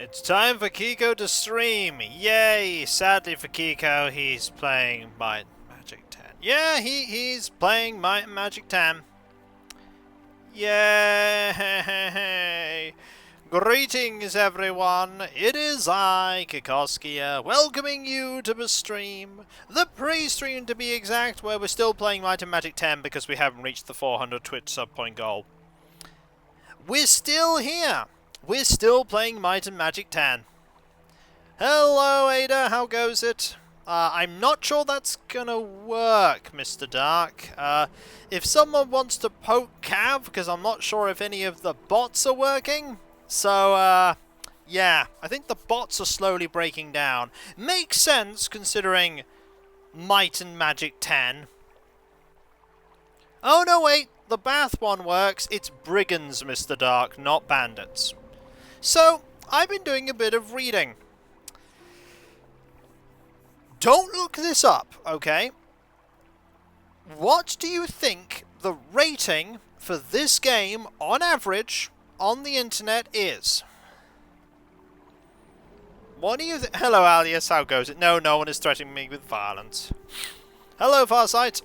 It's time for Kiko to stream! Yay! Sadly for Kiko, he's playing Might and Magic 10. Yeah, he's playing Might and Magic 10. Yay! Greetings everyone, it is I, Kikoskia, welcoming you to the stream. The pre-stream to be exact, where we're still playing Might and Magic 10 because we haven't reached the 400 Twitch sub point goal. We're still here! We're still playing Might and Magic 10. Hello, Ada, how goes it? I'm not sure that's gonna work, Mr. Dark. If someone wants to poke Cav, because I'm not sure if any of the bots are working. So, yeah, I think the bots are slowly breaking down. Makes sense, considering Might and Magic 10. Oh, no, wait, the Bath one works. It's brigands, Mr. Dark, not bandits. So, I've been doing a bit of reading. Don't look this up, okay? What do you think the rating for this game, on average, on the internet is? What do you think? Hello, Alias, how goes it? No, no one is threatening me with violence. Hello, Farsight.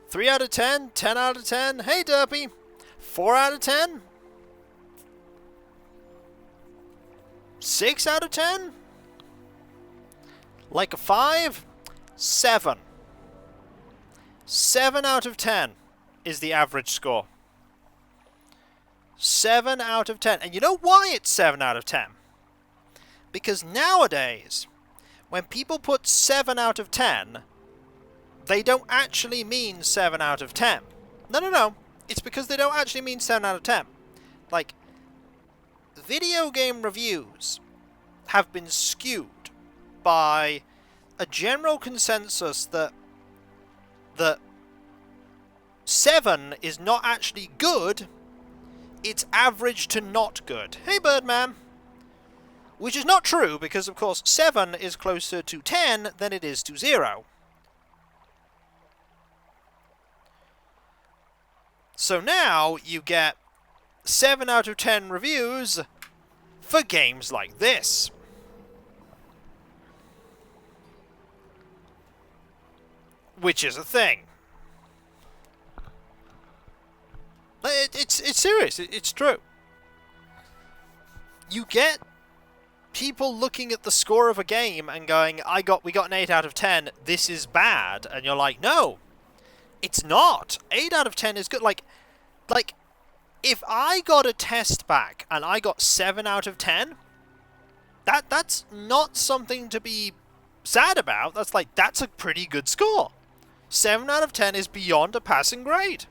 3 out of 10? 10 out of 10? Hey, Derpy. 4 out of 10? 6 out of 10? Like a 5? 7. 7 out of 10 is the average score. 7 out of 10. And you know why it's 7 out of 10? Because nowadays, when people put 7 out of 10, they don't actually mean 7 out of 10. No, no, no. It's because they don't actually mean 7 out of 10. Like, video game reviews have been skewed by a general consensus that 7 is not actually good, it's average to not good. Hey, Birdman! Which is not true, because of course 7 is closer to 10 than it is to 0. So now you get 7 out of 10 reviews for games like this. Which is a thing. It's serious. It's true. You get people looking at the score of a game and going, we got an 8 out of 10, this is bad. And you're like, no, it's not. 8 out of 10 is good. Like, if I got a test back and I got 7 out of 10, that's not something to be sad about. That's a pretty good score. 7 out of 10 is beyond a passing grade.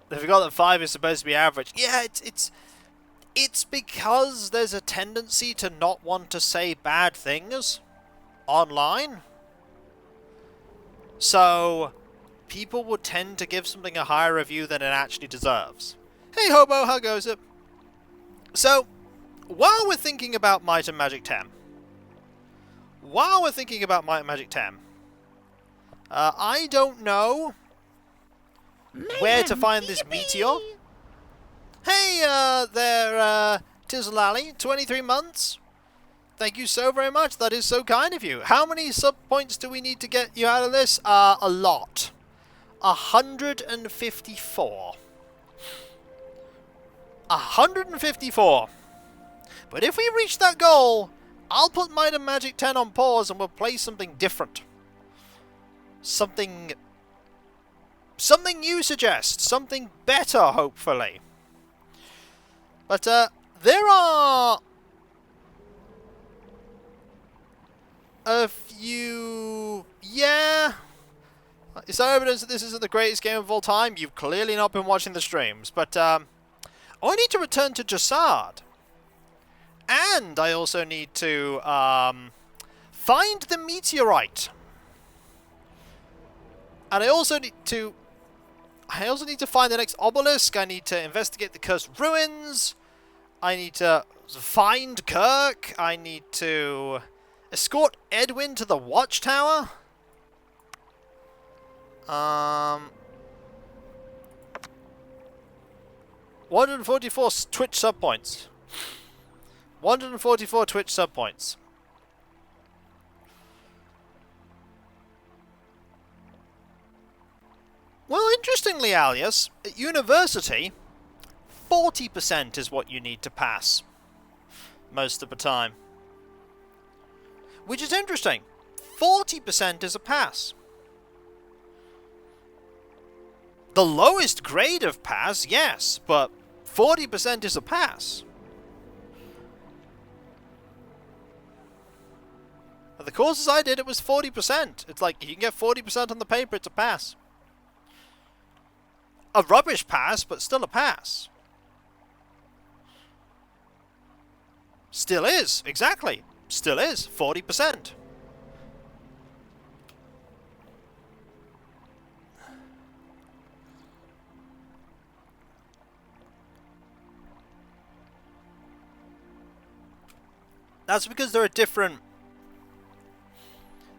They forgot that 5 is supposed to be average. Yeah, it's because there's a tendency to not want to say bad things online. So, people would tend to give something a higher review than it actually deserves. Hey, Hobo, how goes it? So, while we're thinking about Might and Magic 10, I don't know where to find this meteor. Hey, there, Tizzlally, 23 months. Thank you so very much. That is so kind of you. How many sub points do we need to get you out of this? A lot. 154. 154. But if we reach that goal, I'll put Might and Magic 10 on pause and we'll play something different. Something you suggest. Something better, hopefully. But, there are a few... Yeah. Is that evidence that this isn't the greatest game of all time? You've clearly not been watching the streams. But, I need to return to Jassard. And I also need to, find the meteorite. And I also need to find the next obelisk. I need to investigate the cursed ruins. I need to find Kirk. I need to escort Edwin to the watchtower. 144 Twitch sub points. 144 Twitch sub points. Well, interestingly, Alias, at university, 40% is what you need to pass most of the time. Which is interesting. 40% is a pass. The lowest grade of pass, yes, but 40% is a pass. At the courses I did, it was 40%. It's like, if you can get 40% on the paper, it's a pass. A rubbish pass, but still a pass. Still is, exactly. Still is, 40%. That's because there are different...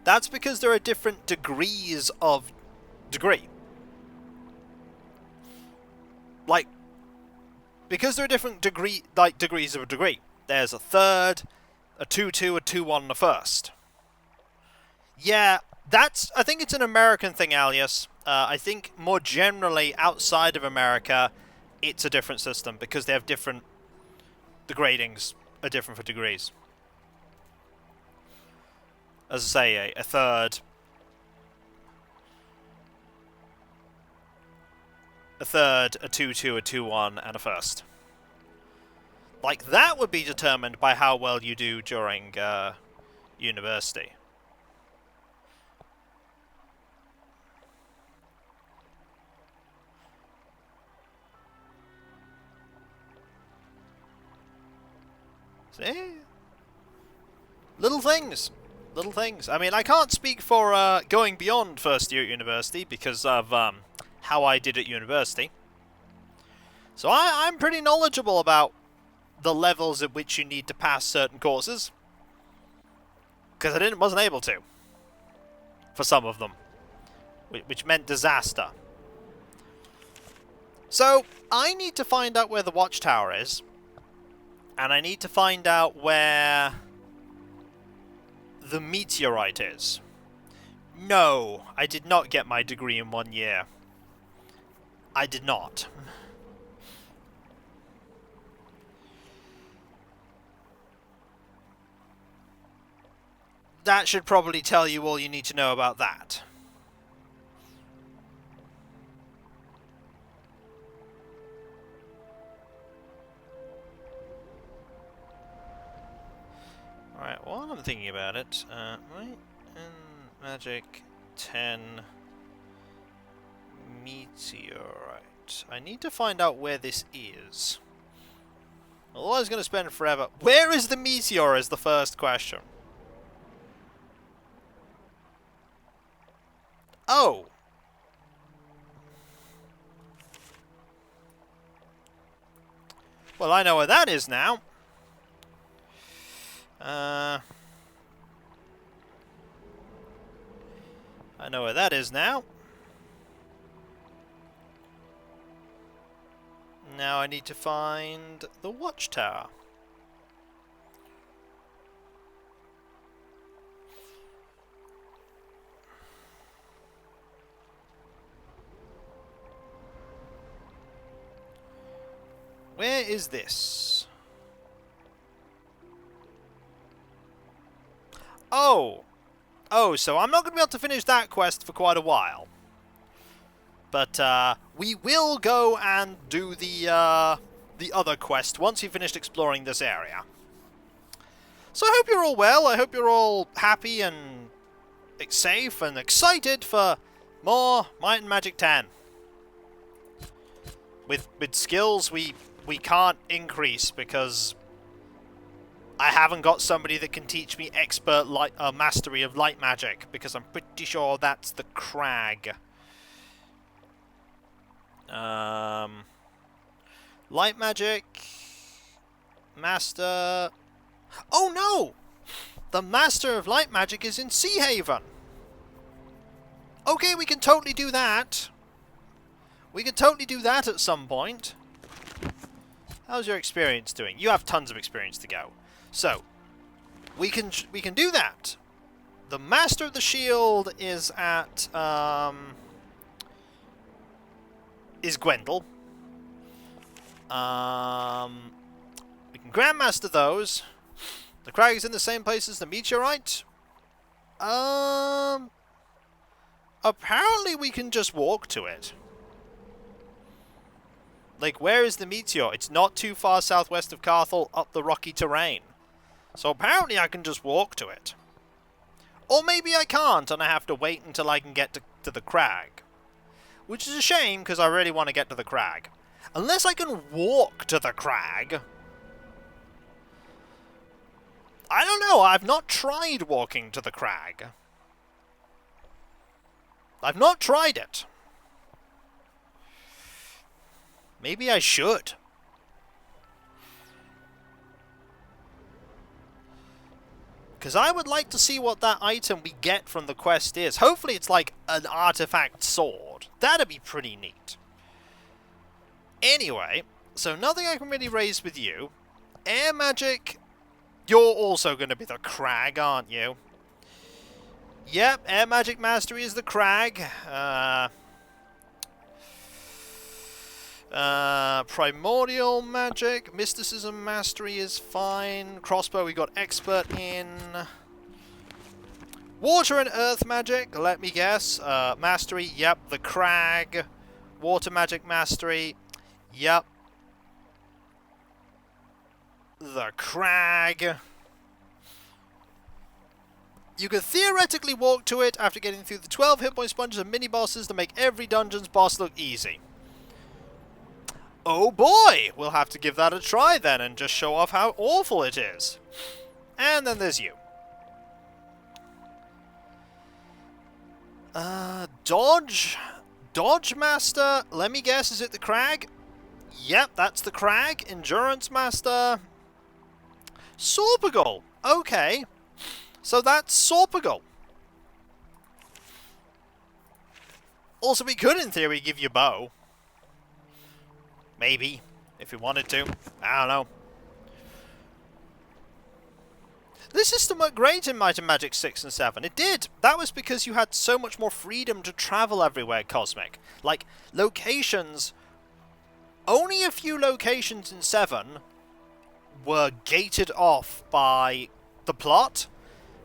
That's because there are different degrees of degree. Like, because there are different degrees of a degree. There's a third, a 2-2, a 2-1, and a first. Yeah, that's... I think it's an American thing, Alias. I think more generally, outside of America, it's a different system, because they have different... The gradings are different for degrees. As I say, a third... A third, a 2-2, a 2-1, and a first. Like, that would be determined by how well you do during university. See? Little things. Little things. I mean, I can't speak for going beyond first year at university because of how I did at university. So I'm pretty knowledgeable about the levels at which you need to pass certain courses. Because I wasn't able to. For some of them. Which meant disaster. So, I need to find out where the watchtower is. And I need to find out where the meteorite is. No, I did not get my degree in 1 year. I did not. That should probably tell you all you need to know about that. Alright, while I'm thinking about it, right, and magic 10 meteorite. I need to find out where this is. Otherwise, I'm going to spend forever. Where is the meteor is the first question. Oh! Well, I know where that is now. I know where that is now. Now I need to find the watchtower. Where is this? Oh! Oh, so I'm not going to be able to finish that quest for quite a while. But, we will go and do the other quest once you've finished exploring this area. So I hope you're all well, I hope you're all happy and safe and excited for more Might and Magic 10. With skills we can't increase because I haven't got somebody that can teach me expert mastery of light magic, because I'm pretty sure that's the crag. Light magic master. Oh no! The master of light magic is in Sea Haven. Okay, we can totally do that. We can totally do that at some point. How's your experience doing? You have tons of experience to go. So, we can do that. The Master of the Shield is at, is Gwendol. We can Grandmaster those. The Crag is in the same place as the Meteorite. Apparently we can just walk to it. Like, where is the Meteor? It's not too far southwest of Carthel, up the rocky terrain. So apparently I can just walk to it. Or maybe I can't, and I have to wait until I can get to the Crag. Which is a shame, because I really want to get to the Crag. Unless I can walk to the Crag. I don't know, I've not tried walking to the Crag. I've not tried it. Maybe I should. Because I would like to see what that item we get from the quest is. Hopefully it's like an artifact sword. That'd be pretty neat. Anyway, so nothing I can really raise with you. Air magic, you're also going to be the Crag, aren't you? Yep, air magic mastery is the Crag. Primordial magic, mysticism mastery is fine. Crossbow we got expert in. Water and earth magic, let me guess. Mastery, yep, the Crag. Water magic mastery, yep. The Crag. You could theoretically walk to it after getting through the 12 hit point sponges and mini-bosses to make every dungeon's boss look easy. Oh boy! We'll have to give that a try then and just show off how awful it is. And then there's you. Dodge? Dodge Master? Let me guess, is it the Crag? Yep, that's the Crag. Endurance Master. Sorpagal! Okay. So that's Sorpagal. Also, we could, in theory, give you bow. Maybe, if we wanted to. I don't know. This system worked great in Might and Magic 6 and 7. It did. That was because you had so much more freedom to travel everywhere, Cosmic. Like, locations... Only a few locations in 7 were gated off by the plot.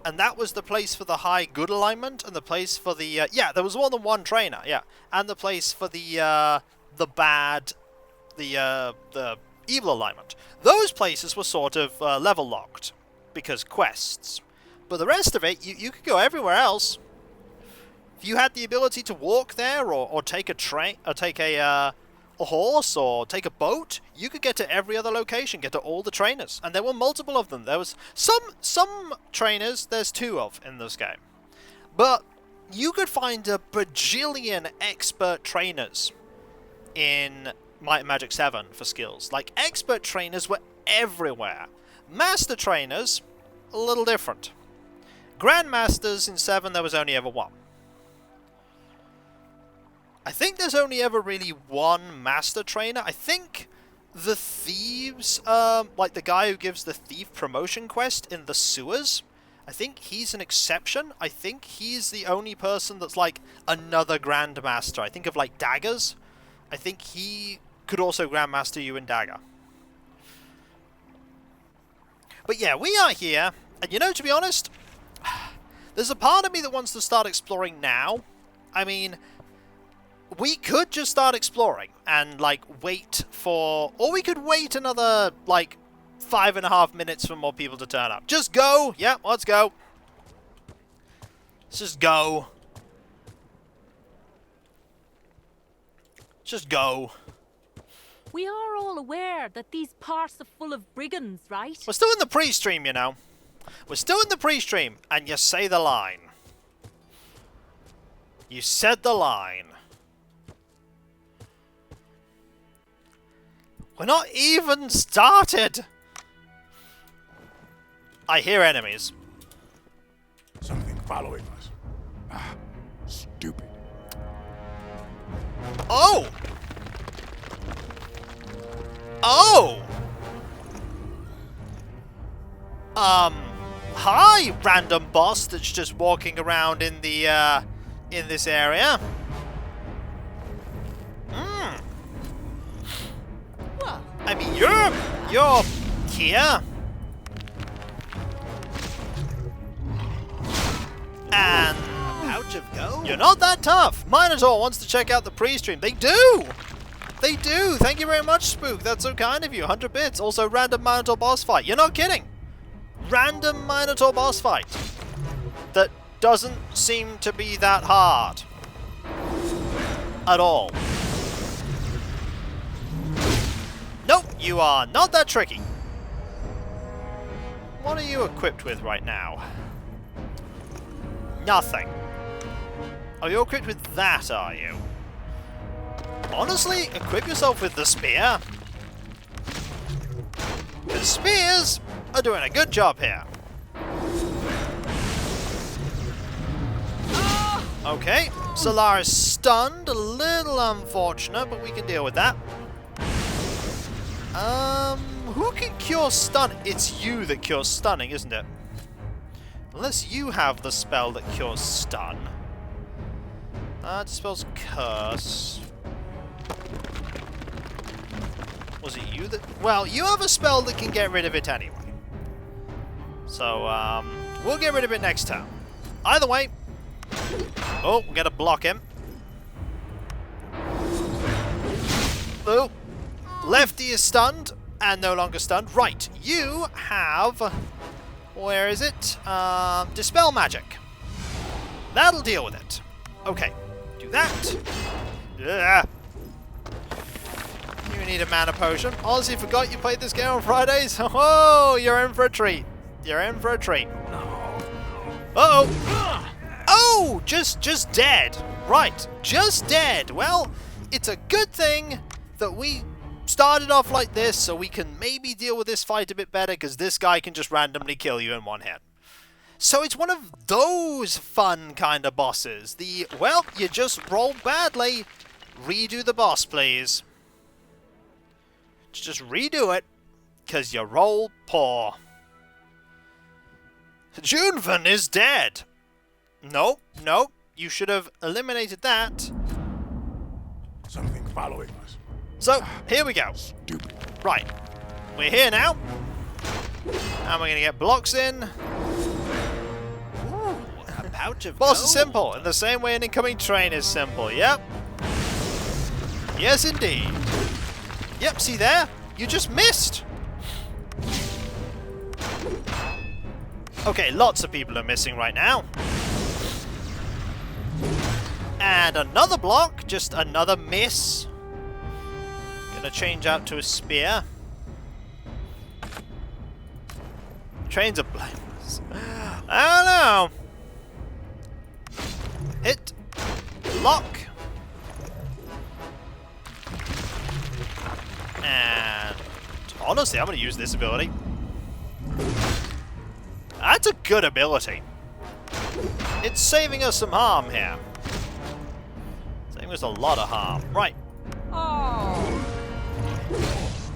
And that was the place for the high good alignment, and the place for the... yeah, there was more than one trainer, yeah. And the place for the bad... the evil alignment. Those places were sort of level locked because quests. But the rest of it, you could go everywhere else. If you had the ability to walk there, or take a train, or take a horse, or take a boat, you could get to every other location, get to all the trainers. And there were multiple of them. There was some trainers, there's 2 of in this game. But you could find a bajillion expert trainers in Might and Magic 7 for skills. Like, expert trainers were everywhere. Master trainers, a little different. Grandmasters in 7, there was only ever 1. I think there's only ever really 1 master trainer. I think the thieves, like the guy who gives the thief promotion quest in the sewers, I think he's an exception. I think he's the only person that's like another grandmaster. I think of like daggers. I think he could also grandmaster you in dagger. But yeah, we are here, and you know, to be honest, there's a part of me that wants to start exploring now. I mean, we could just start exploring and, like, wait for... Or we could wait another, like, 5.5 minutes for more people to turn up. Just go! Yep, let's go. Let's just go. Just go. We are all aware that these parts are full of brigands, right? We're still in the pre-stream, you know. We're still in the pre-stream, and you say the line. You said the line. We're not even started! I hear enemies. Something following us. Ah, stupid. Oh! Oh! Hi, random boss that's just walking around in the, in this area. Well, I mean, you're here. And Pouch of gold. you're not that tough. Minotaur wants to check out the pre-stream. They do! They do! Thank you very much, Spook. That's so kind of you. 100 bits. Also, random Minotaur boss fight. You're not kidding. Random Minotaur boss fight. That doesn't seem to be that hard. At all. Nope, you are not that tricky. What are you equipped with right now? Nothing. Are you equipped with that, are you? Honestly, equip yourself with the spear. The spears are doing a good job here. Okay, Solar is stunned. A little unfortunate, but we can deal with that. Who can cure stun? It's you that cures stunning, isn't it? Unless you have the spell that cures stun. Dispels curse. Was it you that... Well, you have a spell that can get rid of it anyway. So, we'll get rid of it next time. Either way... Oh, we gotta block him. Oh. Leff-tee is stunned, and no longer stunned. Right, you have... Where is it? Dispel magic. That'll deal with it. Okay, do that. Yeah. You need a mana potion. Honestly, forgot you played this game on Fridays. Oh, you're in for a treat. You're in for a treat. Uh-oh. Oh, just dead. Right, just dead. Well, it's a good thing that we started off like this so we can maybe deal with this fight a bit better, because this guy can just randomly kill you in one hit. So it's one of those fun kind of bosses. Well, you just rolled badly. Redo the boss, please. Just redo it, because you roll poor. Junvan is dead. Nope, nope. You should have eliminated that. Something following us. So, here we go. Stupid. Right. We're here now. And we're going to get blocks in. Ooh, a pouch of Boss gold. is simple, in the same way an incoming train is simple. Yep. Yes, indeed. Yep, see there? You just missed. Okay, lots of people are missing right now. And another block, just another miss. Gonna change out to a spear. Trains are blameless. I don't know. Hit. Lock. And honestly, I'm gonna use this ability. That's a good ability. It's saving us some harm here. Saving us a lot of harm. Right. oh,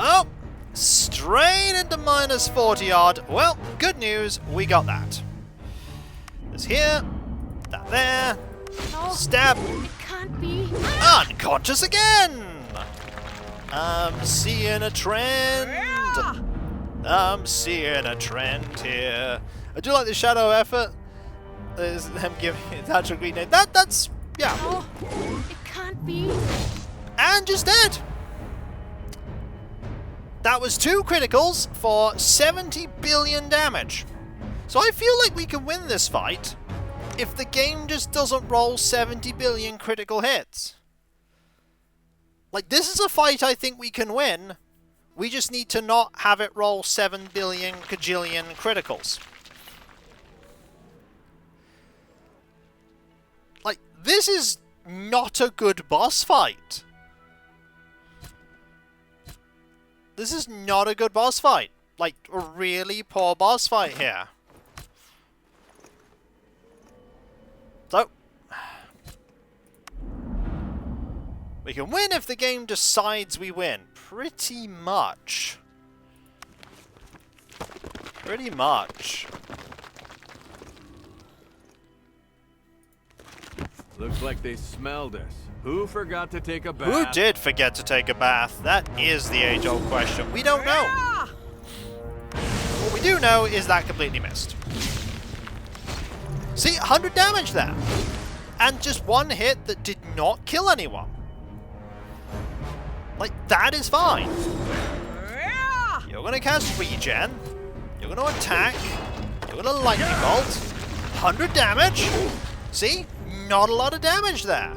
Oh! Straight into minus 40 odd. Well, good news, we got that. This here, that there. no, Stab. it can't be. Unconscious again! I'm seeing a trend. I'm seeing a trend here. I do like the shadow effort. There's them giving it natural green name. That's yeah. No, it can't be. And just dead. That was 2 criticals for 70 billion damage. So I feel like we can win this fight if the game just doesn't roll 70 billion critical hits. Like, this is a fight I think we can win. We just need to not have it roll 7 billion kajillion criticals. Like, this is not a good boss fight. This is not a good boss fight. Like, a really poor boss fight here. So, we can win if the game decides we win. pretty much. Pretty much. Looks like they smelled us. Who forgot to take a bath? Who did forget to take a bath? That is the age-old question. We don't know. What we do know is that completely missed. See, 100 damage there. And just one hit that did not kill anyone. Like, that is fine. You're going to cast regen. You're going to attack. You're going to lightning bolt. 100 damage. See? Not a lot of damage there.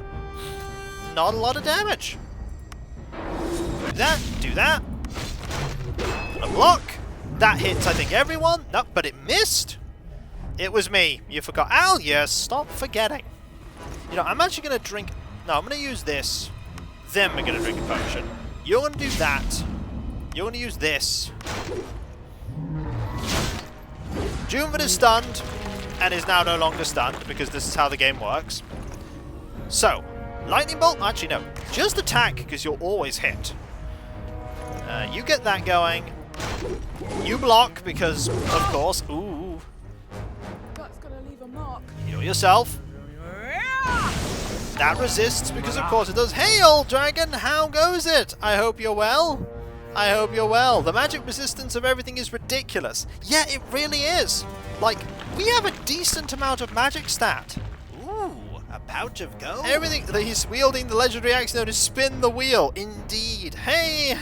Not a lot of damage. Do that. Do that. A block. That hits, I think, everyone. Nope, but it missed. It was me. You forgot. Al, yes. Stop forgetting. You know, I'm actually going to drink... No, I'm going to use this. Then we're going to drink a potion. You're going to do that. You're going to use this. Junvid is stunned, and is now no longer stunned, because this is how the game works. So, lightning bolt? Actually, no. Just attack, because you'll always hit. You get that going. You block, because, of course... Ooh. That's gonna leave a mark. Heal yourself. That resists, because of course it does. Hey, old dragon, how goes it? I hope you're well. I hope you're well. The magic resistance of everything is ridiculous. Yeah, it really is. Like, we have a decent amount of magic stat. Ooh, a pouch of gold. Everything. He's wielding the legendary axe known as Spin the Wheel. Indeed. Hey,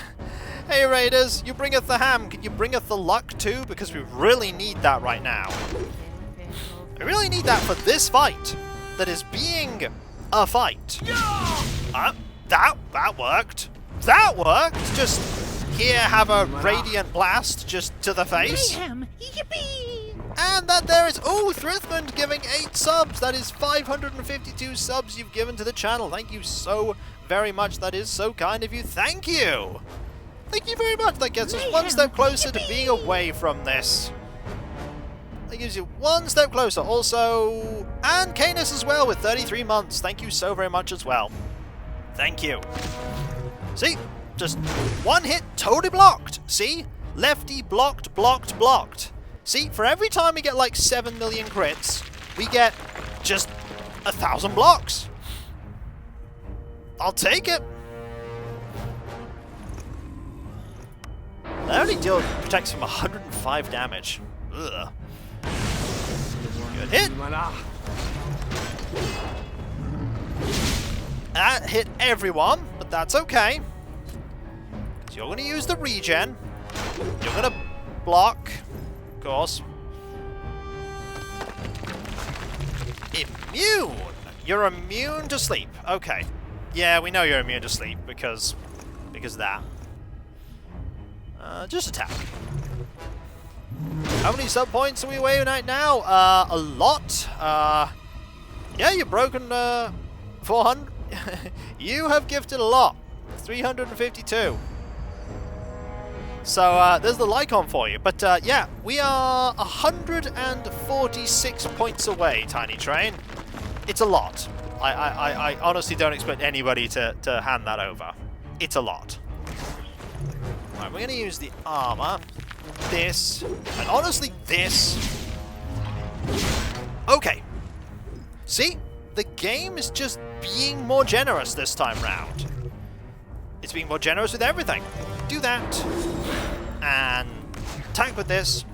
Raiders, you bringeth the ham. Can you bringeth the luck too? Because we really need that right now. We really need that for this fight. That is being a fight. That worked. That worked. Just here, have a radiant blast just to the face. Mayhem. Yippee! And that there is, oh, Thrithmond giving 8 subs. That is 552 subs you've given to the channel. Thank you so very much. That is so kind of you. Thank you. Thank you very much. That gets us one step closer to being away from this. That gives you one step closer. Also, and Canis as well with 33 months. Thank you so very much as well. Thank you. See? Just one hit, totally blocked. See? Leff-tee blocked, blocked, blocked. See? For every time we get like 7 million crits, we get just 1,000 blocks. I'll take it. That only protects from 105 damage. Ugh. Good hit. That hit everyone, but that's okay. So you're going to use the regen. You're going to block, of course. Immune. You're immune to sleep. Okay. Yeah, we know you're immune to sleep because of that. Just attack. How many sub points are we weighing at now? A lot. Yeah, you've broken 400. You have gifted a lot. 352. So there's the Lycon for you. But yeah, we are 146 points away, Tiny Train. It's a lot. I honestly don't expect anybody to hand that over. It's a lot. Alright, we're going to use the armor. This. And honestly, this. Okay. See? The game is just being more generous this time round. It's being more generous with everything. Do that. And attack with this.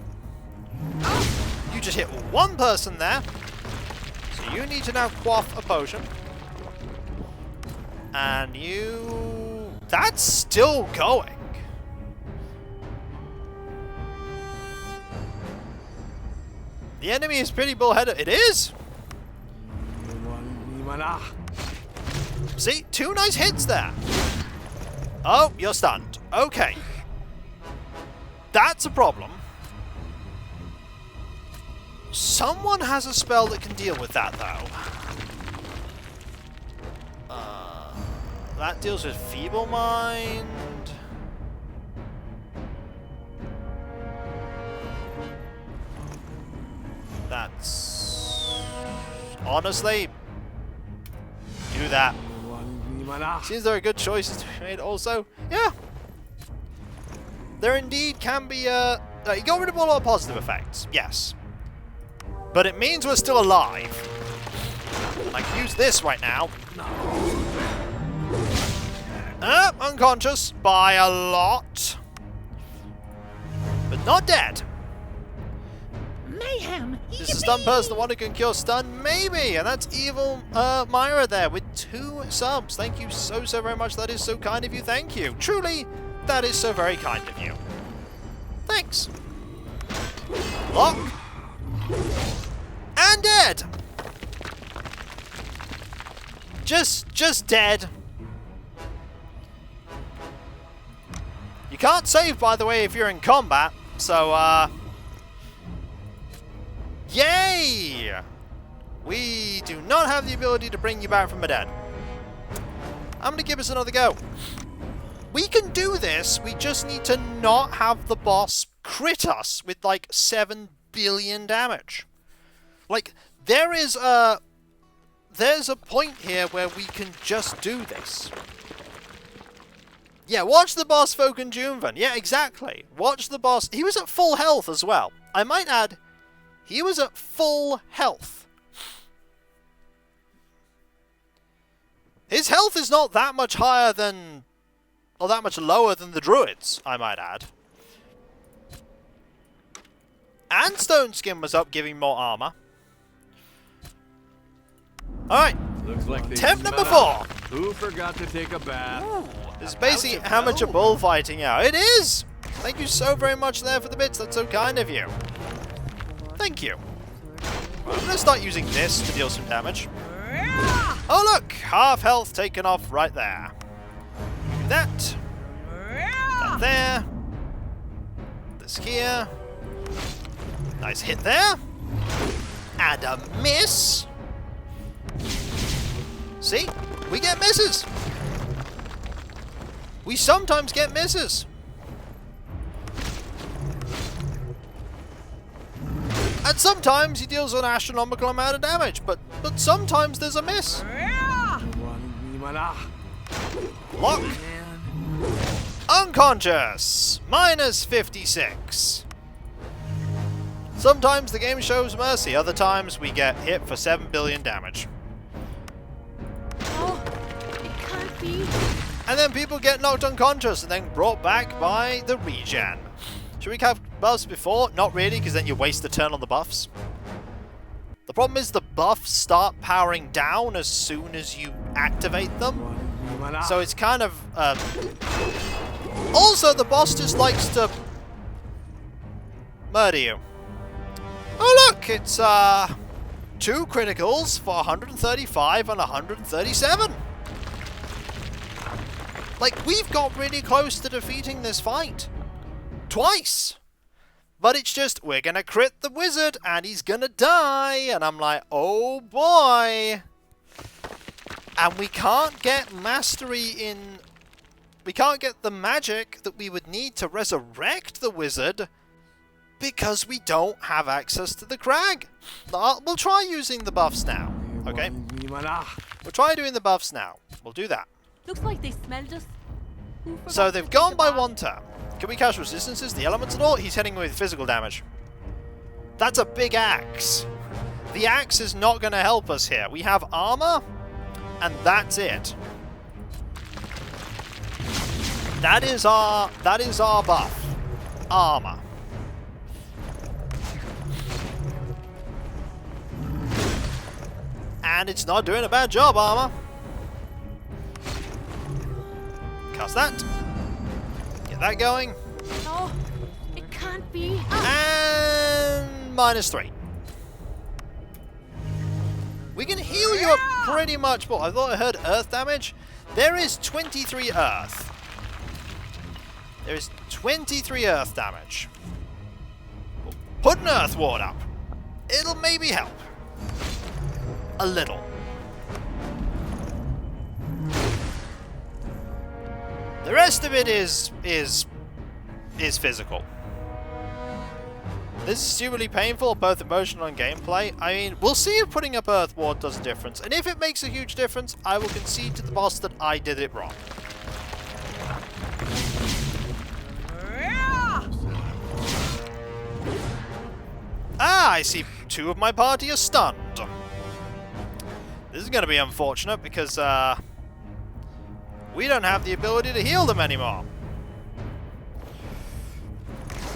You just hit one person there. So you need to now quaff a potion. And you... That's still going. The enemy is pretty bullheaded. It is! See? 2 nice hits there. Oh, you're stunned. Okay. That's a problem. Someone has a spell that can deal with that, though. That deals with Feeble Mind. That's... Honestly, do that. Seems there are good choices to be made also. Yeah, there indeed can be a... you got rid of all our positive effects, yes. But it means we're still alive. I can use this right now. Unconscious by a lot. But not dead. Mayhem! Is the stun person the one who can cure stun? Maybe! And that's Evil Myra there with 2 subs. Thank you so very much. That is so kind of you. Thank you. Truly, that is so very kind of you. Thanks. Lock. And dead! Just dead. You can't save, by the way, if you're in combat. So, yay! We do not have the ability to bring you back from the dead. I'm going to give us another go. We can do this, we just need to not have the boss crit us with like 7 billion damage. Like, there's a point here where we can just do this. Yeah, watch the boss Foken Junvan. Yeah, exactly. Watch the boss. He was at full health as well. I might add, he was at full health. His health is not that much higher than, or that much lower than the druids, I might add. And Stone Skin was up, giving more armor. Alright. Looks like they Temp number smell 4. Who forgot to take a bath? It's basically amateur bullfighting out. It is! Thank you so very much there for the bits. That's so kind of you. Thank you. I'm going to start using this to deal some damage. Oh look! Half health taken off right there. Do that. That there. This here. Nice hit there. And a miss. See? We get misses. We sometimes get misses. And sometimes he deals an astronomical amount of damage, but sometimes there's a miss. Lock. Unconscious. Minus 56. Sometimes the game shows mercy, other times we get hit for 7 billion damage. Oh, it can't be. And then people get knocked unconscious and then brought back by the regen. Should we have buffs before? Not really, because then you waste a turn on the buffs. The problem is the buffs start powering down as soon as you activate them. So it's kind of... Also, the boss just likes to murder you. Oh look, it's 2 criticals for 135 and 137. Like, we've got really close to defeating this fight. Twice. But it's just, we're gonna crit the wizard and he's gonna die. And I'm like, oh boy. And we can't get mastery in... We can't get the magic that we would need to resurrect the wizard because we don't have access to the crag. We'll try using the buffs now. Okay? We'll try doing the buffs now. We'll do that. Looks like they smelled us. So they've gone by 1 turn. Can we cast resistances, the elements at all? He's hitting with physical damage. That's a big axe. The axe is not going to help us here. We have armor, and that's it. That is our buff. Armor. And it's not doing a bad job, armor. Cast that. Get that going. No, it can't be. And minus 3. We can heal you up pretty much. Well, I thought I heard earth damage. There is 23 earth. There is 23 earth damage. We'll put an earth ward up. It'll maybe help. A little. The rest of it is physical. This is stupidly painful, both emotional and gameplay. I mean, we'll see if putting up Earth Ward does a difference. And if it makes a huge difference, I will concede to the boss that I did it wrong. Ah, I see 2 of my party are stunned. This is going to be unfortunate because we don't have the ability to heal them anymore.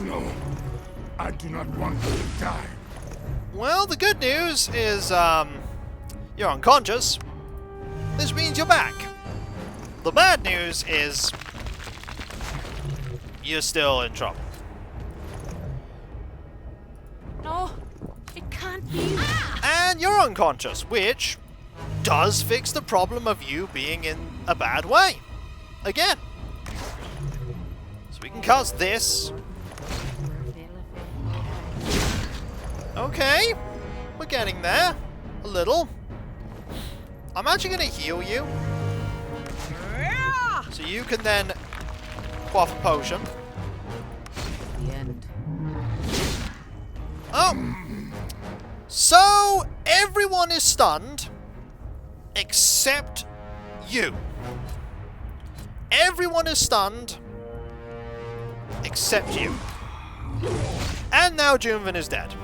No, I do not want to die. Well, the good news is you're unconscious. This means you're back. The bad news is you're still in trouble. No, it can't be. And you're unconscious, which does fix the problem of you being in a bad way. Again. So we can cast this. Okay. We're getting there. A little. I'm actually going to heal you. So you can then quaff a potion. The end. Oh! So, everyone is stunned, except you. Everyone is stunned, except you. And now Junvin is dead.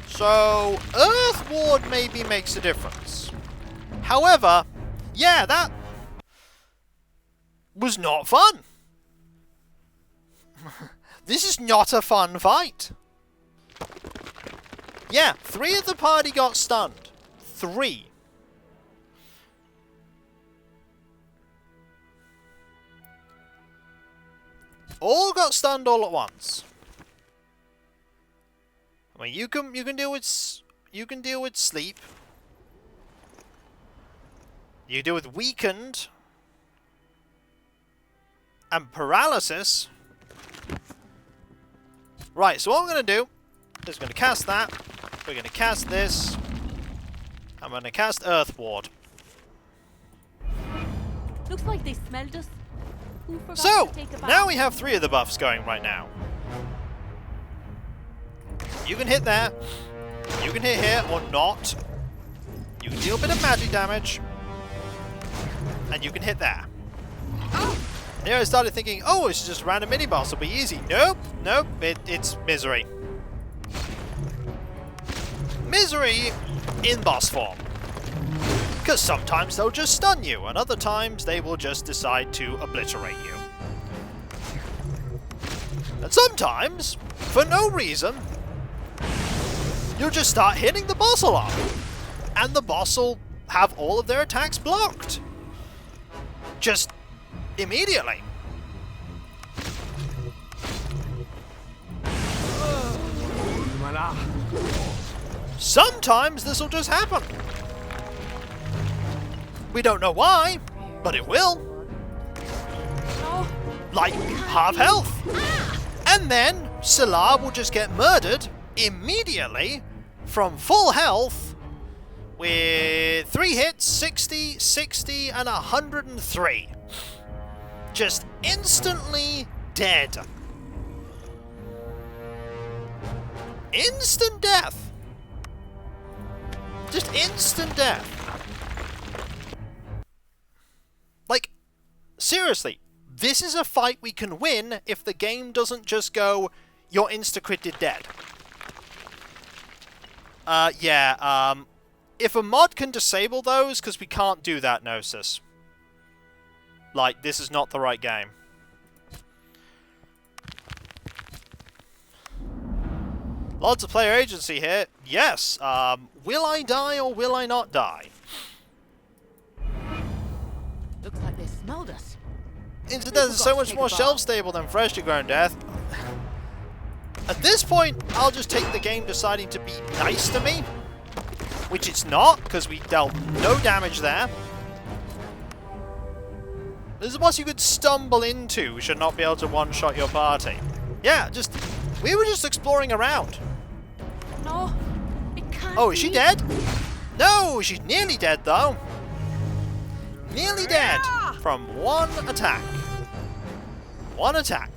So, Earth Ward maybe makes a difference. However, yeah, that was not fun. This is not a fun fight. Yeah, 3 of the party got stunned. 3. All got stunned all at once. I mean, you can deal with sleep. You deal with weakened and paralysis. Right, so what I'm going to do is going to cast that. We're going to cast this. I'm going to cast Earth Ward. Looks like they smelled us. Who forgot So, to take a bath? now we have 3 of the buffs going right now. You can hit there. You can hit here or not. You can deal a bit of magic damage. And you can hit there. Here I started thinking, oh, it's just a random mini-boss, it'll be easy. Nope, nope, it's misery. Misery in boss form. Because sometimes they'll just stun you, and other times they will just decide to obliterate you. And sometimes, for no reason, you'll just start hitting the boss a lot. And the boss will have all of their attacks blocked. Just immediately. Sometimes this will just happen. We don't know why, but it will. No. Like half health. And then Salar will just get murdered immediately from full health with 3 hits, 60, 60, and 103. Just instantly dead. Instant death. Just instant death. Like, seriously, this is a fight we can win if the game doesn't just go, you're insta-critted dead. If a mod can disable those, because we can't do that, Gnosis. Like, this is not the right game. Lots of player agency here. Yes. Will I die or will I not die? Looks like they smelled us. Instead, there's so much more shelf-stable than freshly grown death. At this point, I'll just take the game deciding to be nice to me. Which it's not, because we dealt no damage there. This is a boss you could stumble into, should not be able to one-shot your party. Yeah, we were just exploring around. No, it can't Oh, is she be. dead? No, she's nearly dead, though. Nearly dead from one attack. One attack.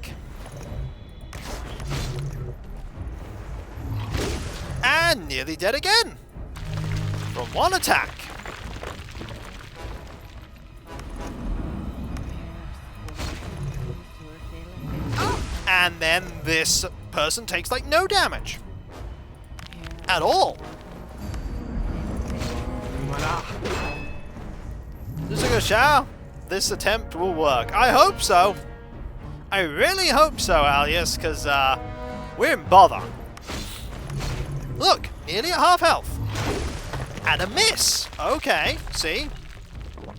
And nearly dead again. From one attack. and then this person takes like no damage at all. Just take a shower. This attempt will work. I hope so. I really hope so, Alias, because we're in bother. Look, nearly at half health. And a miss. Okay, see?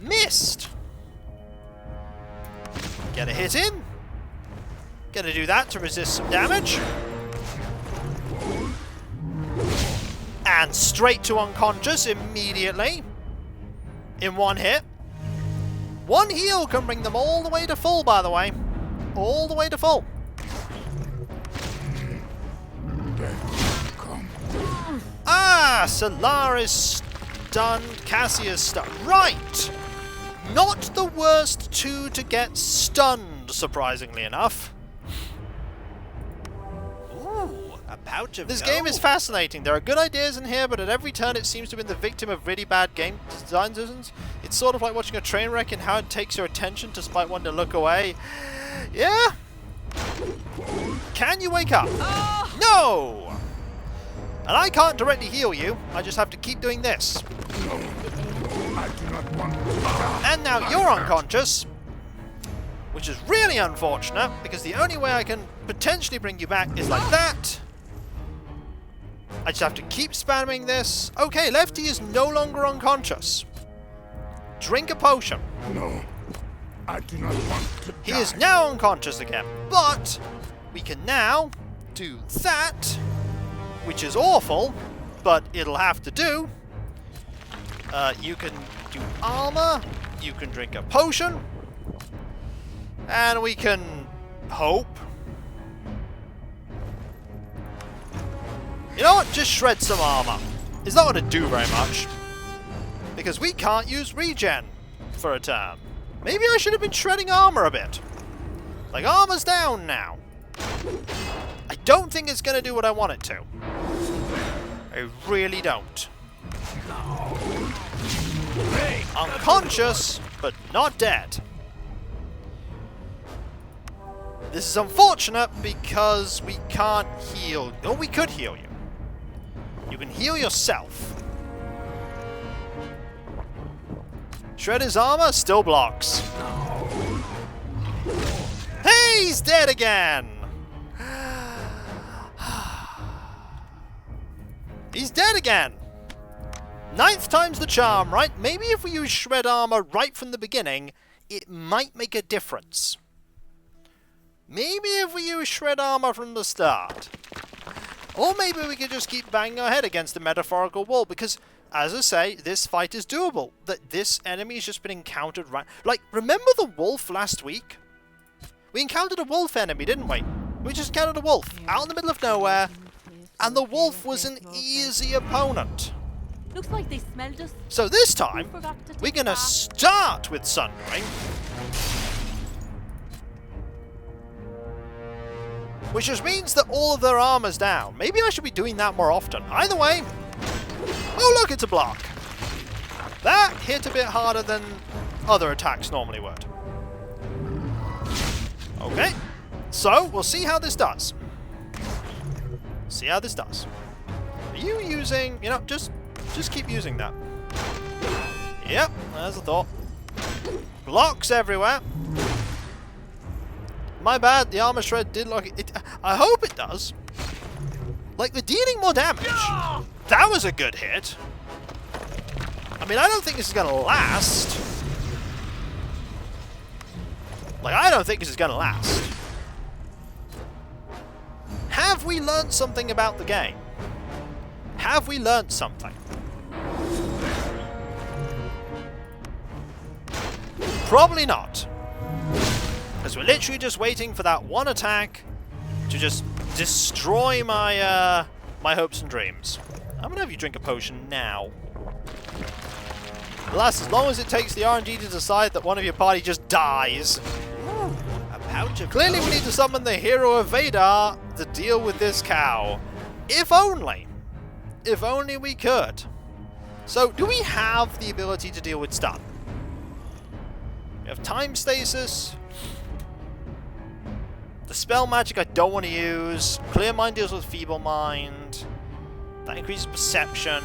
Missed. Get a hit in. Gonna do that to resist some damage. And straight to unconscious immediately. In one hit. One heal can bring them all the way to full, by the way. All the way to full. Ah, Solar is stunned. Cassia's stunned. Right! Not the worst two to get stunned, surprisingly enough. Ooh, a pouch of This gold. game is fascinating. There are good ideas in here, but at every turn it seems to have been the victim of really bad game design decisions. It's sort of like watching a train wreck and how it takes your attention despite wanting to look away. Yeah? Can you wake up? No! And I can't directly heal you. I just have to keep doing this. No, I do not want to die. And now you're unconscious. Which is really unfortunate, because the only way I can potentially bring you back is like that. I just have to keep spamming this. Okay, leff-tee is no longer unconscious. Drink a potion. No, I do not want to He die. is now unconscious again. But we can now do that, which is awful, but it'll have to do. You can do armor. You can drink a potion. And we can hope. You know what? Just shred some armor. It's not going to do very much. Because we can't use regen for a turn. Maybe I should have been shredding armor a bit. Like, armor's down now. I don't think it's going to do what I want it to. I really don't. Unconscious, but not dead. This is unfortunate because we can't heal. Oh, we could heal you. You can heal yourself. Shred his armor, still blocks. Hey, he's dead again! He's dead again! 9th time's the charm, right? Maybe if we use shred armor right from the beginning, it might make a difference. Maybe if we use shred armor from the start. Or maybe we could just keep banging our head against the metaphorical wall, because, as I say, this fight is doable. That this enemy has just been encountered right... Like, remember the wolf last week? We encountered a wolf enemy, didn't we? We just encountered a wolf out in the middle of nowhere, and the wolf was an easy opponent. Looks like they smelled us. So this time, Forgot to take we're going a to bath. start with Sundering. Which just means that all of their armor's down. Maybe I should be doing that more often. Either way... Oh look, it's a block. That hit a bit harder than other attacks normally would. Okay. So, we'll see how this does. See how this does. Are you using... You know, just keep using that. Yep, there's a thought. Blocks everywhere. My bad, the armor shred did look... I hope it does. Like, we're dealing more damage. That was a good hit. I mean, I don't think this is going to last. Like, I don't think this is going to last. Have we learned something about the game? Have we learned something? Probably not. Because we're literally just waiting for that one attack to just destroy my my hopes and dreams. I'm going to have you drink a potion now. Lasts as long as it takes the RNG to decide that one of your party just dies. Ooh, a pouch of Clearly we gold. need to summon the hero of Vadar to deal with this cow. If only. If only we could. So, do we have the ability to deal with stun? We have time stasis. The spell magic I don't want to use. Clear Mind deals with Feeble Mind. That increases perception.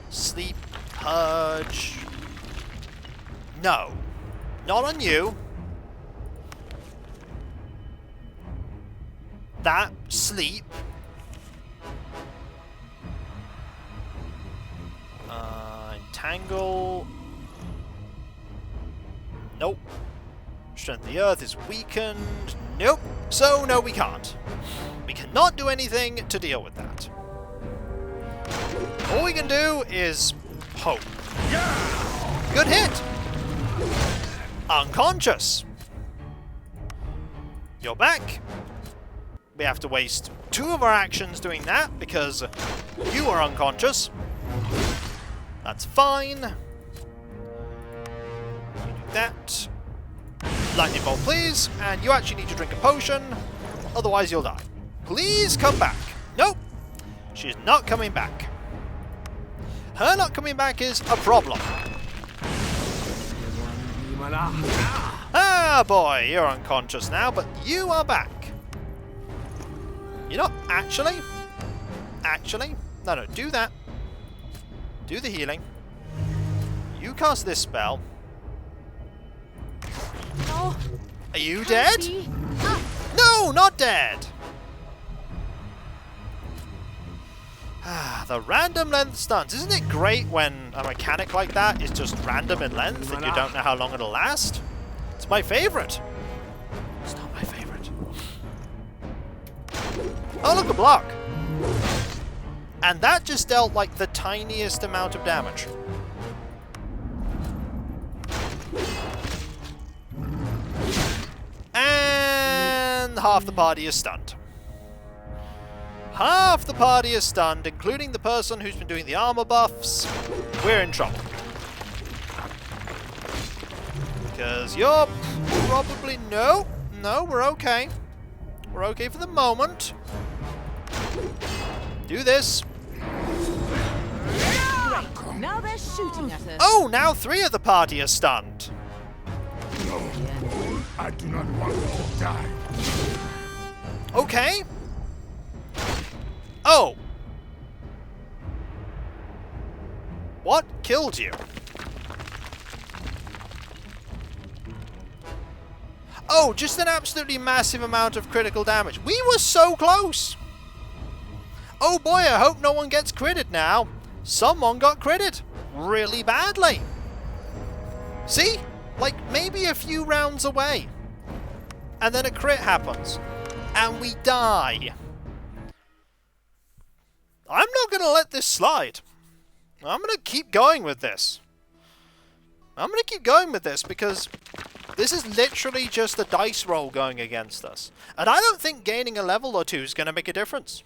Sleep. Purge. No. Not on you. That. Sleep. Entangle. Nope. Strength of the Earth is weakened. Nope. So, no, we can't. We cannot do anything to deal with that. All we can do is hope. Good hit. Unconscious. You're back. We have to waste 2 of our actions doing that because you are unconscious. That's fine. You do that. Lightning bolt, please. And you actually need to drink a potion. Otherwise, you'll die. Please come back. Nope. She's not coming back. Her not coming back is a problem. Ah, boy. You're unconscious now, but you are back. You're not actually. Actually. No, do that. Do the healing. You cast this spell. No. Are you Can't dead? be. No, not dead. The random length stuns. Isn't it great when a mechanic like that is just random in length and you don't know how long it'll last? It's my favorite. It's not my favorite. Oh, look, a block. And that just dealt like the tiniest amount of damage. And half the party is stunned. Half the party is stunned, including the person who's been doing the armor buffs. We're in trouble. Because you're probably... No, we're okay. We're okay for the moment. Do this. Now they're shooting at us. Oh, now 3 of the party are stunned. No, I do not want to die. Okay. Oh. What killed you? Oh, just an absolutely massive amount of critical damage. We were so close. Oh boy, I hope no one gets critted now. Someone got critted. Really badly. See? Like, maybe a few rounds away. And then a crit happens. And we die. I'm not going to let this slide. I'm going to keep going with this. I'm going to keep going with this because this is literally just a dice roll going against us. And I don't think gaining a level or 2 is going to make a difference.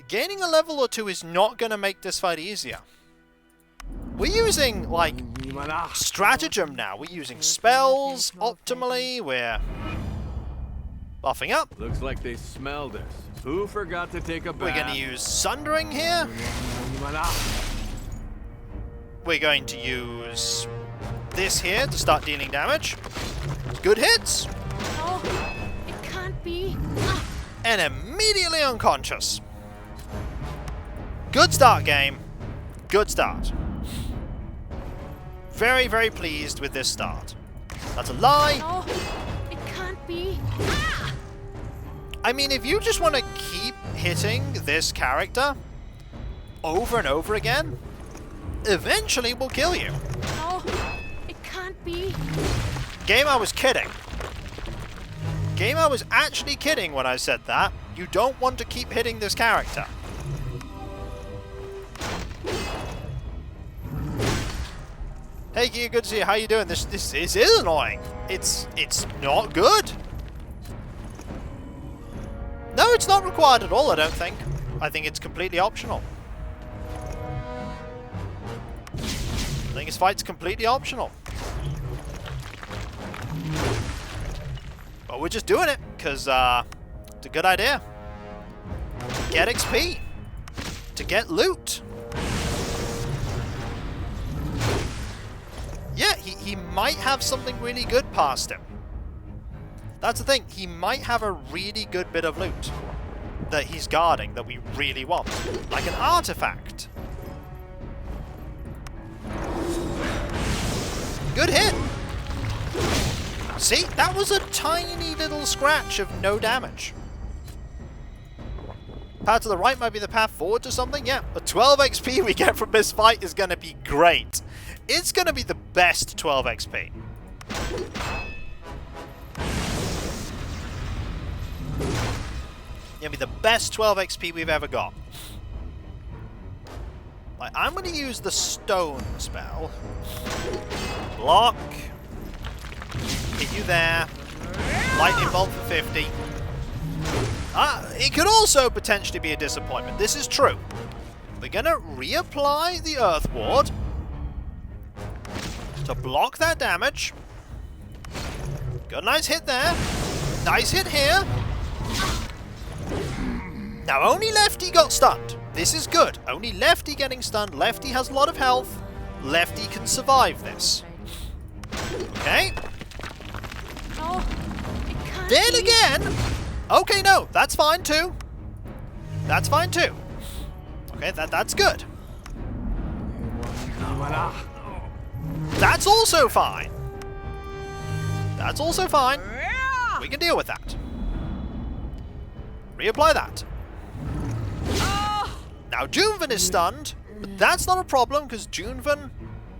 Gaining a level or 2 is not going to make this fight easier. We're using, like, stratagem now. We're using spells optimally. We're buffing up. Looks like they smelled us. Who forgot to take a bath? We're going to use Sundering here. We're going to use this here to start dealing damage. Good hits. No, it can't be. And immediately unconscious. Good start, game. Good start. Very, very pleased with this start. That's a lie. No, it can't be. I mean, if you just want to keep hitting this character over and over again, eventually we'll kill you. No, it can't be. Game, I was kidding. Game, I was actually kidding when I said that. You don't want to keep hitting this character. Hey, Gia, good to see you. How you doing? This is annoying. It's not good. No, it's not required at all, I don't think. I think it's completely optional. I think this fight's completely optional. But we're just doing it, because it's a good idea. To get XP. To get loot. Yeah, he might have something really good past him. That's the thing. He might have a really good bit of loot that he's guarding that we really want. Like an artifact. Good hit. See? That was a tiny little scratch of no damage. Path to the right might be the path forward to something. Yeah, the 12 XP we get from this fight is going to be great. It's going to be the best 12 XP. Gonna be the best 12 XP we've ever got. Like, I'm going to use the stone spell. Block. Hit you there. Lightning bolt for 50. It could also potentially be a disappointment. This is true. We're going to reapply the Earth Ward to block that damage. Got a nice hit there. Nice hit here. Now, only leff-tee got stunned. This is good. Only leff-tee getting stunned. Leff-tee has a lot of health. Leff-tee can survive this. Okay. Oh, it can't Then be. again. Okay, no. That's fine, too. That's fine, too. Okay, that's good. That's also fine. That's also fine. We can deal with that. Reapply that. Now, Junvan is stunned, but that's not a problem, because Junvan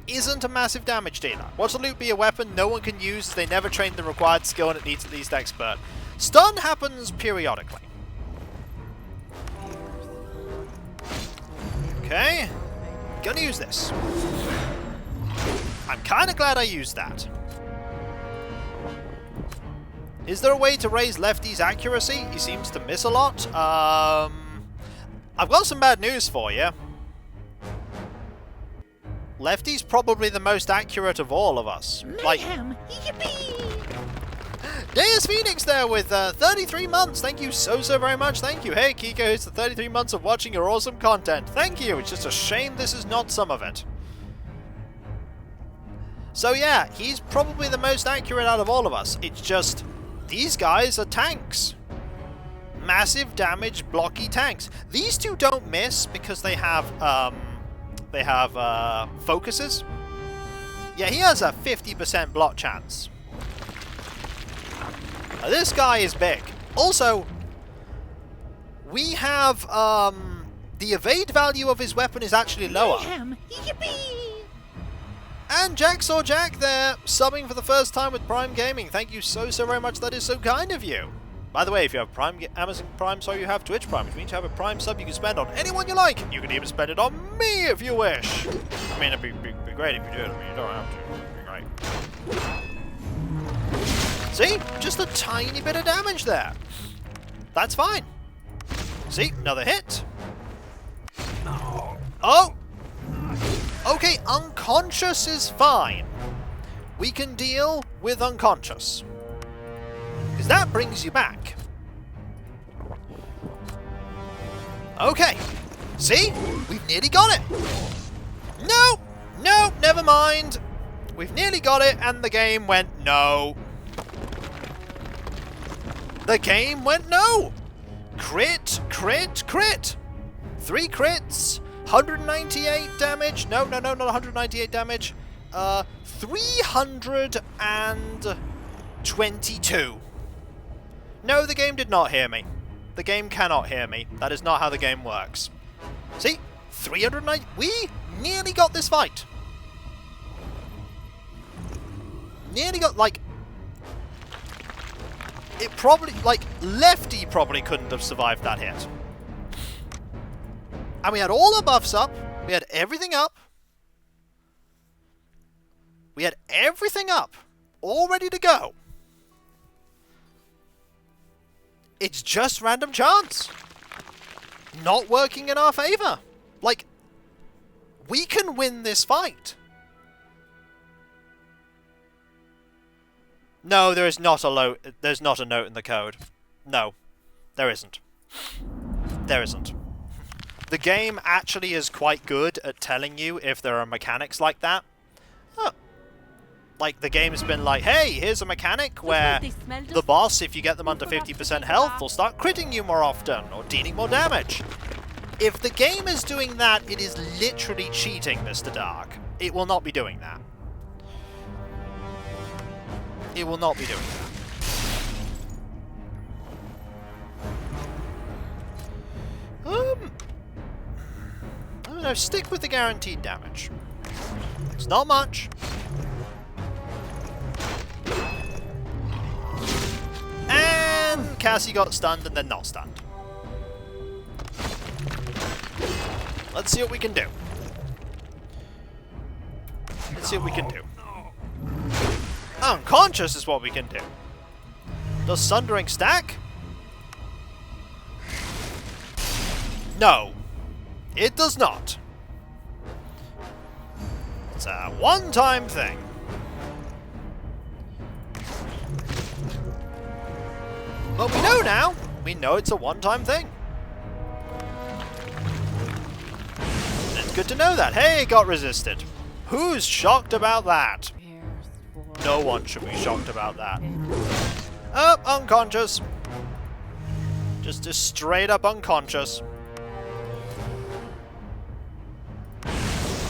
isn't a massive damage dealer. Watch the loot be a weapon no one can use as they never trained the required skill and it needs at least expert. Stun happens periodically. Okay. Gonna use this. I'm kind of glad I used that. Is there a way to raise leff-tee's accuracy? He seems to miss a lot. I've got some bad news for you. Leff-tee's probably the most accurate of all of us. Like, Mayhem. Yippee! Deus Phoenix there with 33 months. Thank you so very much. Thank you. Hey, Kiko, it's the 33 months of watching your awesome content. Thank you. It's just a shame this is not some of it. So yeah, he's probably the most accurate out of all of us. It's just, these guys are tanks. Massive damage, blocky tanks. These two don't miss because they have focuses. Yeah, he has a 50% block chance. Now, this guy is big. Also, we have the evade value of his weapon is actually lower. Mayhem. Yippee! And Jacksaw Jack there, subbing for the first time with Prime Gaming. Thank you so very much. That is so kind of you. By the way, if you have Amazon Prime, so you have Twitch Prime, which means you have a Prime sub you can spend on anyone you like. You can even spend it on me if you wish. I mean, it'd be great if you did. I mean, you don't have to. It'd be great. See? Just a tiny bit of damage there. That's fine. See? Another hit. Oh! Okay, unconscious is fine. We can deal with unconscious. Because that brings you back. Okay. See? We've nearly got it. No! No, never mind. We've nearly got it, and the game went no. The game went no. Crit, crit, crit. 3 crits. 198 damage. No, not 198 damage. 322. No, the game did not hear me. The game cannot hear me. That is not how the game works. See? 390. We nearly got this fight. Nearly got, like... It probably, like, leff-tee probably couldn't have survived that hit. And we had all our buffs up. We had everything up. We had everything up. All ready to go. It's just random chance. Not working in our favor. Like, we can win this fight. No, there is not a there's not a note in the code. No, there isn't. There isn't. The game actually is quite good at telling you if there are mechanics like that. Oh. like, the game's been like, hey, here's a mechanic where they smelled the us. boss, if you get them under forgot to 50% take health, that. will start critting you more often, or dealing more damage. If the game is doing that, it is literally cheating, Mr. Dark. It will not be doing that. It will not be doing that. I don't know, stick with the guaranteed damage. It's not much. And Cassie got stunned and then not stunned. Let's see what we can do. Let's see what we can do. Unconscious is what we can do. Does Sundering stack? No. It does not. It's a one-time thing. But we know now. We know it's a one-time thing. It's good to know that. Hey, it got resisted. Who's shocked about that? No one should be shocked about that. Oh, unconscious. Just straight up unconscious.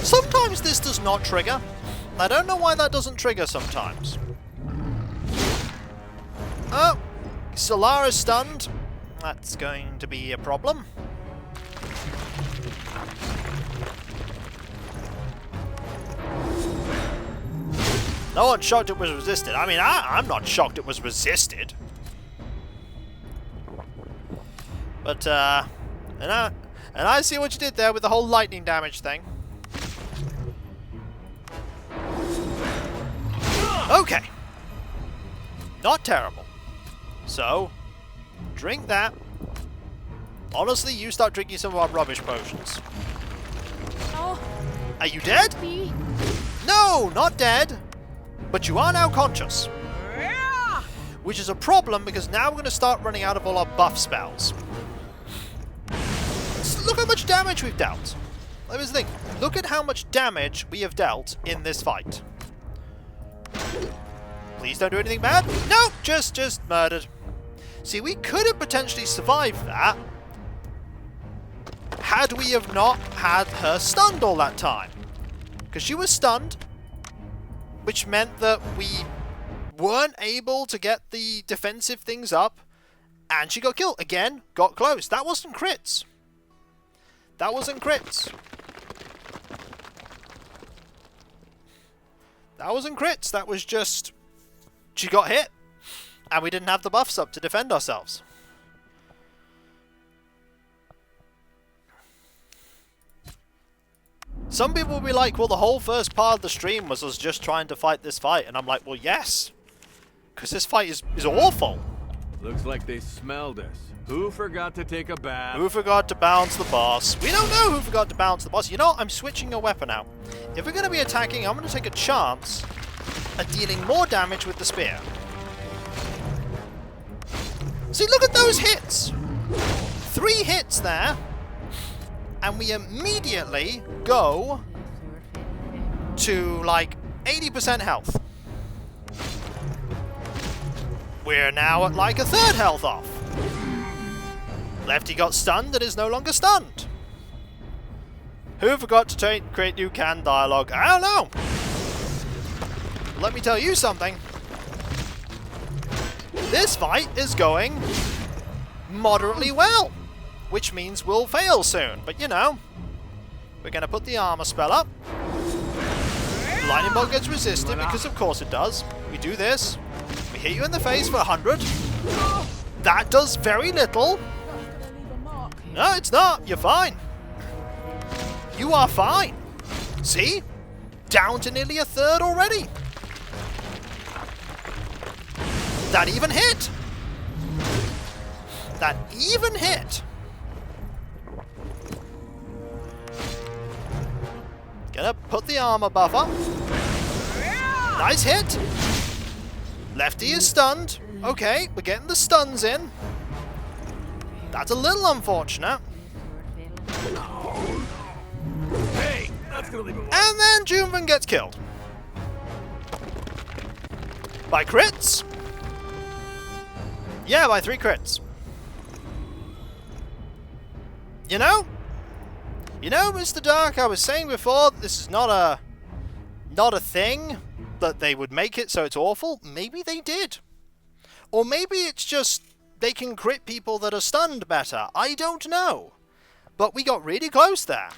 Sometimes this does not trigger. I don't know why that doesn't trigger sometimes. Oh, Solar is stunned. That's going to be a problem. No one's shocked it was resisted. I mean, I'm not shocked it was resisted. But, and I see what you did there with the whole lightning damage thing. Okay. Not terrible. So, drink that. Honestly, you start drinking some of our rubbish potions. Oh, Are you dead? me. No, not dead. But you are now conscious. Which is a problem because now we're going to start running out of all our buff spells. Look how much damage we've dealt. Let me think. Look at how much damage we have dealt in this fight. Please don't do anything bad. No, just murdered. See, we could have potentially survived that had we have not had her stunned all that time. Because she was stunned, which meant that we weren't able to get the defensive things up, and she got killed. Again, got close. That wasn't crits. That wasn't crits. That wasn't crits. That was just... she got hit, and we didn't have the buffs up to defend ourselves. Some people will be like, well, the whole first part of the stream was us just trying to fight this fight. And I'm like, well, yes. Because this fight is awful. Looks like they smelled us. Who forgot to take a bath? Who forgot to bounce the boss? We don't know who forgot to bounce the boss. You know what? I'm switching a weapon out. If we're going to be attacking, I'm going to take a chance at dealing more damage with the spear. See, look at those hits. 3 hits there. And we immediately go to, like, 80% health. We're now at, like, a third health off. Lefty got stunned and is no longer stunned. Who forgot to create new canned dialogue? I don't know. Let me tell you something. This fight is going moderately well. Which means we'll fail soon. But, you know, we're going to put the armor spell up. Lightning bolt gets resisted, because of course it does. We do this. We hit you in the face for 100. That does very little. That's gonna leave a mark. No, it's not. You're fine. You are fine. See? Down to nearly a third already. That even hit. That even hit. Gonna put the armor buffer. Nice hit. Lefty is stunned. Okay, we're getting the stuns in. That's a little unfortunate. Hey, that's gonna leave a mark. And then Junvan gets killed. By crits? Yeah, by 3 crits. You know, Mr. Dark, I was saying before, this is not a thing, that they would make it so it's awful. Maybe they did. Or maybe it's just they can crit people that are stunned better. I don't know. But we got really close there.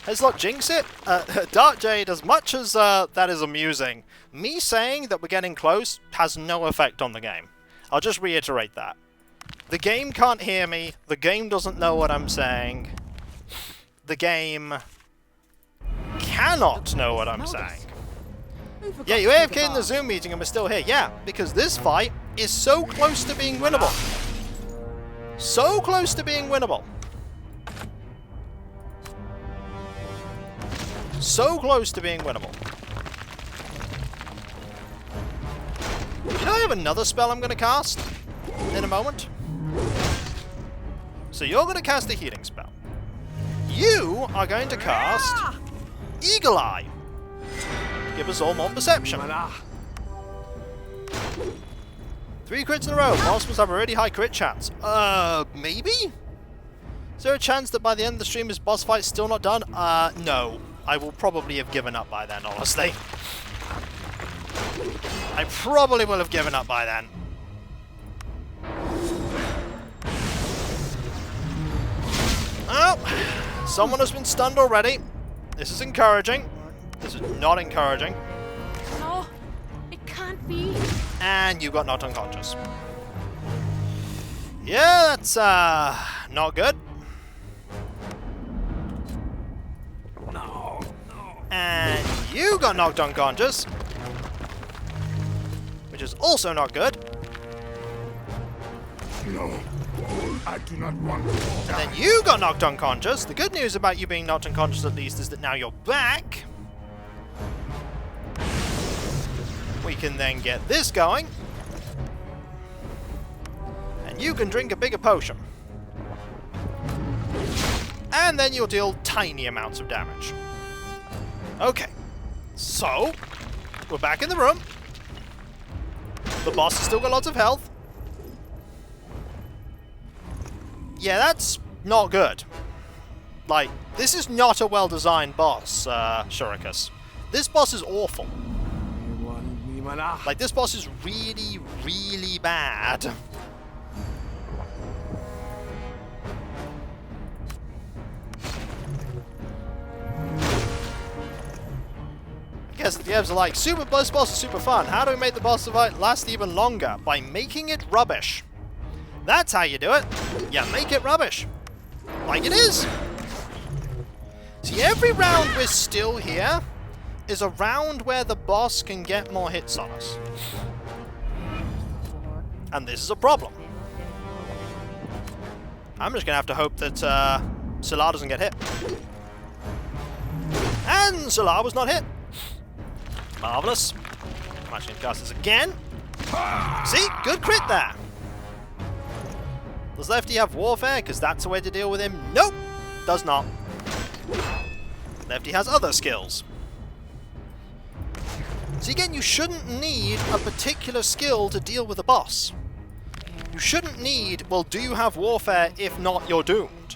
Let's not jinx it. Dark Jade, as much as that is amusing, me saying that we're getting close has no effect on the game. I'll just reiterate that. The game can't hear me. The game doesn't know what I'm saying. The game cannot know what I'm saying. Yeah, you AFK in the Zoom meeting and we're still here. Yeah, because this fight is so close to being winnable. So close to being winnable. So close to being winnable. You know I have another spell I'm going to cast in a moment? So you're going to cast a healing spell. You are going to cast Eagle Eye. Give us all more perception. 3 crits in a row. Monsters have a really high crit chance. Maybe? Is there a chance that by the end of the stream his boss fight's still not done? No. I will probably have given up by then, honestly. I probably will have given up by then. Oh, someone has been stunned already. This is encouraging. This is not encouraging. No, it can't be. And you got knocked unconscious. Yeah, that's not good. And you got knocked unconscious, which is also not good. No, I do not want to die. And then you got knocked unconscious. The good news about you being knocked unconscious, at least, is that now you're back. We can then get this going. And you can drink a bigger potion. And then you'll deal tiny amounts of damage. Okay, so we're back in the room. The boss has still got lots of health. Yeah, that's not good. Like, this is not a well-designed boss, Shurikus. This boss is awful. Like, this boss is really, really bad. I guess the devs are like, super boss is super fun. How do we make the boss fight last even longer? By making it rubbish. That's how you do it. You make it rubbish. Like it is. See, every round we're still here is a round where the boss can get more hits on us. And this is a problem. I'm just going to have to hope that Solar doesn't get hit. And Solar was not hit. Marvellous. I'm actually going to cast this again. See? Good crit there. Does leff-tee have Warfare? Because that's the way to deal with him. Nope. Does not. leff-tee has other skills. So again, you shouldn't need a particular skill to deal with a boss. You shouldn't need, well, do you have Warfare? If not, you're doomed.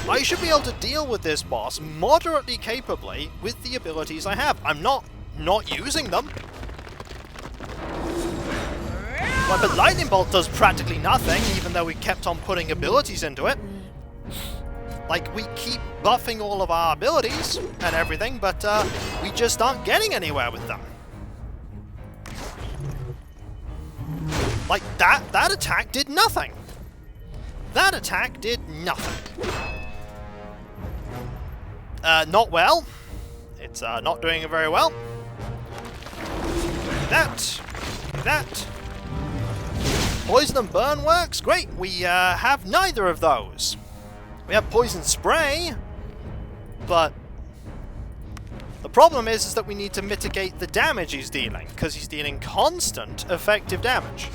I should be able to deal with this boss moderately capably with the abilities I have. I'm not using them. Well, but Lightning Bolt does practically nothing, even though we kept on putting abilities into it. Like, we keep buffing all of our abilities and everything, but we just aren't getting anywhere with them. Like, that attack did nothing. That attack did nothing. Not well. It's not doing it very well. That. Poison and burn works? Great, we have neither of those. We have poison spray, but the problem is that we need to mitigate the damage he's dealing, because he's dealing constant effective damage.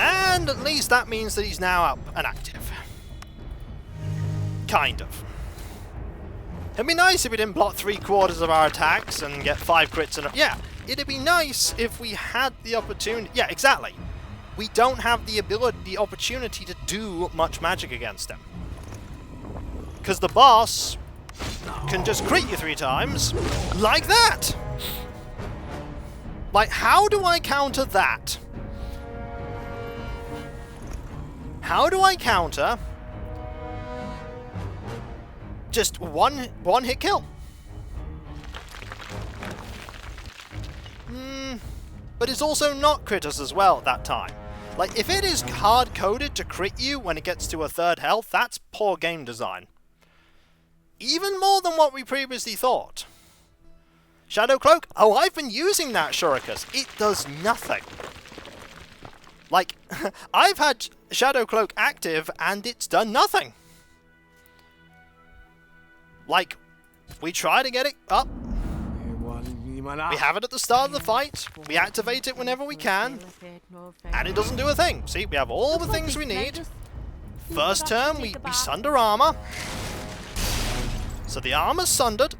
And at least that means that he's now up and active. Kind of. It'd be nice if we didn't block 3/4 of our attacks and get 5 crits in a... Yeah, it'd be nice if we had the opportunity... Yeah, exactly. We don't have the opportunity to do much magic against him. Because the boss can just crit you 3 times, like that! Like, how do I counter that? How do I counter just one hit kill? But it's also not crit us as well at that time. Like, if it is hard-coded to crit you when it gets to a 3rd health, that's poor game design. Even more than what we previously thought. Shadow Cloak? Oh, I've been using that, Shurikas. It does nothing. Like, I've had Shadow Cloak active and it's done nothing. Like, we try to get it up. We have it at the start of the fight. We activate it whenever we can. And it doesn't do a thing. See, we have all the things we need. First turn, we sunder armor. So the armor's sundered.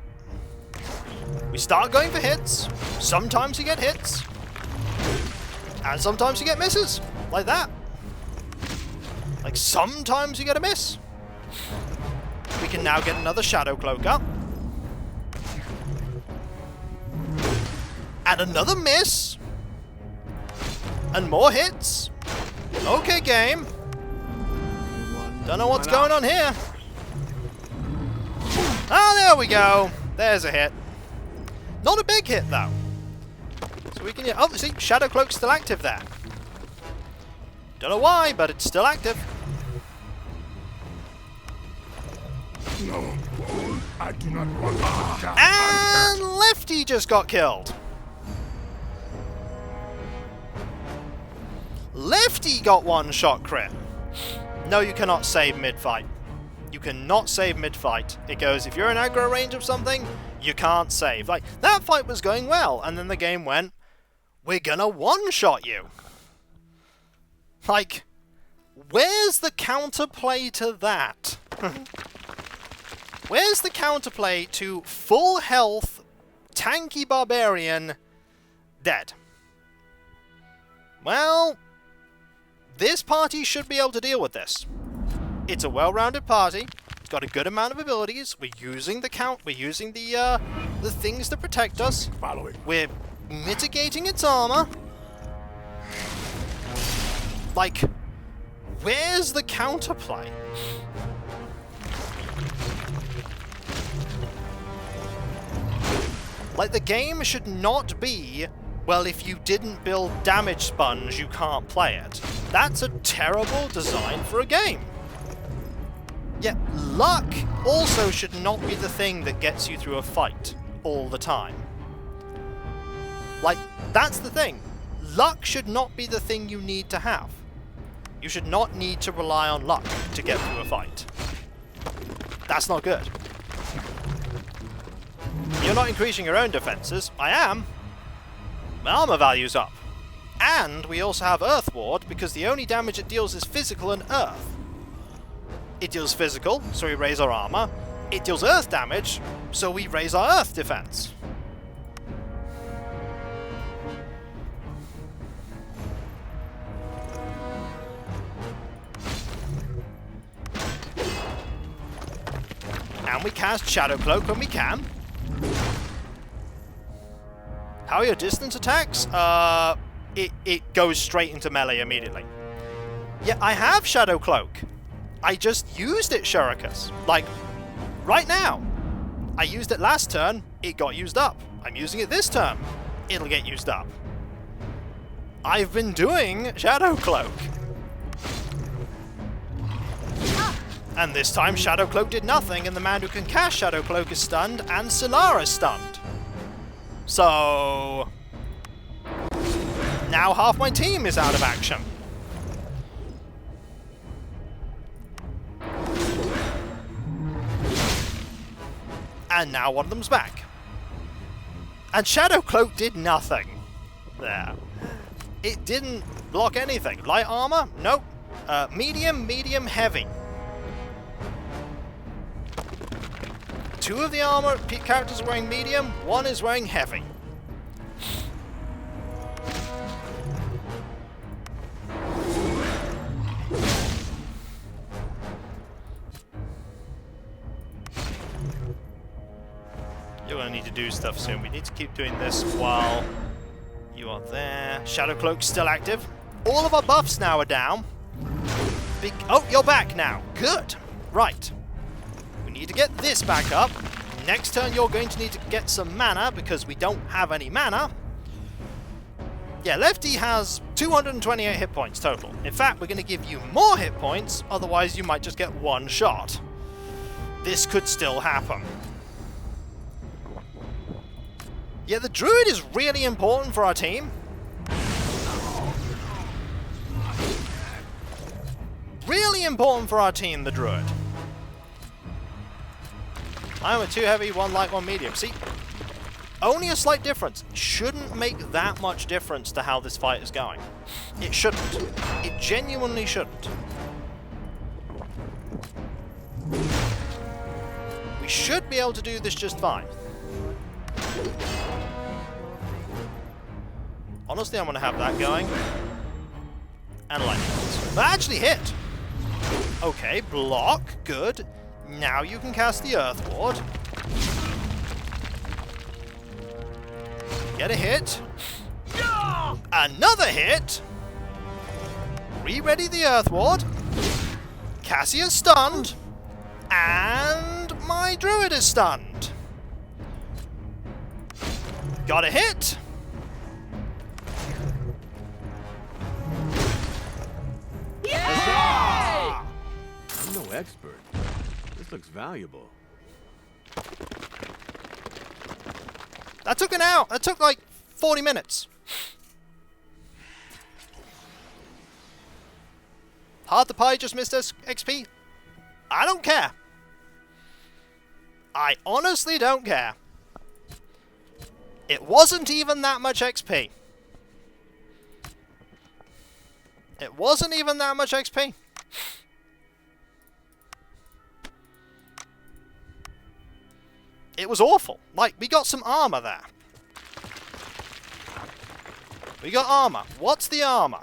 We start going for hits. Sometimes you get hits. And sometimes you get misses. Like that. Like sometimes you get a miss. We can now get another Shadow Cloak up. And another miss. And more hits. Okay, game. Don't know what's going on here. Ah, there we go. There's a hit. Not a big hit, though. So we can... Oh, see, Shadow Cloak's still active there. Don't know why, but it's still active. No, I do not want to die. And leff-tee just got killed. Leff-tee got 1-shot crit. No, you cannot save mid-fight. You cannot save mid-fight. It goes, if you're in aggro range of something, you can't save. Like, that fight was going well, and then the game went, we're gonna one-shot you. Like, where's the counterplay to that? Where's the counterplay to full health, tanky barbarian, dead? Well, this party should be able to deal with this. It's a well-rounded party. It's got a good amount of abilities. We're using the the things that protect us. Following. We're mitigating its armor. Like, where's the counterplay? Like, the game should not be, well, if you didn't build damage sponge, you can't play it. That's a terrible design for a game. Yet, luck also should not be the thing that gets you through a fight all the time. Like, that's the thing. Luck should not be the thing you need to have. You should not need to rely on luck to get through a fight. That's not good. You're not increasing your own defenses. I am. My armor value's up. And we also have Earth Ward, because the only damage it deals is physical and earth. It deals physical, so we raise our armor. It deals earth damage, so we raise our earth defense. And we cast Shadow Cloak when we can. How are your distance attacks? It goes straight into melee immediately. Yeah, I have Shadow Cloak. I just used it, Shurikas. Like, right now. I used it last turn, it got used up. I'm using it this turn, it'll get used up. I've been doing Shadow Cloak. And this time Shadow Cloak did nothing, and the man who can cast Shadow Cloak is stunned, and Solara is stunned. So... now half my team is out of action. And now one of them's back. And Shadow Cloak did nothing. There. It didn't block anything. Light armor? Nope. Medium, medium, heavy. 2 of the armor characters are wearing medium, 1 is wearing heavy. You're going to need to do stuff soon. We need to keep doing this while you are there. Shadow Cloak's still active. All of our buffs now are down. Oh, you're back now. Good. Right. We need to get this back up. Next turn, you're going to need to get some mana because we don't have any mana. Yeah, leff-tee has 228 hit points total. In fact, we're going to give you more hit points, otherwise you might just get 1 shot. This could still happen. Yeah, the druid is really important for our team. Really important for our team, the druid. I'm a 2 heavy, 1 light, 1 medium. See? Only a slight difference. Shouldn't make that much difference to how this fight is going. It shouldn't. It genuinely shouldn't. We should be able to do this just fine. Honestly, I'm going to have that going. And lightning bolts. That actually hit! Okay, block. Good. Now you can cast the Earth Ward. Get a hit. Another hit! Re-ready the Earth Ward. Cassia's stunned. And my druid is stunned. Got a hit. I'm no expert. This looks valuable. That took an hour. That took like 40 minutes. Hard the Pie just missed us XP. I don't care. I honestly don't care. It wasn't even that much XP. It wasn't even that much XP. It was awful. Like, we got some armor there. We got armor. What's the armor?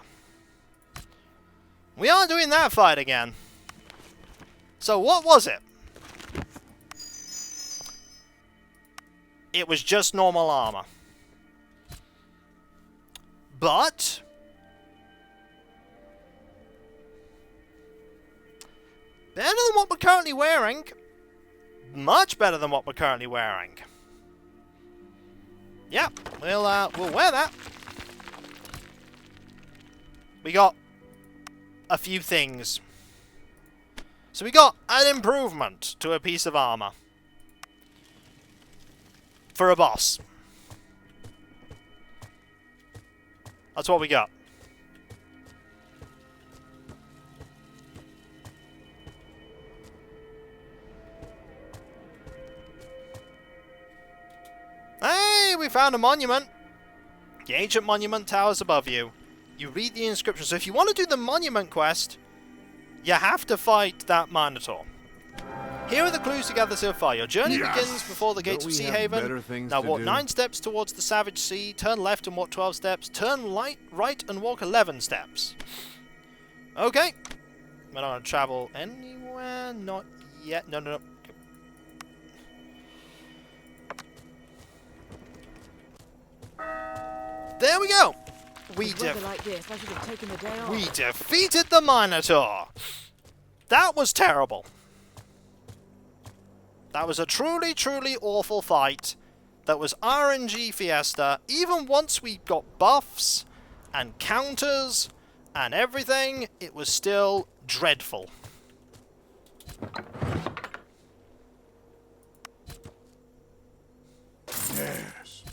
We are doing that fight again. So what was it? It was just normal armor. But better than what we're currently wearing. Much better than what we're currently wearing. Yeah, we'll wear that. We got a few things. So we got an improvement to a piece of armor. For a boss. That's what we got. Hey, we found a monument. The ancient monument towers above you. You read the inscription. So if you want to do the monument quest, you have to fight that Minotaur. Here are the clues to gather so far. Your journey begins before the gates of Sea Haven. Now walk 9 steps towards the Savage Sea. Turn left and walk 12 steps. Turn right and walk 11 steps. Okay. We're not going to travel anywhere. Not yet. No, no, no. There we go. We defeated the Minotaur. That was terrible. That was a truly, truly awful fight. That was RNG Fiesta. Even once we got buffs and counters and everything, it was still dreadful. Yes.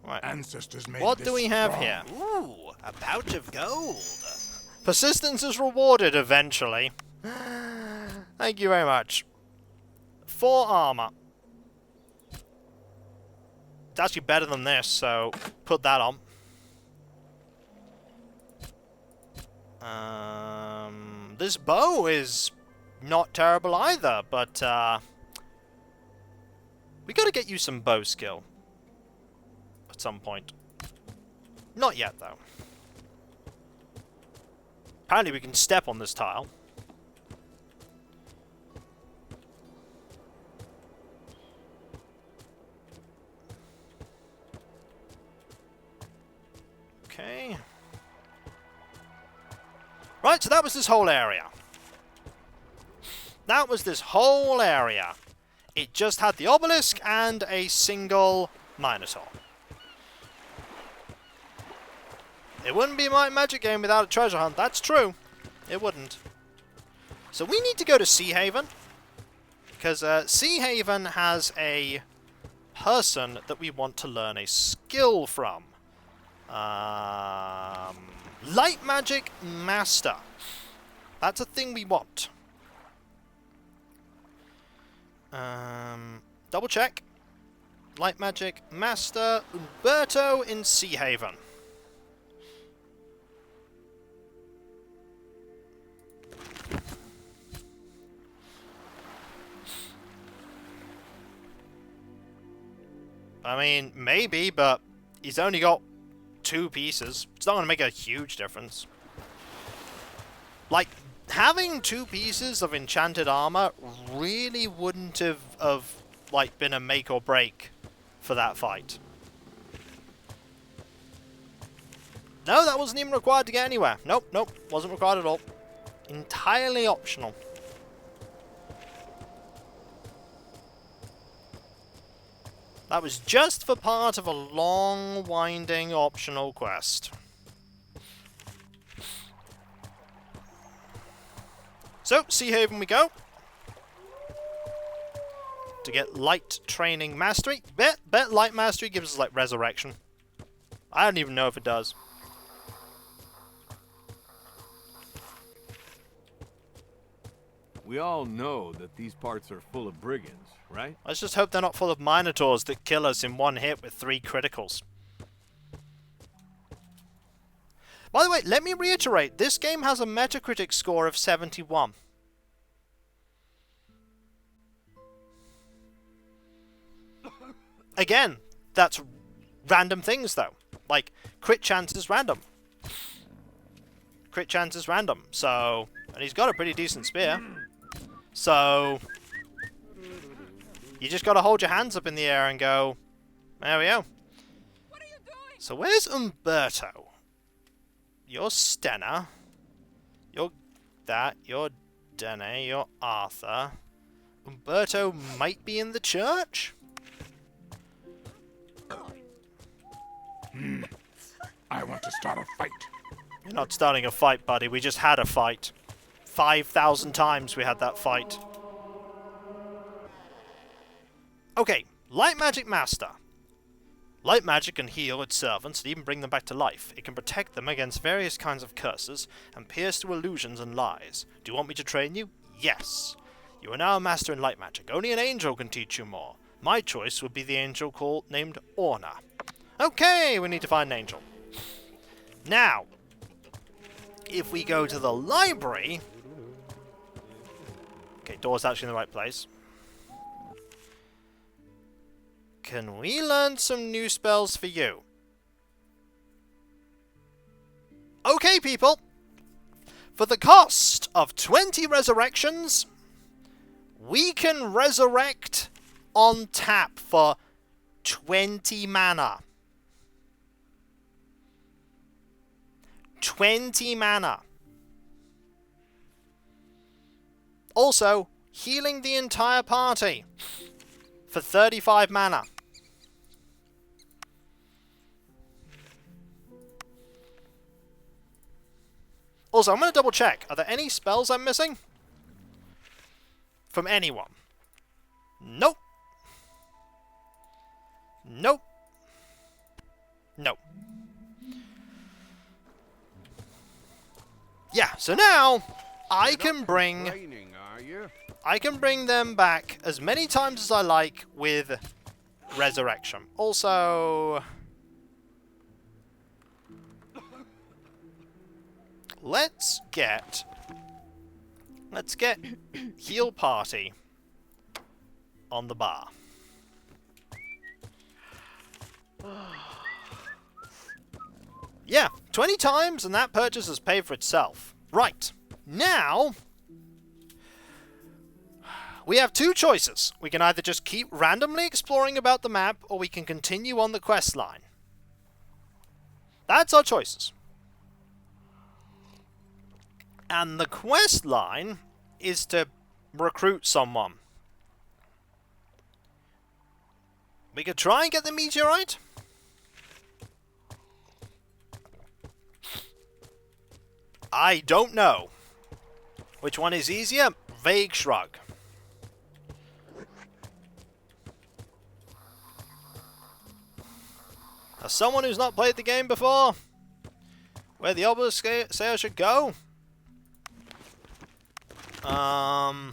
Right. Ancestors made What this do we have strong. here? Ooh, a pouch of gold. Persistence is rewarded eventually. Thank you very much. 4 armor. It's actually better than this, so put that on. This bow is not terrible either, but We gotta get you some bow skill. At some point. Not yet, though. Apparently we can step on this tile. Okay. Right, so that was this whole area. That was this whole area. It just had the obelisk and a single minotaur. It wouldn't be a Might and Magic game without a treasure hunt. That's true. It wouldn't. So we need to go to Sea Haven. Because Sea Haven has a person that we want to learn a skill from. Light Magic Master. That's a thing we want. Double check. Light Magic Master Umberto in Sea Haven. I mean, maybe, but he's only got 2 pieces. It's not going to make a huge difference. Like, having 2 pieces of enchanted armor really wouldn't have like, been a make or break for that fight. No, that wasn't even required to get anywhere. Nope, nope, wasn't required at all. Entirely optional. That was just for part of a long, winding, optional quest. So, Sea Haven we go. To get light training mastery. Bet light mastery gives us, like, resurrection. I don't even know if it does. We all know that these parts are full of brigands, right? Let's just hope they're not full of minotaurs that kill us in one hit with 3 criticals. By the way, let me reiterate, this game has a Metacritic score of 71. Again, that's random things though. Like, crit chance is random. Crit chance is random, so... And he's got a pretty decent spear. So... You just gotta hold your hands up in the air and go... There we go. What are you doing? So where's Umberto? You're Stenna. You're that. You're Dene. You're Arthur. Umberto might be in the church? I want to start a fight. You're not starting a fight, buddy. We just had a fight. 5,000 times we had that fight. Okay, Light Magic Master. Light magic can heal its servants and even bring them back to life. It can protect them against various kinds of curses and pierce through illusions and lies. Do you want me to train you? Yes. You are now a master in light magic. Only an angel can teach you more. My choice would be the angel named Orna. Okay, we need to find an angel. Now, if we go to the library... Okay, door's actually in the right place. Can we learn some new spells for you? Okay, people. For the cost of 20 resurrections, we can resurrect on tap for 20 mana. 20 mana. Also, healing the entire party for 35 mana. Also, I'm going to double check. Are there any spells I'm missing? From anyone? Nope. Nope. Nope. Yeah, so now I can bring them back as many times as I like with resurrection. Also, let's get heal party on the bar. Yeah, 20 times and that purchase has paid for itself. Right, now we have two choices. We can either just keep randomly exploring about the map, or we can continue on the quest line. That's our choices. And the quest line is to recruit someone. We could try and get the meteorite. I don't know. Which one is easier? Vague shrug. As someone who's not played the game before, where the obelisk say I should go? I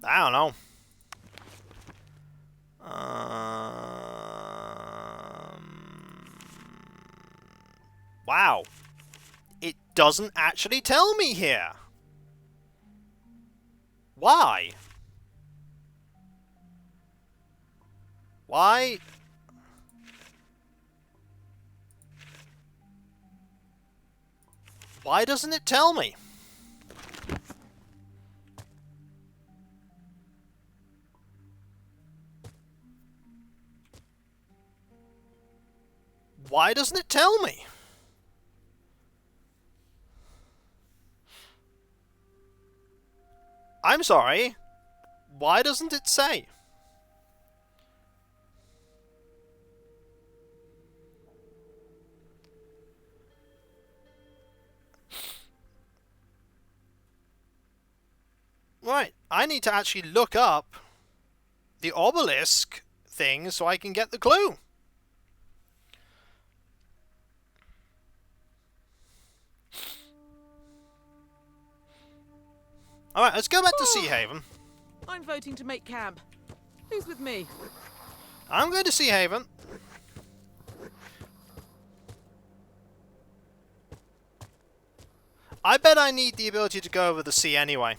don't know. Wow. It doesn't actually tell me here. Why? Why? Why doesn't it tell me? Why doesn't it tell me? I'm sorry. Why doesn't it say? Right, I need to actually look up the obelisk thing so I can get the clue. Alright, let's go back to Sea Haven. I'm voting to make camp. Who's with me? I'm going to Sea Haven. I bet I need the ability to go over the sea anyway.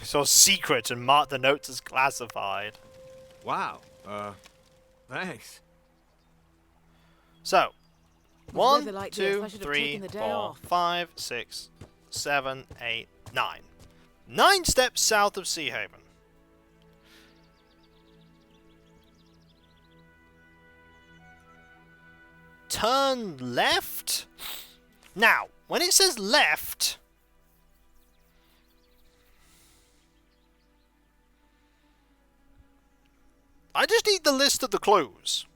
So secret and mark the notes as classified. Wow. Thanks. So, With 1, weather like 2, this, I should have 3, taken the day 4, off. 5, 6, 7, 8, 9. 9 steps south of Sea Haven. Turn left? Now, when it says left, I just need the list of the clues.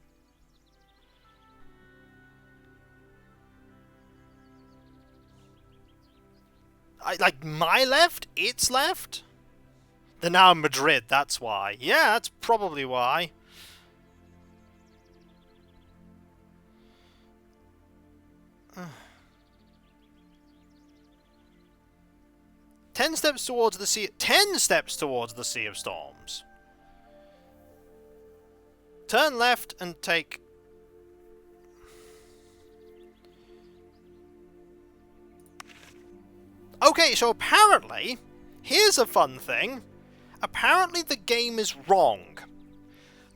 Like, my left? Its left? They're now in Madrid, that's why. Yeah, that's probably why. Ten steps towards the sea. 10 steps towards the Sea of Storms. Turn left and take. Okay, so apparently, here's a fun thing. Apparently the game is wrong.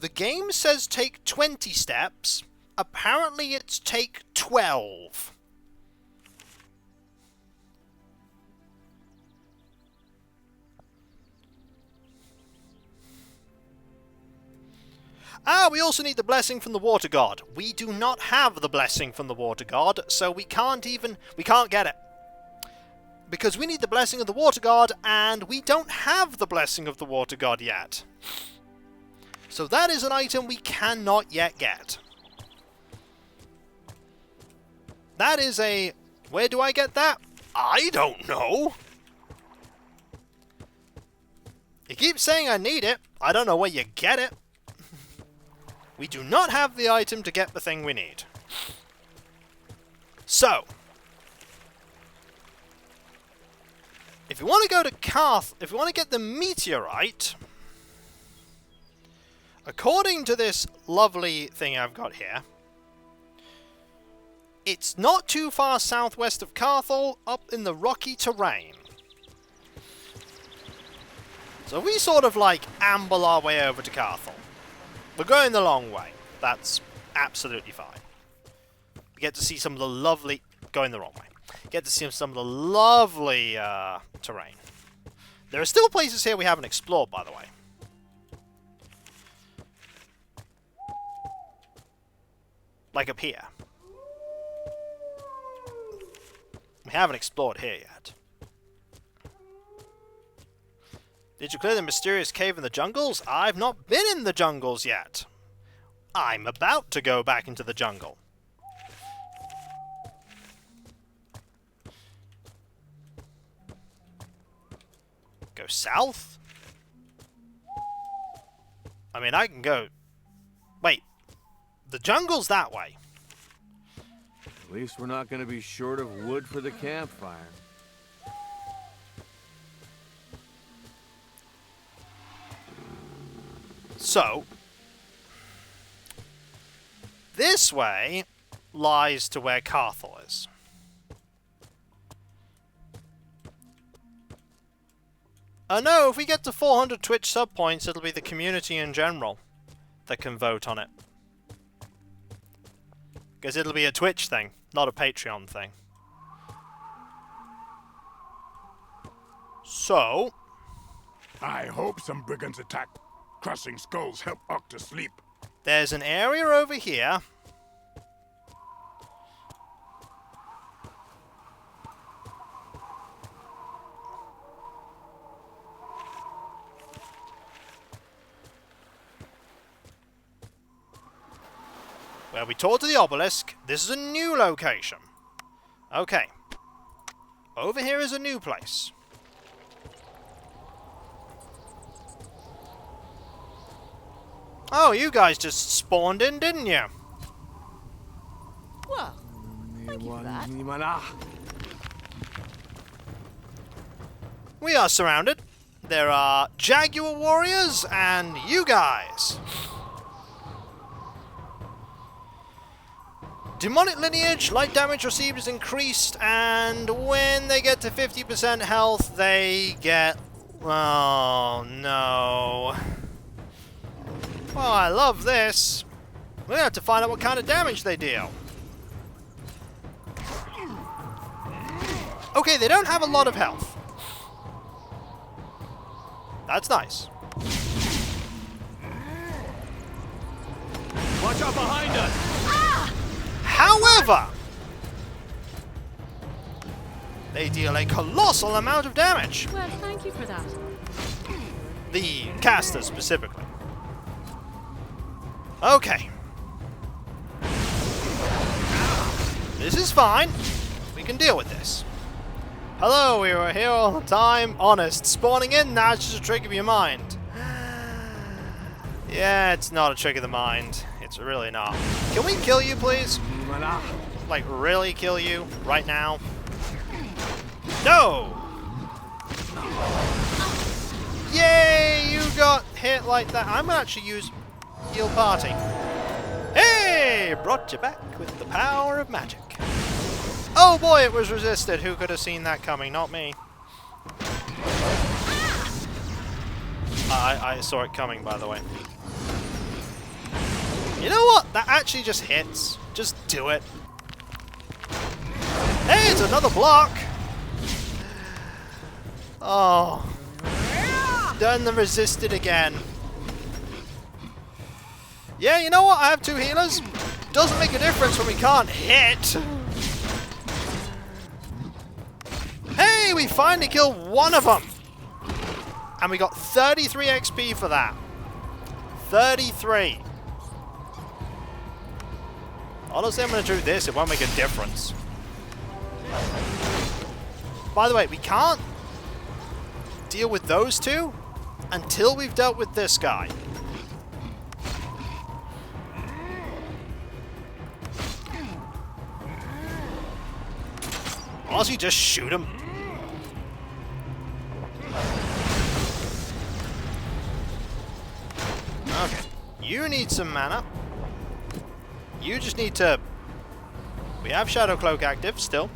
The game says take 20 steps. Apparently it's take 12. We also need the blessing from the water god. We do not have the blessing from the water god, so we can't get it. Because we need the blessing of the water god, and we don't have the blessing of the water god yet. So that is an item we cannot yet get. That is a... Where do I get that? I don't know. You keep saying I need it. I don't know where you get it. We do not have the item to get the thing we need. So, if you want to go to Carth, if you want to get the meteorite, according to this lovely thing I've got here, it's not too far southwest of Carthel, up in the rocky terrain. So we sort of like amble our way over to Carthel. We're going the long way. That's absolutely fine. We get to see some of the lovely... Going the wrong way. Get to see some of the lovely terrain. There are still places here we haven't explored, by the way. Like up here. We haven't explored here yet. Did you clear the mysterious cave in the jungles? I've not been in the jungles yet. I'm about to go back into the jungle. Go south? I mean, I can go... Wait. The jungle's that way. At least we're not going to be short of wood for the campfire. So, this way lies to where Carthel is. No, if we get to 400 Twitch sub points, it'll be the community in general that can vote on it. Because it'll be a Twitch thing, not a Patreon thing. So... I hope some brigands attack. Crushing skulls help Octa sleep. There's an area over here. Where we talked to the obelisk. This is a new location. Okay. Over here is a new place. Oh, you guys just spawned in, didn't you? Well, thank you for that. We are surrounded. There are Jaguar Warriors and you guys. Demonic lineage, light damage received is increased, and when they get to 50% health, they get... Oh, no. Oh, I love this. We're gonna have to find out what kind of damage they deal. Okay, they don't have a lot of health. That's nice. Watch out behind us! However, they deal a colossal amount of damage. Well, thank you for that. The caster specifically. Okay. This is fine. We can deal with this. Hello, we were here all the time. Honest. Spawning in, now it's just a trick of your mind. Yeah, it's not a trick of the mind. It's really not. Can we kill you, please? Like, really kill you? Right now? No! Yay! You got hit like that. I'm gonna actually use Heal Party. Hey! Brought you back with the power of magic. Oh boy, it was resisted. Who could have seen that coming? Not me. I saw it coming, by the way. You know what? That actually just hits. Just do it. Hey, it's another block! Oh. Done the resisted again. Yeah, you know what? I have two healers. Doesn't make a difference when we can't hit. Hey, we finally killed one of them. And we got 33 XP for that. 33. Honestly, I'm going to do this. It won't make a difference. By the way, we can't deal with those two until we've dealt with this guy. Honestly, just shoot him. Okay. You need some mana. You just need to... We have Shadow Cloak active still.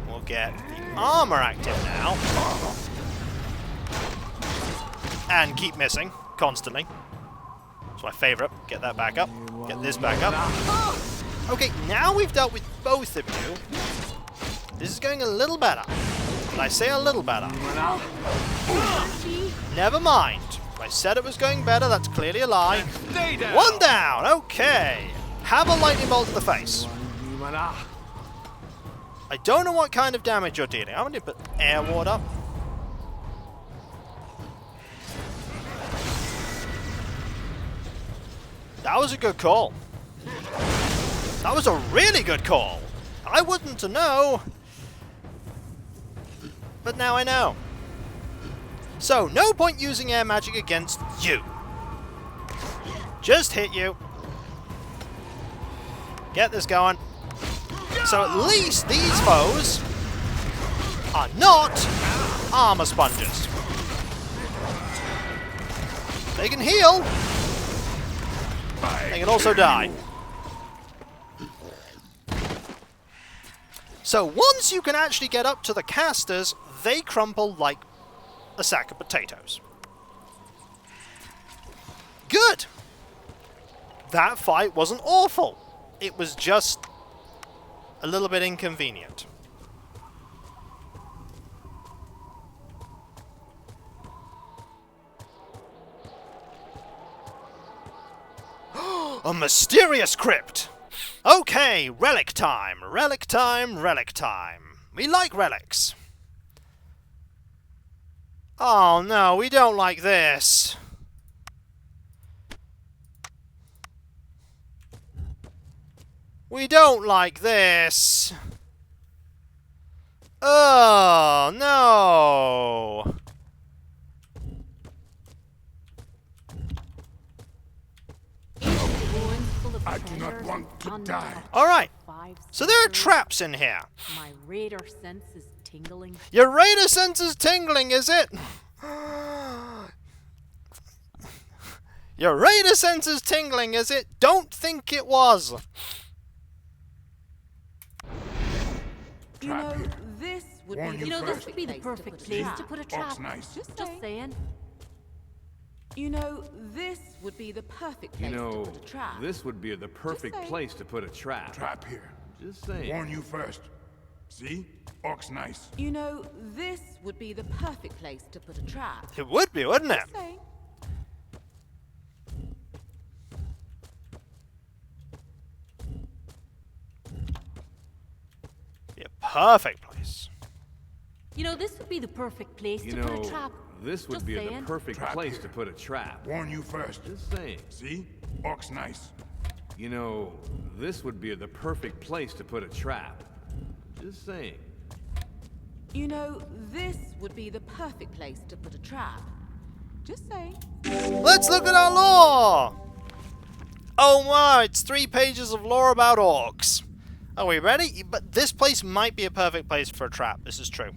We'll get the armor active now. And keep missing, constantly. It's my favourite. Get that back up. Get this back up. Okay, now we've dealt with both of you. This is going a little better. But I say a little better. Never mind. I said it was going better, that's clearly a lie. Stay down. One down, okay. Have a lightning bolt to the face. I don't know what kind of damage you're dealing. I'm going to put air ward up. That was a good call. That was a really good call. I wouldn't know. But now I know. So, no point using air magic against you. Just hit you. Get this going. So at least these foes are not armor sponges. They can heal. They can also die. So once you can actually get up to the casters, they crumple like a sack of potatoes. Good! That fight wasn't awful. It was just a little bit inconvenient. A mysterious crypt! Okay, relic time, relic time, relic time. We like relics. Oh no, we don't like this. We don't like this. Oh no. I do not want to die. Alright, so there are traps in here. My radar sense is tingling. Your radar sense is tingling, is it? Your radar sense is tingling, is it? Don't think it was. You know, this would Warn be you the You know, this first. would be the perfect place to put a trap. Ox nice. Just Just saying. You know, this would be the perfect place You know, to put a trap. this would be the perfect saying. place to put a trap. Trap here. Just saying. Warn you first. See? Ox nice. You know, this would be the perfect place to put a trap. It would be, wouldn't it? Just saying. Be a perfect place. You know, this would be the perfect place You to put know, a trap. this would Just be the saying. perfect Trap place here. to put a trap. Warn you first. Just saying. See? Ox nice. You know, this would be the perfect place to put a trap. Just saying. You know, this would be the perfect place to put a trap. Just saying. Let's look at our lore! Oh wow, it's 3 pages of lore about orcs. Are we ready? But this place might be a perfect place for a trap, this is true.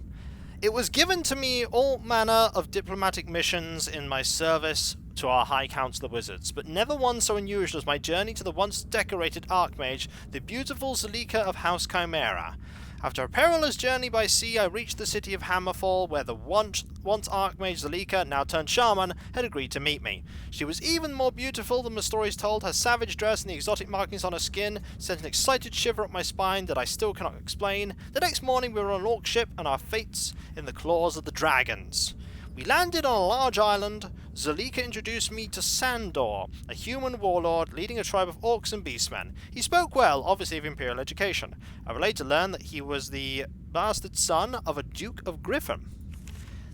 It was given to me all manner of diplomatic missions in my service to our High Council of Wizards, but never one so unusual as my journey to the once decorated Archmage, the beautiful Zalika of House Chimera. After a perilous journey by sea, I reached the city of Hammerfall, where the once Archmage Zalika, now turned shaman, had agreed to meet me. She was even more beautiful than the stories told. Her savage dress and the exotic markings on her skin sent an excited shiver up my spine that I still cannot explain. The next morning we were on an orc ship, and our fates in the claws of the dragons. We landed on a large island. Zalika introduced me to Sandor, a human warlord leading a tribe of orcs and beastmen. He spoke well, obviously of imperial education. I was later to learn that he was the bastard son of a Duke of Griffin.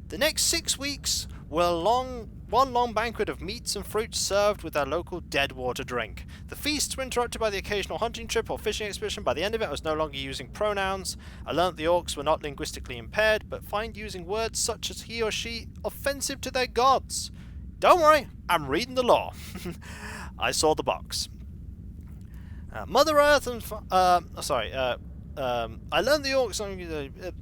The next 6 weeks were one long banquet of meats and fruits served with our local dead water drink. The feasts were interrupted by the occasional hunting trip or fishing expedition. By the end of it, I was no longer using pronouns. I learnt the orcs were not linguistically impaired, but find using words such as he or she offensive to their gods. Don't worry, I'm reading the law. I saw the box. Mother Earth and I learned the orcs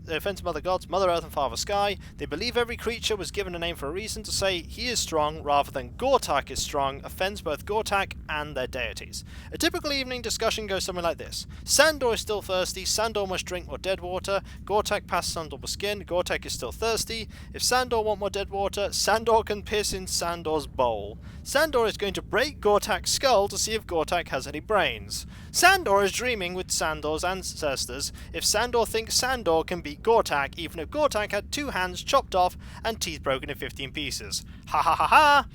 offend Mother Gods, Mother Earth and Father Sky. They believe every creature was given a name for a reason. To say he is strong rather than Gortak is strong offends both Gortak and their deities. A typical evening discussion goes something like this. Sandor is still thirsty. Sandor must drink more dead water. Gortak passed Sandor the skin. Gortak is still thirsty. If Sandor want more dead water, Sandor can piss in Sandor's bowl. Sandor is going to break Gortak's skull to see if Gortak has any brains. Sandor is dreaming with Sandor's ancestors. If Sandor thinks Sandor can beat Gortak, even if Gortak had 2 hands chopped off and teeth broken in 15 pieces. Ha ha ha ha!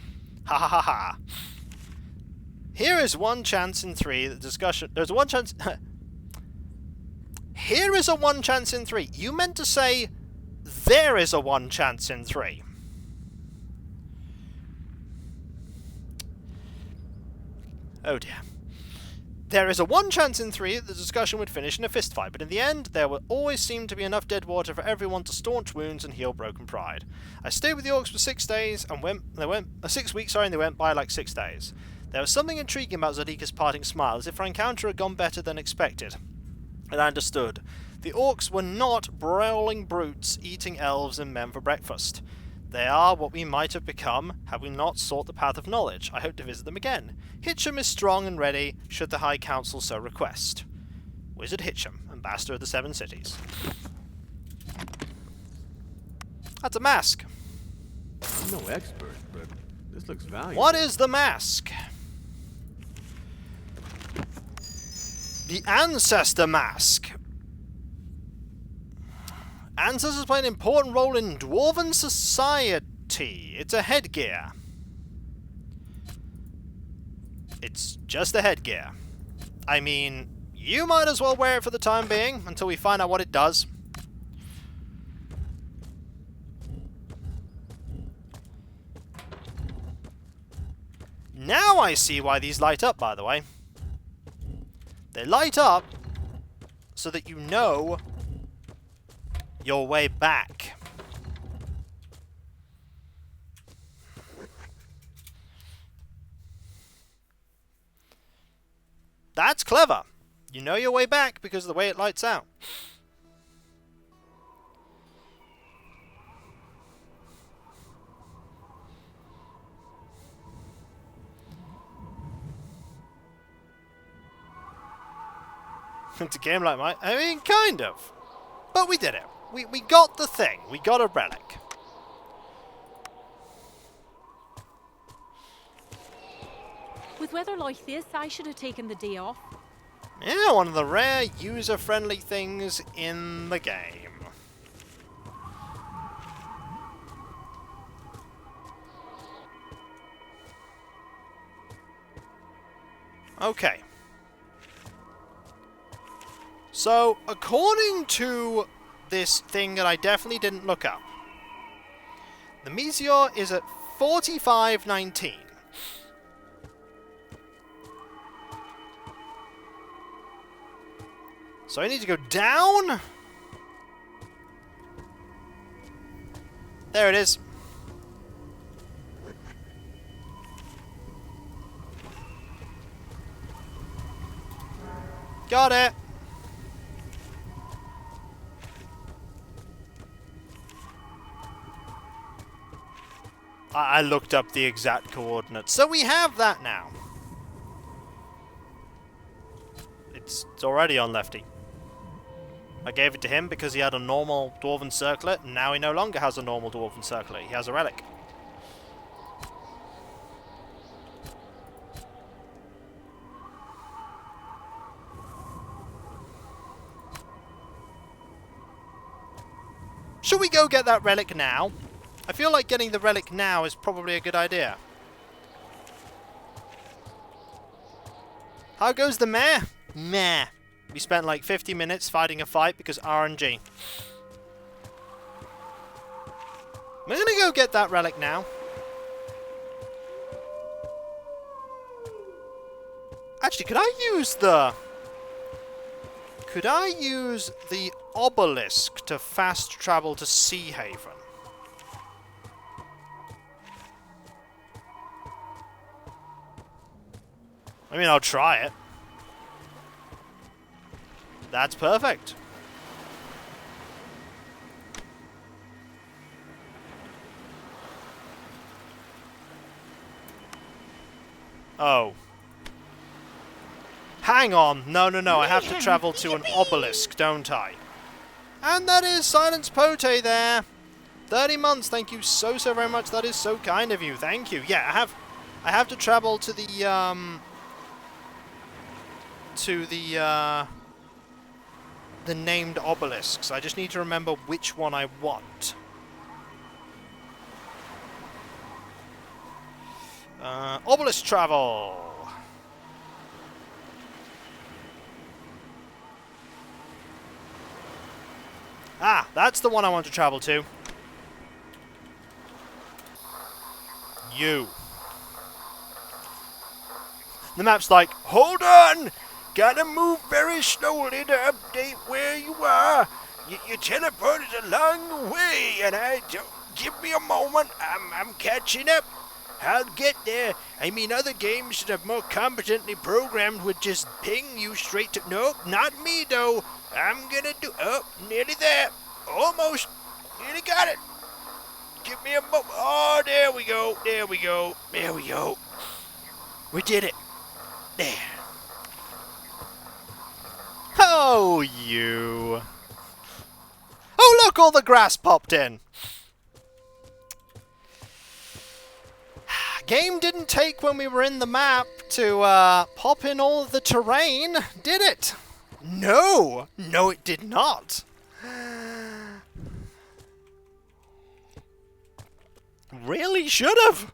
Ha ha ha ha! Here is one chance in 3 that discussion. There's one chance. Here is a 1 chance in 3. You meant to say there is a 1 chance in 3. Oh dear. There is a 1 chance in 3 that the discussion would finish in a fistfight, but in the end, there will always seem to be enough dead water for everyone to staunch wounds and heal broken pride. I stayed with the orcs for 6 days, and 6 weeks, and they went by like 6 days. There was something intriguing about Zadika's parting smile, as if our encounter had gone better than expected. And I understood. The orcs were not brawling brutes eating elves and men for breakfast. They are what we might have become had we not sought the path of knowledge. I hope to visit them again. Hitcham is strong and ready, should the High Council so request. Wizard Hitcham, Ambassador of the 7 Cities. That's a mask. I'm no expert, but this looks valuable. What is the mask? The Ancestor Mask. Ancestors play an important role in Dwarven society. It's a headgear. It's just a headgear. I mean, you might as well wear it for the time being, until we find out what it does. Now I see why these light up, by the way. They light up so that you know your way back. That's clever. You know your way back because of the way it lights out. It's a game like mine. I mean, kind of. But we did it. We got the thing. We got a relic. With weather like this, I should have taken the day off. Yeah, one of the rare user-friendly things in the game. Okay. So, according to this thing that I definitely didn't look up, the meteor is at 4519. So I need to go down. There it is. Got it. I looked up the exact coordinates. So we have that now. It's already on leff-tee. I gave it to him because he had a normal Dwarven Circlet, and now he no longer has a normal Dwarven Circlet. He has a relic. Should we go get that relic now? I feel like getting the relic now is probably a good idea. How goes the meh? Meh. We spent like 50 minutes fighting a fight because RNG. I'm gonna go get that relic now. Actually, could I use the obelisk to fast travel to Sea Haven? I mean, I'll try it. That's perfect. Oh. Hang on. No, I have to travel to an obelisk, don't I? And that is Silence Pote there. 30 months, thank you so very much. That is so kind of you. Thank you. Yeah, I have to travel to the named obelisks. I just need to remember which one I want. Obelisk travel. Ah, that's the one I want to travel to. You. The map's like, hold on! Gotta move very slowly to update where you are. You teleported a long way, and I don't... Give me a moment, I'm catching up. I'll get there. I mean, other games that are more competently programmed would just ping you straight to... Nope, not me, though. I'm gonna do... Oh, nearly there. Almost. Nearly got it. Give me a moment. Oh, there we go. There we go. There we go. We did it. There. Oh, you. Oh, look, all the grass popped in. Game didn't take when we were in the map to pop in all of the terrain, did it? No. No, it did not. Really should have.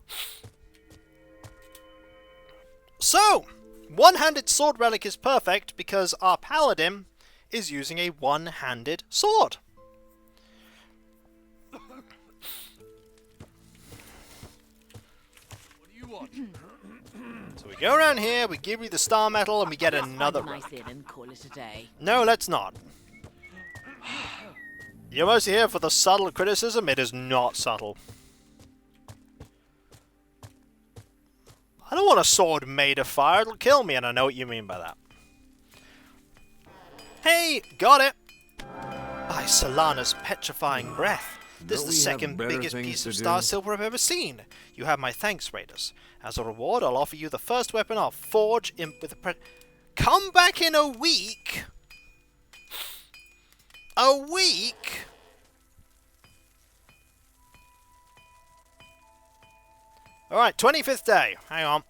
So, one-handed sword relic is perfect because our paladin is using a one-handed sword. So we go around here, we give you the star metal, and we get another relic. And call it a day. No, let's not. You're mostly here for the subtle criticism. It is not subtle. I don't want a sword made of fire. It'll kill me, and I know what you mean by that. Hey, got it! By Solana's petrifying breath. This is the second biggest piece of star silver I've ever seen. You have my thanks, Raiders. As a reward, I'll offer you the first weapon I'll forge in with a Come back in a week? A week? Alright, 25th day. Hang on.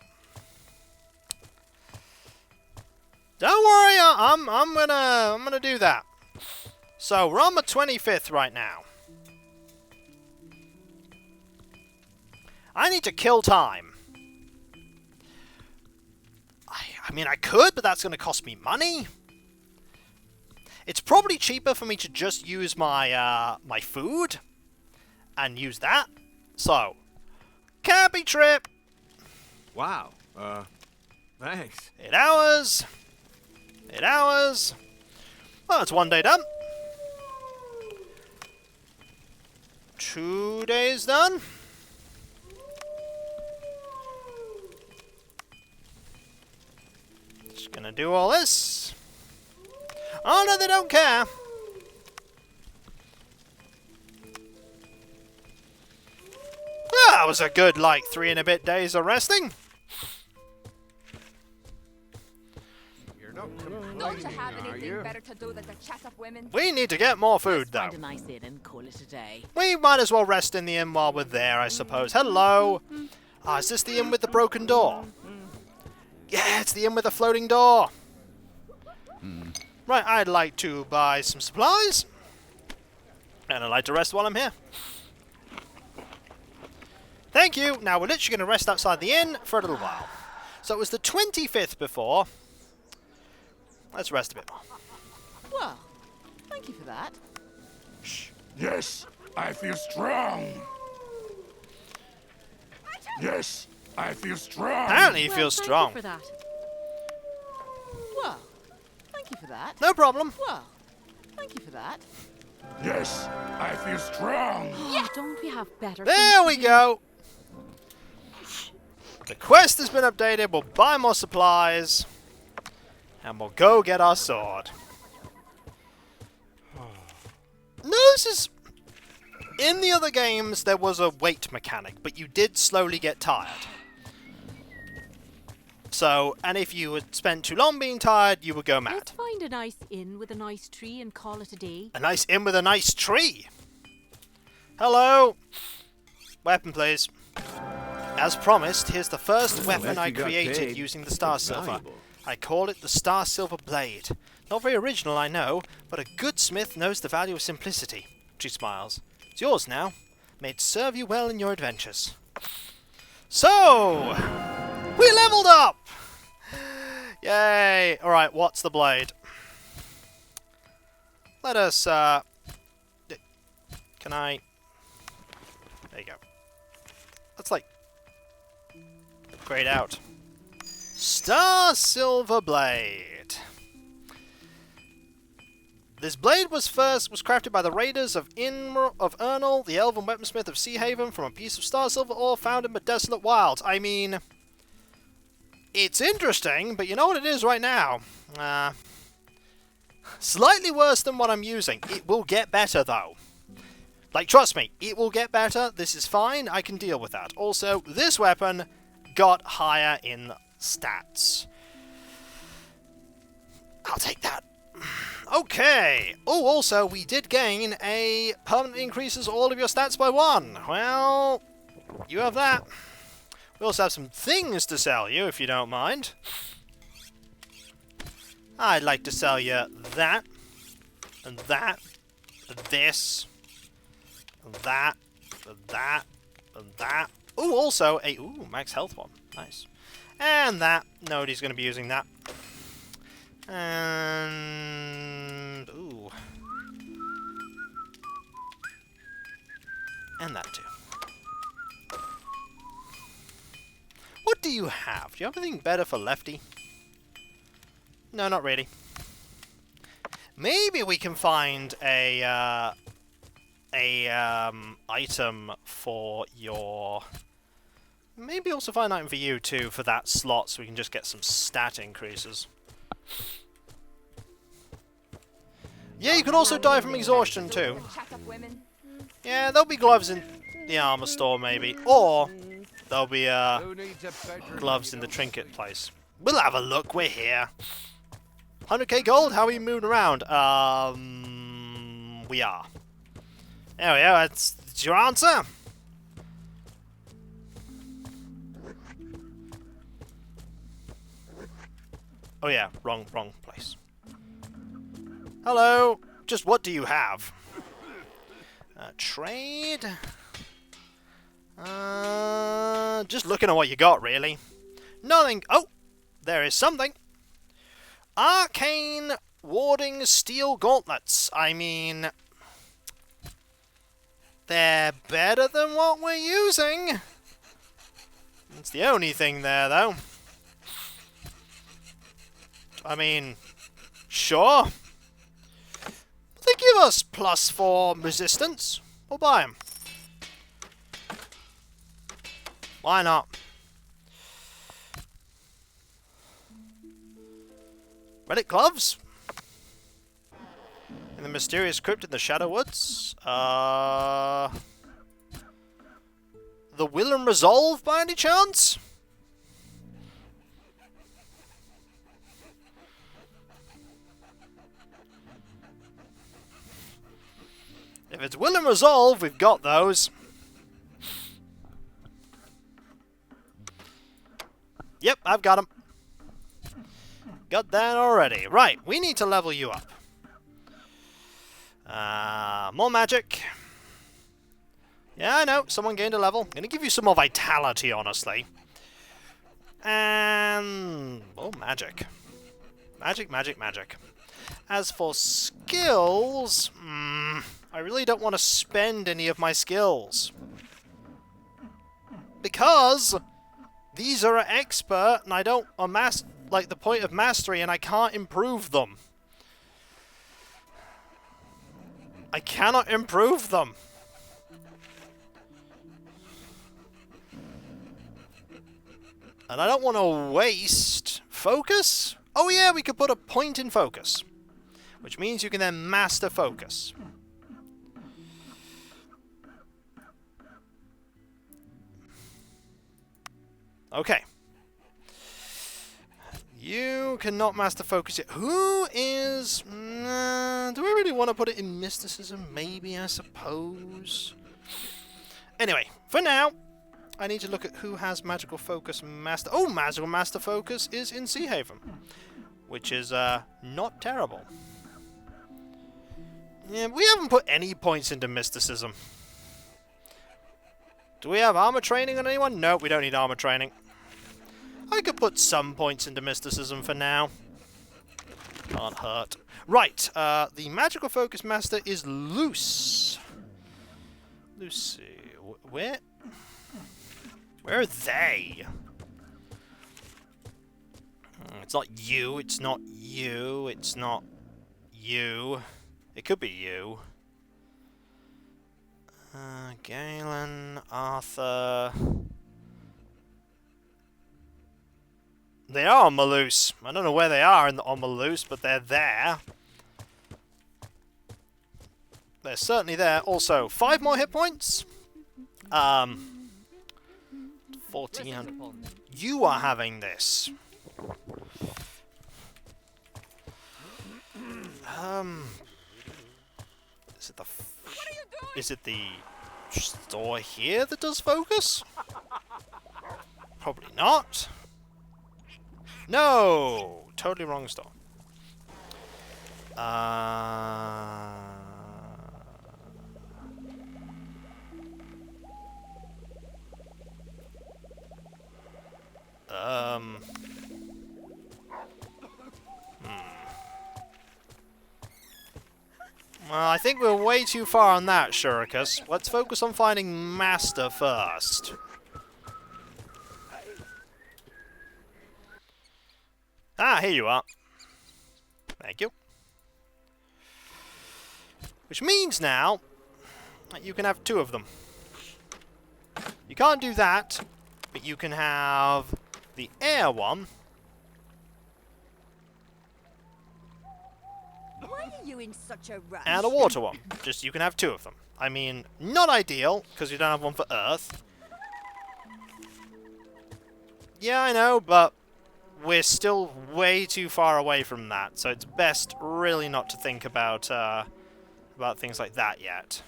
Don't worry, I'm gonna do that. So we're on the 25th right now. I need to kill time. I mean, I could, but that's going to cost me money. It's probably cheaper for me to just use my my food and use that. So, camping trip. Wow. Thanks. 8 hours. 8 hours. Well, that's 1 day done. 2 days done. Just gonna do all this. Oh no, they don't care. That was a good, like, 3 and a bit days of resting. You're not Don't you have complaining, are anything you? better to do than to chat up women? We need to get more food, though. Find a nice inn and call it a day. We might as well rest in the inn while we're there, I suppose. Hello. Ah, is this the inn with the broken door? Yeah, it's the inn with the floating door. Right, I'd like to buy some supplies. And I'd like to rest while I'm here. Thank you. Now we're literally going to rest outside the inn for a little while. So it was the 25th before. Let's rest a bit more. Well, thank you for that. Yes, I feel strong. Yes, I feel strong. Apparently he Well, feels thank strong. you for that. Well, thank you for that. No problem. Well, thank you for that. Yes, I feel strong. Don't we have better There things we to do? go. The quest has been updated. We'll buy more supplies. And we'll go get our sword. No, this is... In the other games, there was a weight mechanic, but you did slowly get tired. So, and if you had spent too long being tired, you would go Let's mad. find a nice inn with a nice tree and call it a day. A nice inn with a nice tree. Hello. Weapon, please. As promised, here's the first weapon I created using the Star Silver. I call it the Star Silver Blade. Not very original, I know, but a good smith knows the value of simplicity. She smiles. It's yours now. May it serve you well in your adventures. So, we leveled up! Yay! Alright, what's the blade? Let us, can I... There you go. Let's, like, upgrade out. Star Silver Blade. This blade was crafted by the raiders of Ernal, the elven weaponsmith of Seahaven, from a piece of star silver ore found in the desolate wilds. I mean, it's interesting, but you know what it is right now? Slightly worse than what I'm using. It will get better, though. Like, trust me, it will get better. This is fine. I can deal with that. Also, this weapon got higher in stats. I'll take that. Okay. Oh, also, we did gain a permanently increases all of your stats by 1. Well, you have that. We also have some things to sell you, if you don't mind. I'd like to sell you that, and that, and this, and that, and that, and that. Ooh, also a max health one. Nice. And that. Nobody's going to be using that. And ooh. And that too. What do you have? Do you have anything better for leff-tee? No, not really. Maybe we can find a item for your... Maybe also find an item for you too, for that slot, so we can just get some stat increases. Yeah, you can also die from exhaustion too. Chat up women. Yeah, there'll be gloves in the armor store maybe, or there'll be gloves in the trinket place. We'll have a look, we're here. 100k gold, how are you moving around? We are. There we go, that's your answer. Oh yeah, wrong place. Hello, just what do you have? Trade? Just looking at what you got, really. Nothing. Oh, there is something. Arcane warding steel gauntlets. I mean, they're better than what we're using. It's the only thing there, though. I mean, sure. They give us +4 resistance. We'll buy them. Why not? Relic gloves? In the mysterious crypt in the Shadow Woods? The Will and Resolve by any chance? If it's Will and Resolve, we've got those. Yep, I've got them. Got that already. Right, we need to level you up. More magic. Yeah, I know, someone gained a level. I'm gonna give you some more vitality, honestly. And... oh, magic. Magic. As for skills... I really don't want to spend any of my skills. Because these are expert, and I don't amass like the point of mastery, and I can't improve them. I cannot improve them. And I don't want to waste focus. Oh yeah, we could put a point in focus, which means you can then master focus. Okay. You cannot master focus yet. Who is... do I really want to put it in mysticism? Maybe, I suppose. Anyway, for now, I need to look at who has magical focus master. Oh, magical master focus is in Sea Haven, which is not terrible. Yeah, we haven't put any points into mysticism. Do we have armor training on anyone? No, we don't need armor training. I could put some points into mysticism for now. Can't hurt. Right, the magical focus master is Luce. Lucy, where are they? It's not you, it's not you, it's not you. It could be you. Galen, Arthur... They are on Maloose. I don't know where they are on Maloose, but they're there. They're certainly there. Also, 5 more hit points. 1400. You are having this. Is it the store here that does focus? Probably not. No! Totally wrong store. Well, I think we're way too far on that, Shurikus. Let's focus on finding Master first. Ah, here you are. Thank you. Which means now that you can have 2 of them. You can't do that, but you can have the air one. Why are you in such a rush? And a water one. Just you can have 2 of them. I mean, not ideal, because you don't have one for Earth. Yeah, I know, but we're still way too far away from that, so it's best really not to think about things like that yet.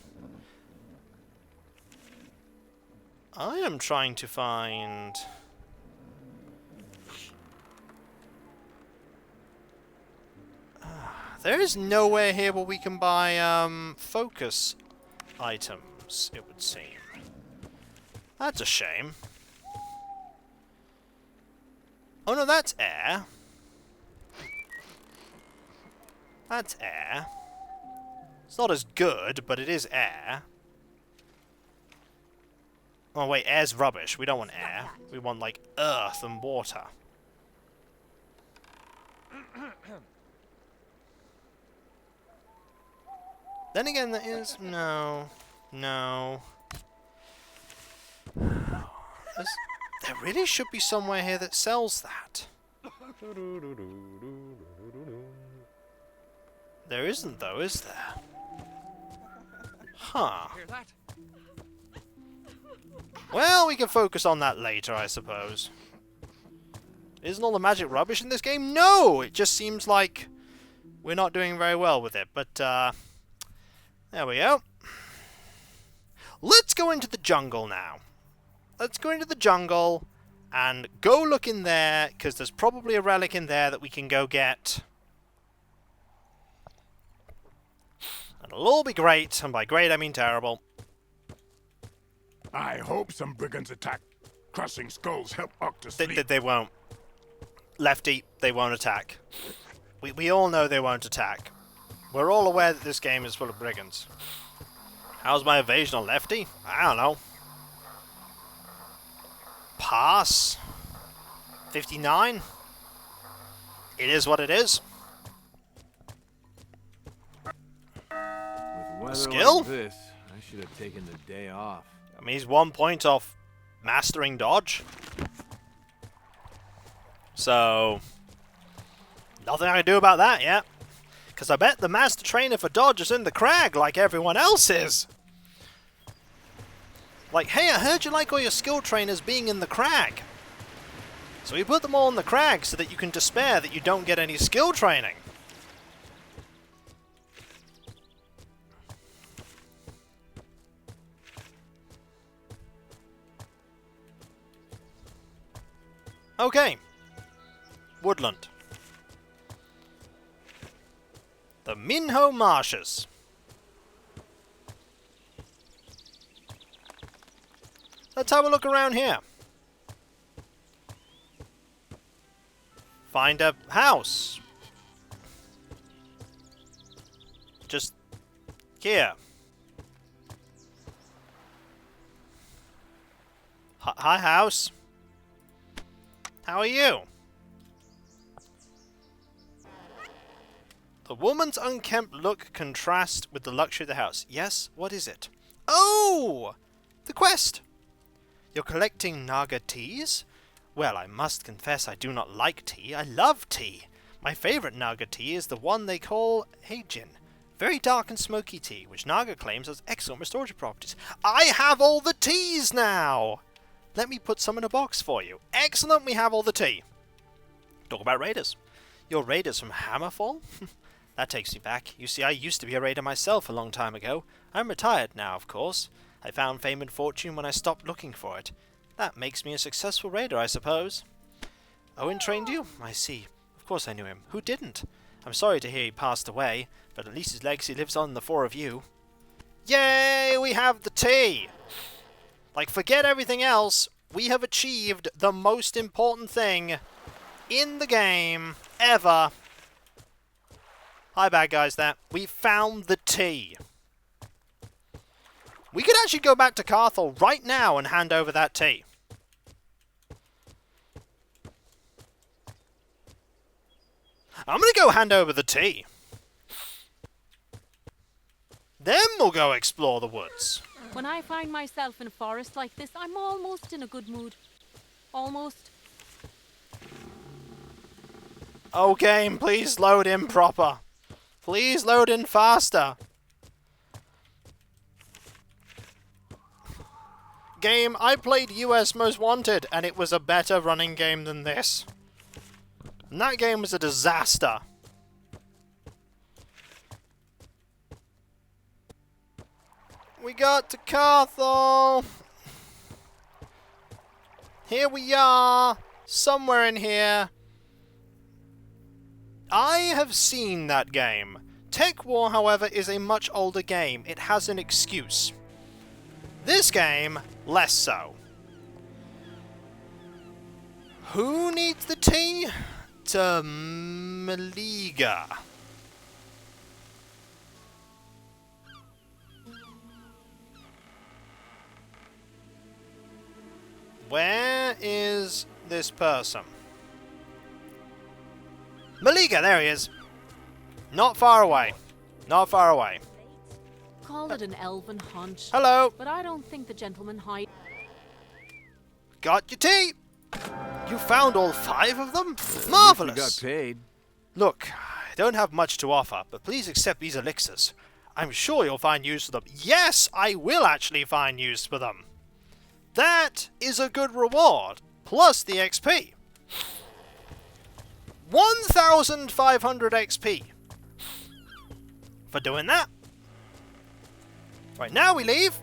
I am trying to find... There is nowhere here where we can buy focus items, it would seem. That's a shame. Oh no, that's air. That's air. It's not as good, but it is air. Oh wait, air's rubbish. We don't want air. We want, like, earth and water. Then again, there is... No. No. There really should be somewhere here that sells that. There isn't, though, is there? Huh. Well, we can focus on that later, I suppose. Isn't all the magic rubbish in this game? No! It just seems like we're not doing very well with it, but, there we go. Let's go into the jungle now. Let's go into the jungle and go look in there, because there's probably a relic in there that we can go get. And it'll all be great, and by great I mean terrible. I hope some brigands attack. Crushing skulls help Octus sleep. They won't. Leff-tee, they won't attack. We all know they won't attack. We're all aware that this game is full of brigands. How's my evasion on Leff-tee? I don't know. Pass. 59. It is what it is. With weather Skill? like this, I should have taken the day off. I mean, he's 1 point off mastering dodge. So, nothing I can do about that yet. Because I bet the master trainer for dodge is in the crag like everyone else is. Like, hey, I heard you like all your skill trainers being in the crag. So we put them all on the crag so that you can despair that you don't get any skill training. Okay. Woodland. The Minho Marshes. Let's have a look around here. Find a house. Just here. Hi, house. How are you? The woman's unkempt look contrasts with the luxury of the house. Yes, what is it? Oh! The quest! You're collecting Naga teas? Well, I must confess I do not like tea. I love tea. My favourite Naga tea is the one they call Heijin. Very dark and smoky tea, which Naga claims has excellent restorative properties. I have all the teas now! Let me put some in a box for you. Excellent, we have all the tea. Talk about raiders. You're raiders from Hammerfall? That takes me back. You see, I used to be a raider myself a long time ago. I'm retired now, of course. I found fame and fortune when I stopped looking for it. That makes me a successful raider, I suppose. Owen trained you? I see. Of course I knew him. Who didn't? I'm sorry to hear he passed away, but at least his legacy lives on in the four of you. Yay! We have the tea! Like, forget everything else. We have achieved the most important thing in the game ever. Hi, bad guys there. We found the tea. We could actually go back to Carthel right now and hand over that tea. I'm going to go hand over the tea. Then we'll go explore the woods. When I find myself in a forest like this, I'm almost in a good mood. Almost. Oh, game, please load in proper. Please load in faster. Game, I played US Most Wanted, and it was a better running game than this. And that game was a disaster. We got to Carthel. Here we are. Somewhere in here. I have seen that game. Tech War, however, is a much older game. It has an excuse. This game, less so. Who needs the tea? To Maliga. Where is this person? Maliga, there he is. Not far away. Not far away. Call it an elven hunch. Hello. But I don't think the gentleman hide. Got your tea. You found all 5 of them? Marvelous. We got paid. Look, I don't have much to offer, but please accept these elixirs. I'm sure you'll find use for them. Yes, I will actually find use for them. That is a good reward, plus the XP. 1,500 XP for doing that. Right, now we leave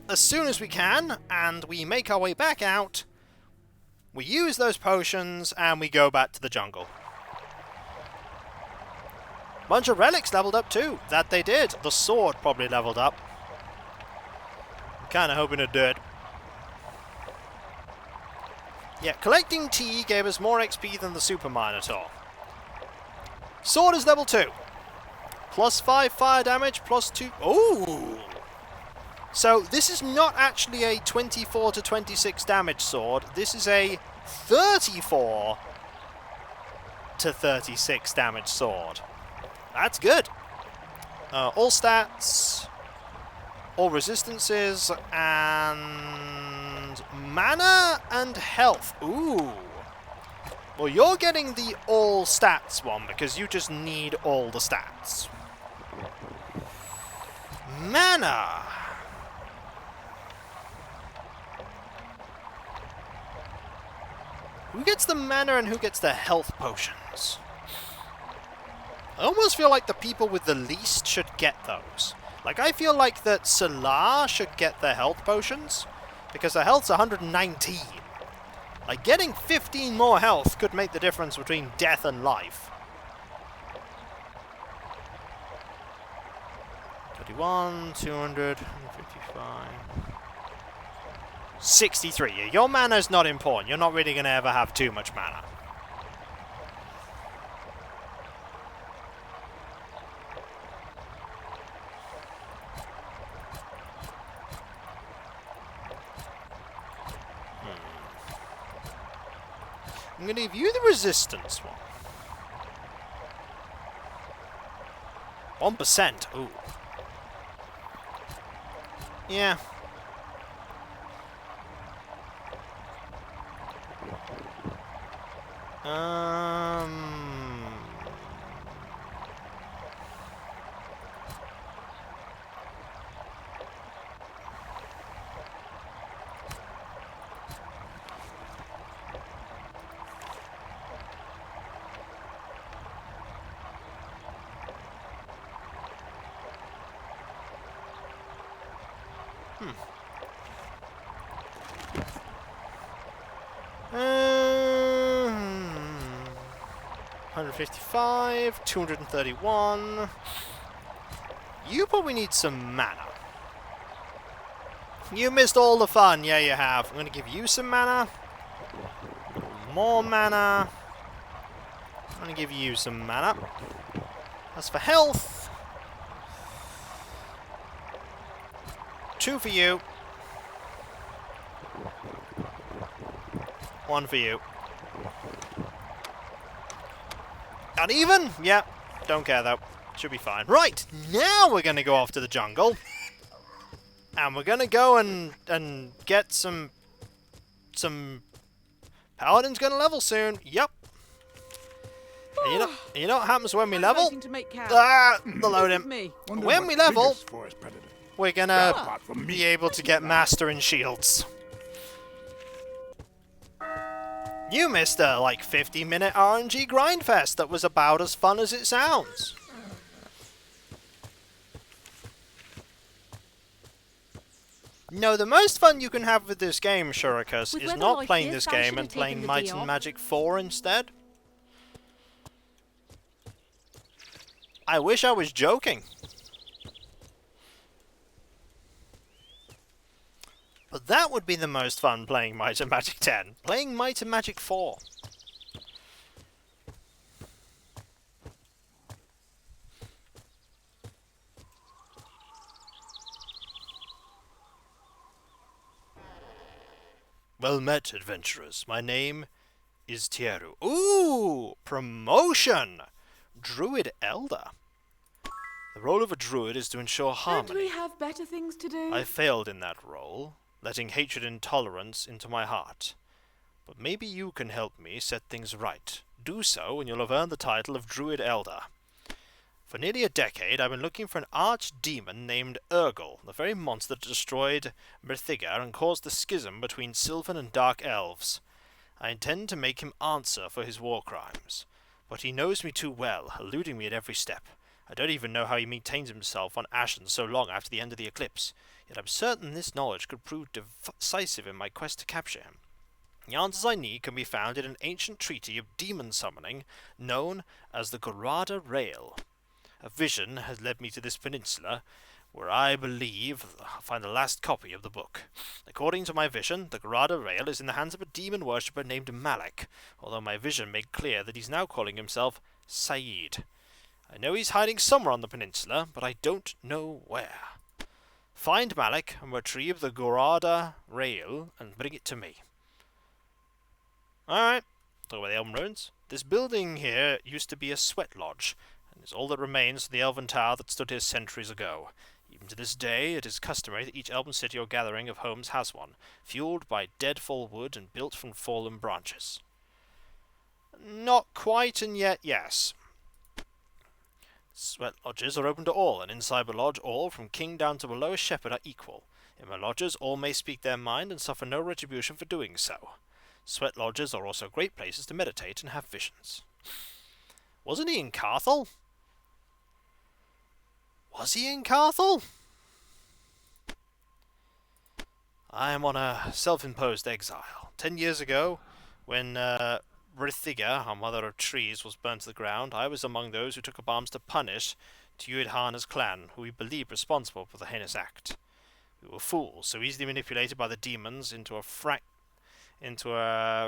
as soon as we can, and we make our way back out. We use those potions, and we go back to the jungle. Bunch of relics leveled up too. That they did. The sword probably leveled up. I'm kind of hoping it did. Yeah, collecting tea gave us more XP than the Super Minotaur. Sword is level 2. Plus 5 fire damage, plus 2... Ooh! So, this is not actually a 24 to 26 damage sword. This is a 34 to 36 damage sword. That's good. All stats, all resistances, and mana and health. Ooh. Well, you're getting the all stats one because you just need all the stats. Mana. Who gets the mana and who gets the health potions? I almost feel like the people with the least should get those. Like, I feel like that Salah should get the health potions, because the health's 119. Like, getting 15 more health could make the difference between death and life. 31, 200, 155... 63. Your mana's not important. You're not really going to ever have too much mana. I'm going to give you the resistance one. 1%. Ooh. Yeah. Hmm. 155, 231. You probably need some mana. You missed all the fun, yeah you have. I'm going to give you some mana. More mana. I'm going to give you some mana. As for health, 2 for you. 1 for you. Not even? Yeah. Don't care though. Should be fine. Right, now we're going to go off to the jungle. And we're going to go and get some Paladin's going to level soon. Yep. And you know what happens when we level? The loading. Wonder When what we level, biggest forest predator. we're going to Apart from me. be able to get Master and Shields. You missed a, like, 50-minute RNG grindfest that was about as fun as it sounds. No, the most fun you can have with this game, Shurikas, With is weather not like playing this, this I game should and have playing taken the Might day and off. Magic 4 instead. I wish I was joking. But that would be the most fun playing Might and Magic 10. Playing Might and Magic 4. Well met, adventurers. My name is Tieru. Ooh! Promotion! Druid Elder. The role of a druid is to ensure Don't harmony. we have better things to do? I failed in that role, letting hatred and intolerance into my heart. But maybe you can help me set things right. Do so, and you'll have earned the title of Druid Elder. For nearly a decade, I've been looking for an archdemon named Urgle, the very monster that destroyed Mirthiga and caused the schism between Sylvan and Dark Elves. I intend to make him answer for his war crimes. But he knows me too well, eluding me at every step. I don't even know how he maintains himself on Ashen so long after the end of the eclipse, yet I'm certain this knowledge could prove decisive in my quest to capture him. The answers I need can be found in an ancient treaty of demon summoning known as the Gorada Rail. A vision has led me to this peninsula, where I believe I'll find the last copy of the book. According to my vision, the Gorada Rail is in the hands of a demon worshipper named Malik, although my vision made clear that he's now calling himself Saeed. I know he's hiding somewhere on the peninsula, but I don't know where. Find Malik and retrieve the Gorada Rail and bring it to me. Alright, talk about the Elven Ruins. This building here used to be a sweat lodge, and is all that remains from the Elven Tower that stood here centuries ago. Even to this day, it is customary that each Elven city or gathering of homes has one, fueled by deadfall wood and built from fallen branches. Not quite, and yet yes. Sweat lodges are open to all, and inside the lodge all, from king down to the lowest shepherd, are equal. In my lodges all may speak their mind and suffer no retribution for doing so. Sweat lodges are also great places to meditate and have visions. Wasn't he in Carthel? Was he in Carthel? I am on a self-imposed exile. 10 years ago, when Rithiga, our mother of trees, was burnt to the ground, I was among those who took up arms to punish Tuidhana's clan, who we believed responsible for the heinous act. We were fools, so easily manipulated by the demons into a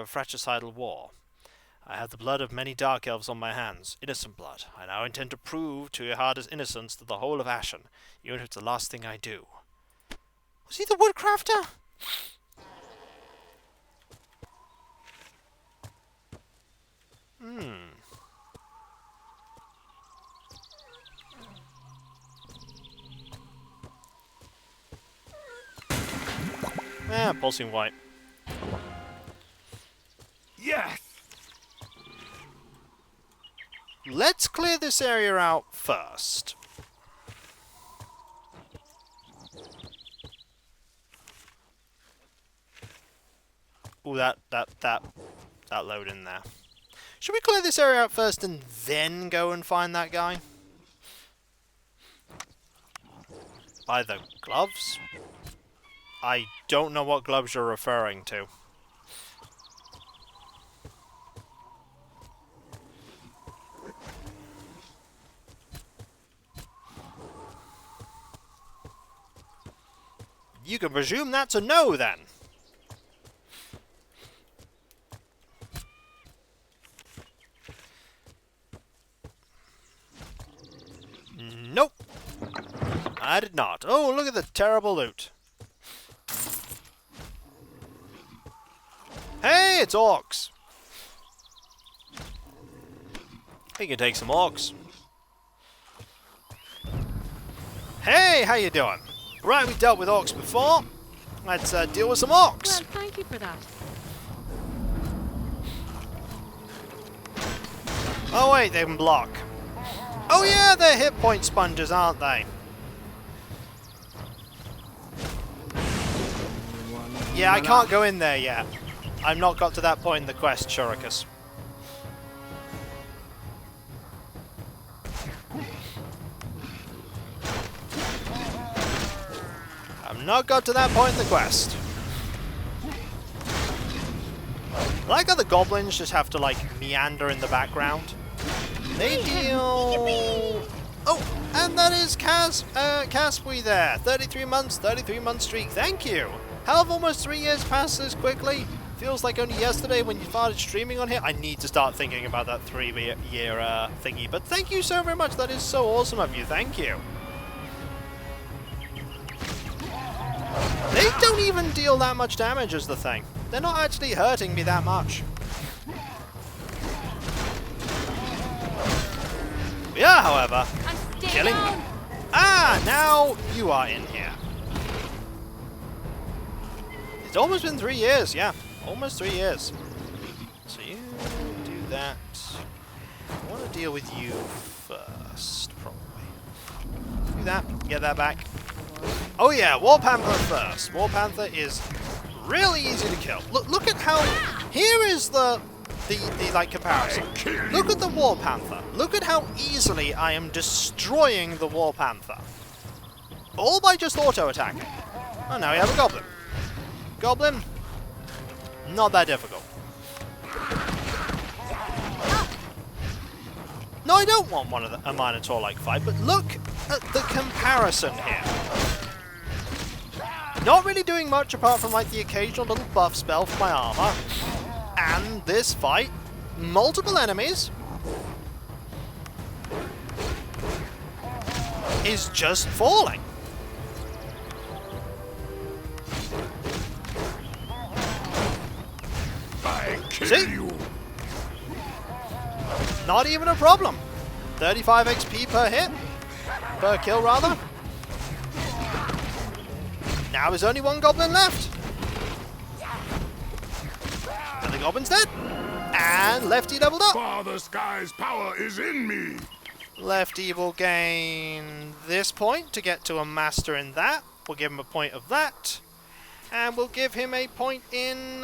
fratricidal war. I have the blood of many dark elves on my hands, innocent blood. I now intend to prove Tuidhana's innocence to the whole of Ashen, even if it's the last thing I do. Was he the woodcrafter? Pulsing white. Yes! Let's clear this area out first. Ooh, that load in there. Should we clear this area out first and then go and find that guy? By the gloves? I don't know what gloves you're referring to. You can presume that's a no, then. Nope. I did not. Oh, look at the terrible loot. Hey, it's orcs. We can take some orcs. Hey, how you doing? Right, we dealt with orcs before. Let's deal with some orcs. Well, thank you for that. Oh wait, they can block. Oh yeah, they're hit point sponges, aren't they? Yeah, I can't go in there yet. I've not got to that point in the quest, Shurikus. I've not got to that point in the quest. Like how the goblins just have to, like, meander in the background. They deal... Oh, and that is Caspui there. 33 months, 33-month streak. Thank you. How have almost 3 years passed this quickly? Feels like only yesterday when you started streaming on here. I need to start thinking about that 3-year thingy. But thank you so very much. That is so awesome of you. Thank you. They don't even deal that much damage as the thing. They're not actually hurting me that much. We are, however, killing them. Ah, now you are in here. It's almost been 3 years, yeah. Almost 3 years. So you do that. I want to deal with you first, probably. Do that, get that back. Oh yeah, War Panther first. War Panther is really easy to kill. Look at how... Here is the like comparison. Look at the War Panther. Look at how easily I am destroying the War Panther. All by just auto-attacking. Oh, now we have a Goblin. Goblin, not that difficult. No, I don't want a Minotaur-like fight, but look at the comparison here. Not really doing much apart from like the occasional little buff spell for my armor. And this fight, multiple enemies, is just falling. I kill See? you. Not even a problem. 35 XP per hit. Per kill, rather. Now there's only one goblin left. And the goblin's dead. And leff-tee leveled up. Father Sky's power is in me. Leff-tee will gain this point to get to a master in that. We'll give him a point of that. And we'll give him a point in...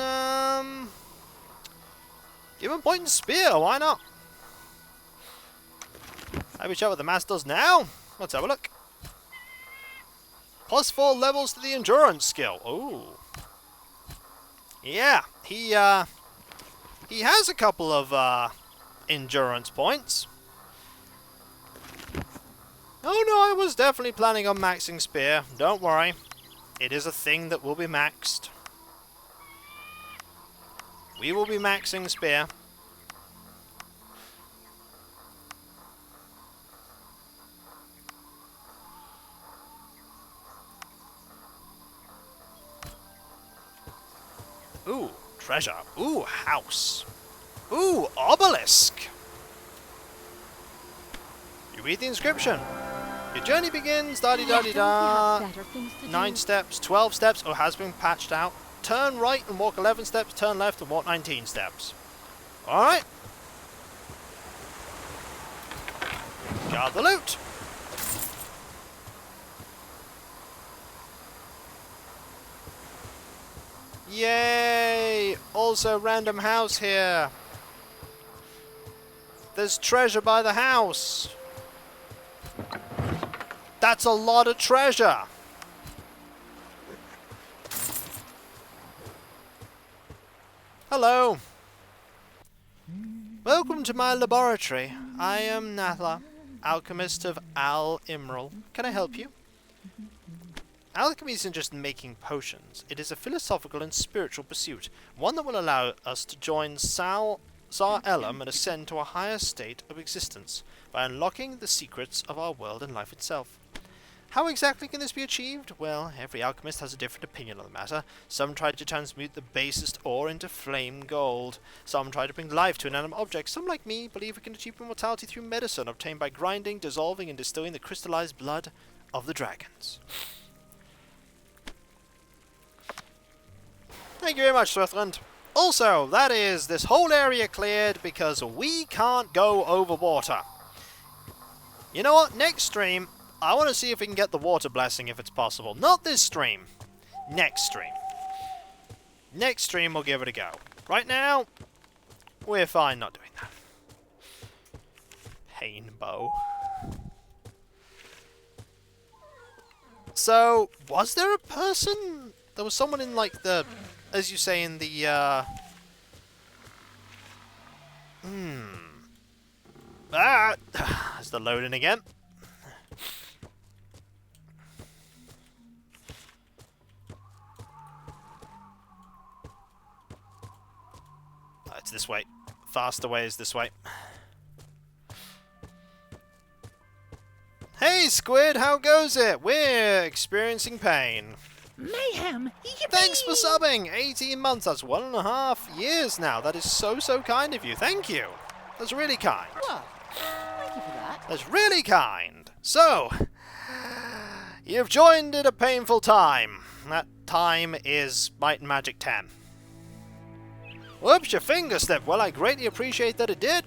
Give him point and spear, why not? Have we check what the mask does now? Let's have a look. +4 levels to the endurance skill. Ooh. Yeah, he has a couple of endurance points. Oh no, I was definitely planning on maxing spear. Don't worry. It is a thing that will be maxed. We will be maxing spear. Ooh, treasure. Ooh, house. Ooh, obelisk. You read the inscription. Your journey begins, da-di-da-di-da. 9 steps, 12 steps, or has been patched out. Turn right and walk 11 steps, turn left and walk 19 steps. Alright. Guard the loot. Yay! Also random house here. There's treasure by the house. That's a lot of treasure. Hello. Welcome to my laboratory. I am Natha, alchemist of Al Imral. Can I help you? Alchemy isn't just making potions. It is a philosophical and spiritual pursuit, one that will allow us to join Zar Elam and ascend to a higher state of existence by unlocking the secrets of our world and life itself. How exactly can this be achieved? Well, every alchemist has a different opinion on the matter. Some try to transmute the basest ore into flame gold. Some try to bring life to inanimate objects. Some, like me, believe we can achieve immortality through medicine obtained by grinding, dissolving, and distilling the crystallized blood of the dragons. Thank you very much, Swiftland. Also, that is this whole area cleared because we can't go over water. You know what? Next stream, I want to see if we can get the water blessing if it's possible. Not this stream. Next stream. Next stream, we'll give it a go. Right now, we're fine not doing that. Painbow. So, was there a person? There was someone in, like, the... As you say in the, There's the loading again. It's this way. Faster way is this way. Hey, Squid, how goes it? We're experiencing pain. Mayhem! Thanks for subbing! 18 months, that's 1.5 years now. That is so kind of you. Thank you. That's really kind. Well, thank you for that. That's really kind. So, you've joined at a painful time. That time is Might and Magic 10. Whoops, your finger slipped. Well, I greatly appreciate that it did.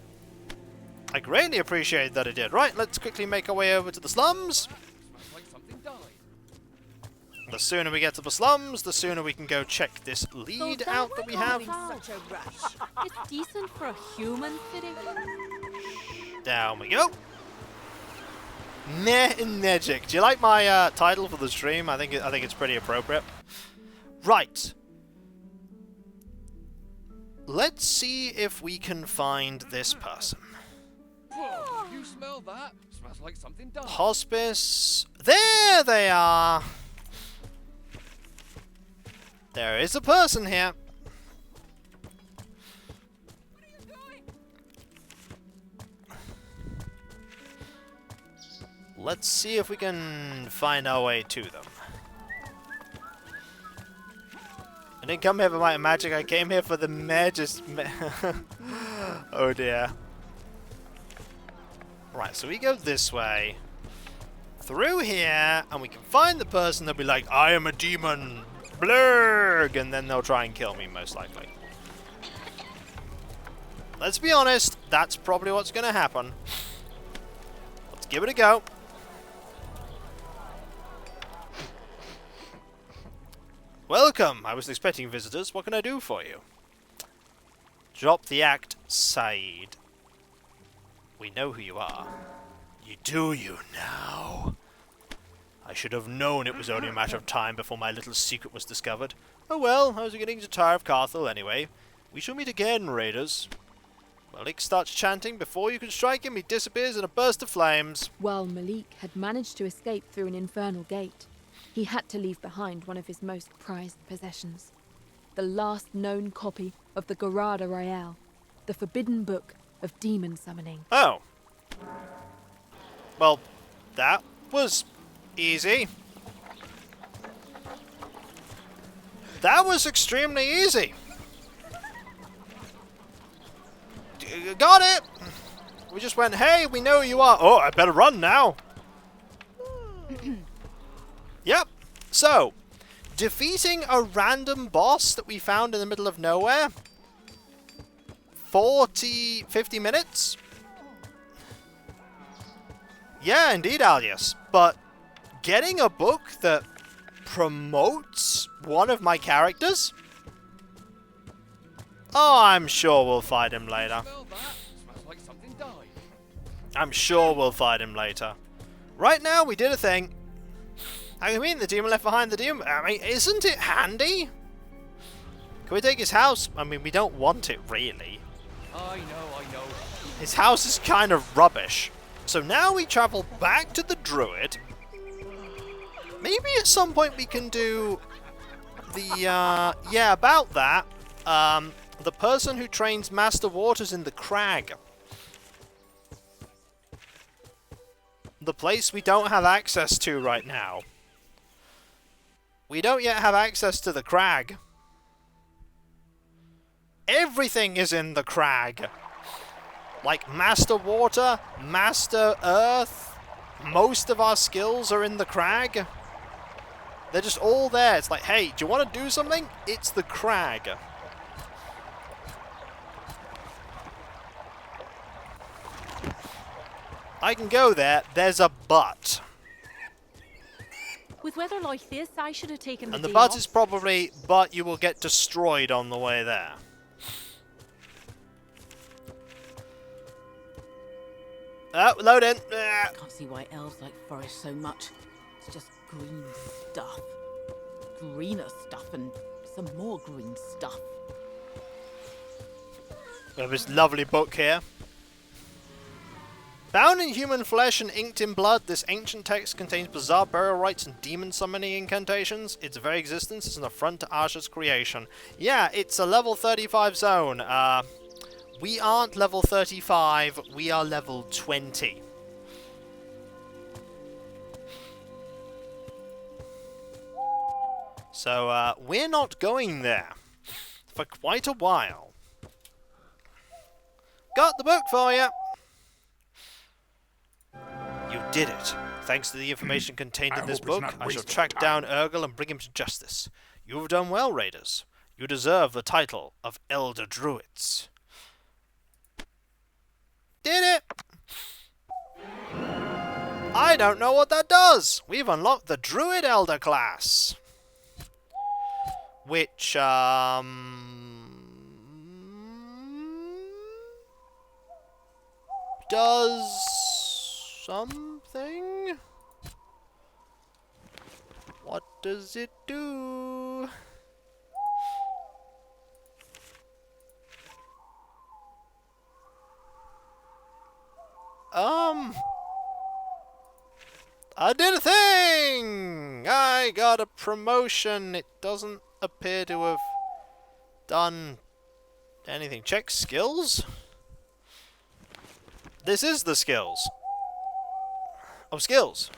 I greatly appreciate that it did. Right, let's quickly make our way over to the slums. The sooner we get to the slums, the sooner we can go check this lead out that we have. Such a rush. It's decent for a human fitting. Down we go. Magic. Do you like my title for the stream? I think it's pretty appropriate. Right. Let's see if we can find this person. Whoa, you smell that? Smells like something done. Hospice. There they are. There is a person here. What are you doing? Let's see if we can find our way to them. I didn't come here for my magic, I came here for the oh dear. Right, so we go this way. Through here, and we can find the person that'll be like, I am a demon. Blurg! And then they'll try and kill me, most likely. Let's be honest, that's probably what's going to happen. Let's give it a go. Welcome! I was expecting visitors. What can I do for you? Drop the act. outside. We know who you are. You do, you now. I should have known it was only a matter of time before my little secret was discovered. Oh well, I was beginning to tire of Carthel anyway. We shall meet again, raiders. Malik starts chanting. Before you can strike him, he disappears in a burst of flames. While Malik had managed to escape through an infernal gate, he had to leave behind one of his most prized possessions. The last known copy of the Garada Royale, the forbidden book of demon summoning. Oh. Well, that was easy. That was extremely easy. Got it! We just went, hey, we know who you are. Oh, I better run now. Yep. So, defeating a random boss that we found in the middle of nowhere. 50 minutes? Yeah, indeed, Alias. But getting a book that promotes one of my characters? Oh, I'm sure we'll fight him later. Smell that? Smells like something died. I'm sure we'll fight him later. Right now, we did a thing. I mean, the demon left behind the demon. I mean, isn't it handy? Can we take his house? I mean, we don't want it, really. I know. His house is kind of rubbish. So now we travel back to the druid. Maybe at some point we can do the, yeah, about that. The person who trains Master Waters in the crag. The place we don't have access to right now. We don't yet have access to the crag. Everything is in the crag. Like Master Water, Master Earth. Most of our skills are in the crag. They're just all there. It's like, hey, do you want to do something? It's the crag. I can go there. There's a but. With weather like this, I should have taken the And the day but off. is probably, but you will get destroyed on the way there. Oh, load in. Can't see why elves like forest so much. It's just green stuff. Greener stuff and some more green stuff. We have this lovely book here. Bound in human flesh and inked in blood, this ancient text contains bizarre burial rites and demon summoning incantations. Its very existence is an affront to Asha's creation. Yeah, it's a level 35 zone. We aren't level 35, we are level 20. So, we're not going there for quite a while. Got the book for you! You did it. Thanks to the information contained in I this hope it's book, not I shall wasted track time. down Urgel and bring him to justice. You have done well, raiders. You deserve the title of Elder Druids. Did it! I don't know what that does! We've unlocked the Druid Elder class. Which, does something? What does it do? I did a thing! I got a promotion. It doesn't appear to have done anything. Check skills? This is the skills. Oh, skills.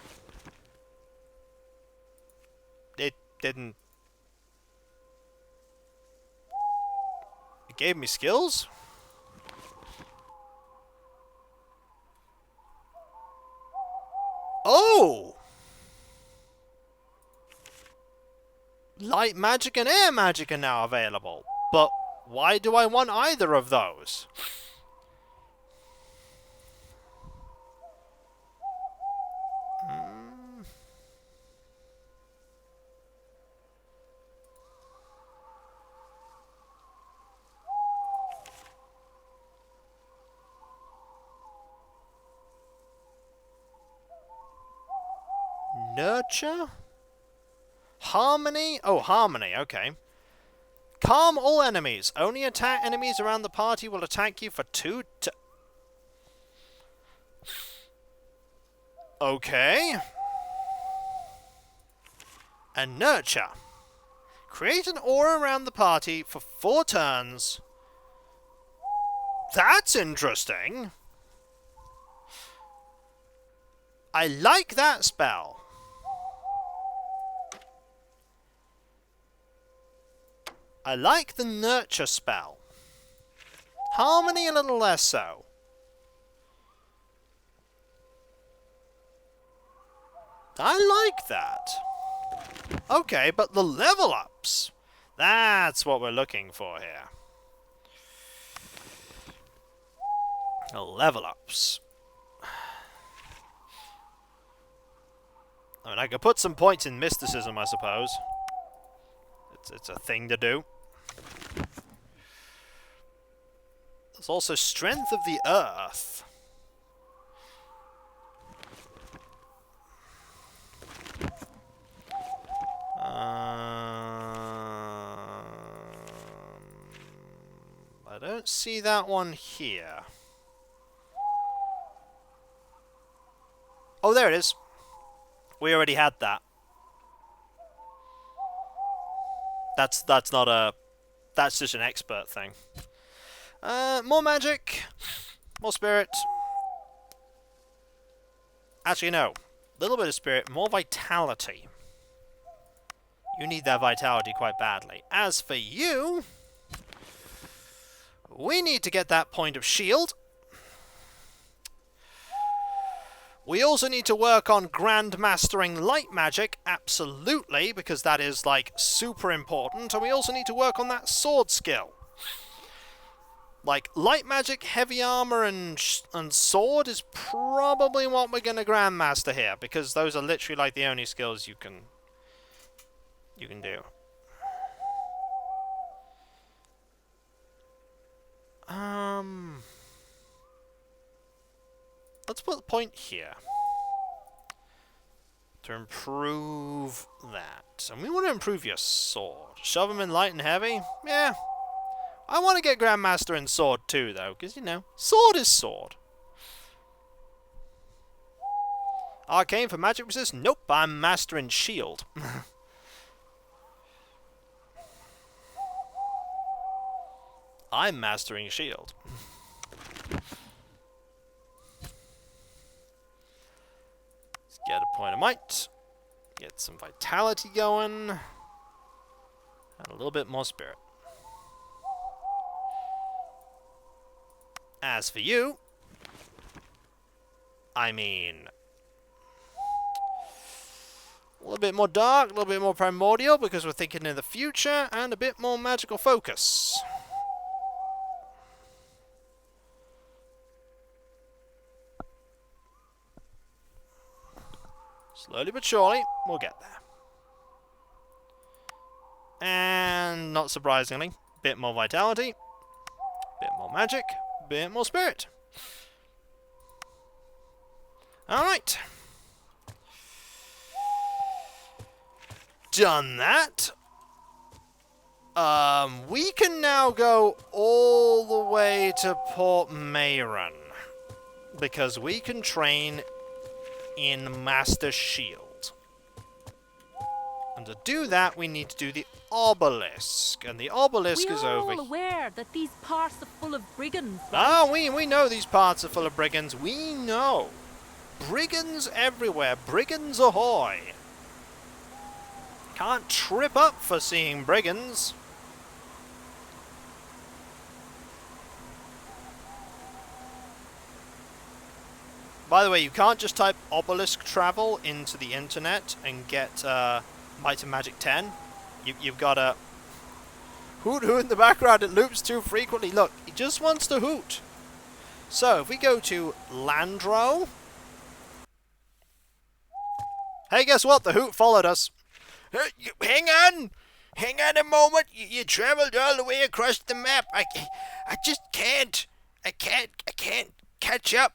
It didn't. It gave me skills? Oh! Light magic and air magic are now available. But why do I want either of those? Nurture? Harmony? Oh, harmony, okay. Calm all enemies. Only attack enemies around the party will attack you for 2 Okay. And Nurture. Create an aura around the party for 4 turns. That's interesting. I like that spell. I like the Nurture spell. Harmony a little less so. I like that. Okay, but the level ups. That's what we're looking for here. The level ups. I mean, I could put some points in mysticism, I suppose. It's a thing to do. There's also strength of the earth. I don't see that one here. Oh, there it is. We already had that. That's not a... That's just an expert thing. More magic. More spirit. Actually, no. A little bit of spirit. More vitality. You need that vitality quite badly. As for you... We need to get that point of shield. We also need to work on grand mastering light magic, absolutely, because that is, like, super important. And we also need to work on that sword skill. Like, light magic, heavy armor, and sword is probably what we're going to grandmaster here, because those are literally, like, the only skills you can do. Let's put a point here. To improve that. And we want to improve your sword. Shove them in light and heavy? Yeah. I want to get Grandmaster in sword too, though, because, you know, sword is sword. Arcane for magic resist? Nope, I'm Master in shield. I'm mastering shield. Let's get a point of might. Get some vitality going. And a little bit more spirit. As for you, I mean, a little bit more dark, a little bit more primordial, because we're thinking in the future, and a bit more magical focus. Slowly but surely, we'll get there. And, not surprisingly, bit more vitality, bit more magic, bit more spirit. Alright. Done that. We can now go all the way to Port Mayron, because we can train in Master Shield. And to do that, we need to do the obelisk. And the obelisk is over here. We're all aware that these parts are full of brigands. Ah, we know these parts are full of brigands. We know. Brigands everywhere. Brigands ahoy. Can't trip up for seeing brigands. By the way, you can't just type obelisk travel into the internet and get Might and Magic 10. You've got to... Hoot hoot in the background, it loops too frequently. Look, he just wants to hoot. So, if we go to Landro... Hey, guess what? The hoot followed us. Hang on! Hang on a moment. You traveled all the way across the map. I just can't. I can't catch up.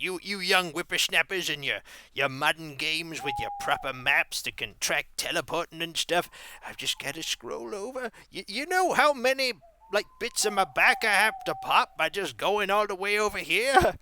You young whippersnappers and your modern games with your proper maps that can track teleporting and stuff. I've just got to scroll over. You know how many, like, bits of my back I have to pop by just going all the way over here?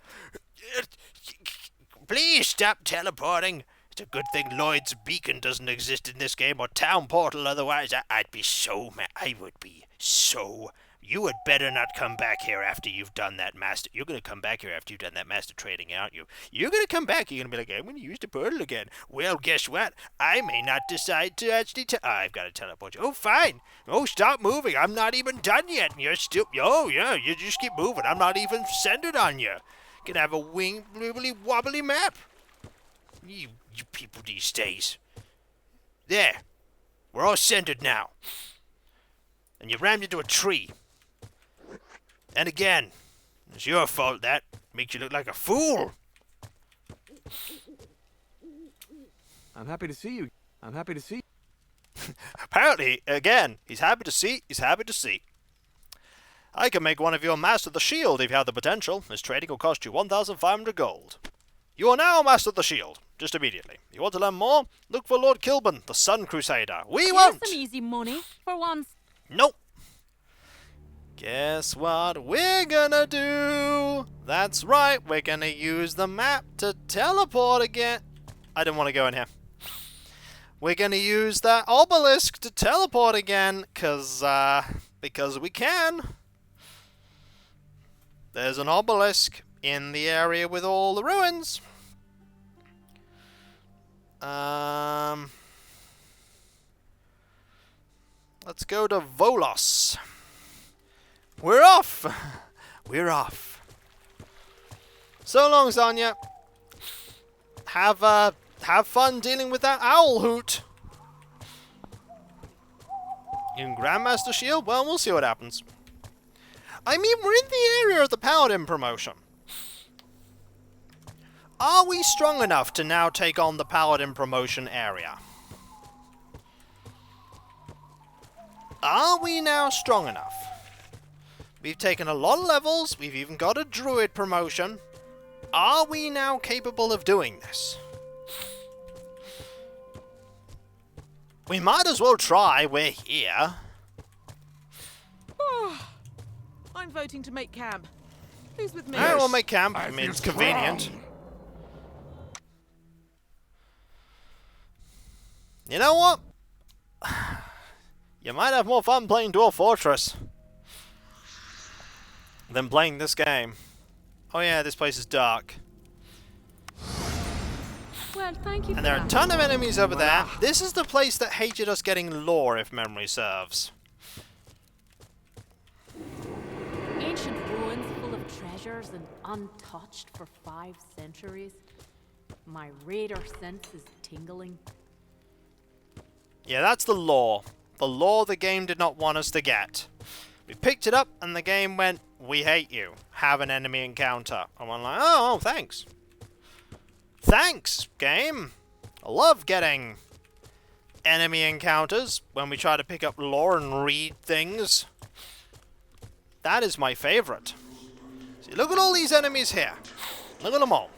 Please stop teleporting. It's a good thing Lloyd's Beacon doesn't exist in this game, or Town Portal, otherwise I'd be so mad. I would be so... You had better not come back here after you've done that master... You're going to come back here after you've done that master trading, aren't you? You're going to come back, you're going to be like, I'm going to use the portal again. Well, guess what? I may not decide to actually... I've got to teleport you. Oh, fine. Oh, stop moving. I'm not even done yet. And you're still... Oh, yeah, you just keep moving. I'm not even centered on you. You can have a wibbly wobbly map. You people these days. There. We're all centered now. And you rammed into a tree. And again, it's your fault that makes you look like a fool. I'm happy to see you. I'm happy to see. Apparently, again, he's happy to see. He's happy to see. I can make one of you a Master of the Shield if you have the potential. This trading will cost you 1,500 gold. You are now Master of the Shield. Just immediately. You want to learn more? Look for Lord Kilburn, the Sun Crusader. We won't! Here's some easy money, for once. Nope. Guess what we're gonna do? That's right, we're gonna use the map to teleport again. I didn't want to go in here. We're gonna use that obelisk to teleport again, because we can. There's an obelisk in the area with all the ruins. Let's go to Volos. We're off! We're off. So long, Zanya. Have fun dealing with that owl hoot. In Grandmaster Shield? Well, we'll see what happens. I mean, we're in the area of the Paladin promotion. Are we strong enough to now take on the Paladin promotion area? Are we now strong enough? We've taken a lot of levels, we've even got a druid promotion. Are we now capable of doing this? We might as well try, we're here. I'm voting to make camp. Who's with me? Alright, we'll make camp. I I mean, feel it's convenient. strong. You know what? You might have more fun playing Dwarf Fortress than playing this game. Oh yeah, this place is dark. Well, thank you for And there are a that. ton of enemies over there. This is the place that hated us getting lore, if memory serves. Ancient ruins full of treasures and untouched for 5 centuries. My raider sense is tingling. Yeah, that's the lore. The lore the game did not want us to get. We picked it up and the game went, we hate you. Have an enemy encounter. And I'm like, oh, thanks. Thanks, game. I love getting enemy encounters when we try to pick up lore and read things. That is my favorite. See, look at all these enemies here. Look at them all.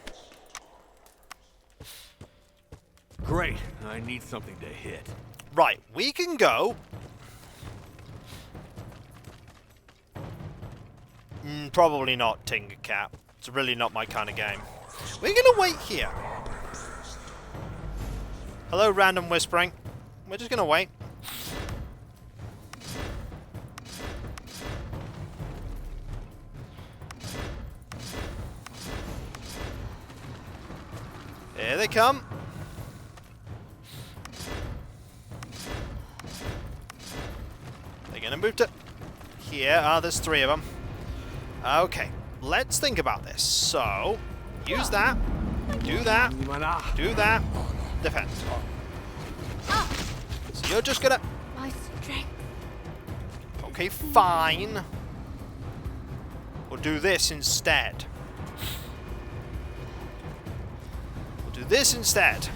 Great. I need something to hit. Right, we can go. Probably not Tinker Cat. It's really not my kind of game. We're gonna wait here. Hello, random whispering. We're just gonna wait. Here they come. They're gonna move to here. Ah, there's 3 of them. Okay, let's think about this. So, use that. Do that. Do that. Defend. So you're just gonna... My strength. Okay, fine. We'll do this instead. We'll do this instead.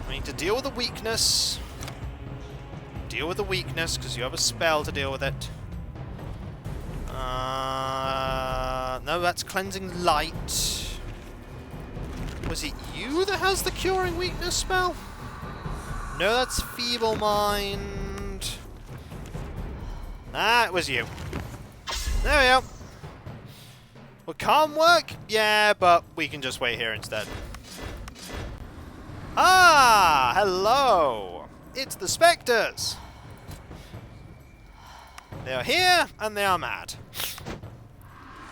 I need to deal with the weakness. Deal with the weakness, because you have a spell to deal with it. No, that's cleansing light. Was it you that has the Curing Weakness spell? No, that's Feeble Mind. Ah, it was you. There we go. Will calm work? Yeah, but we can just wait here instead. Ah, hello. It's the Spectres. They are here, and they are mad.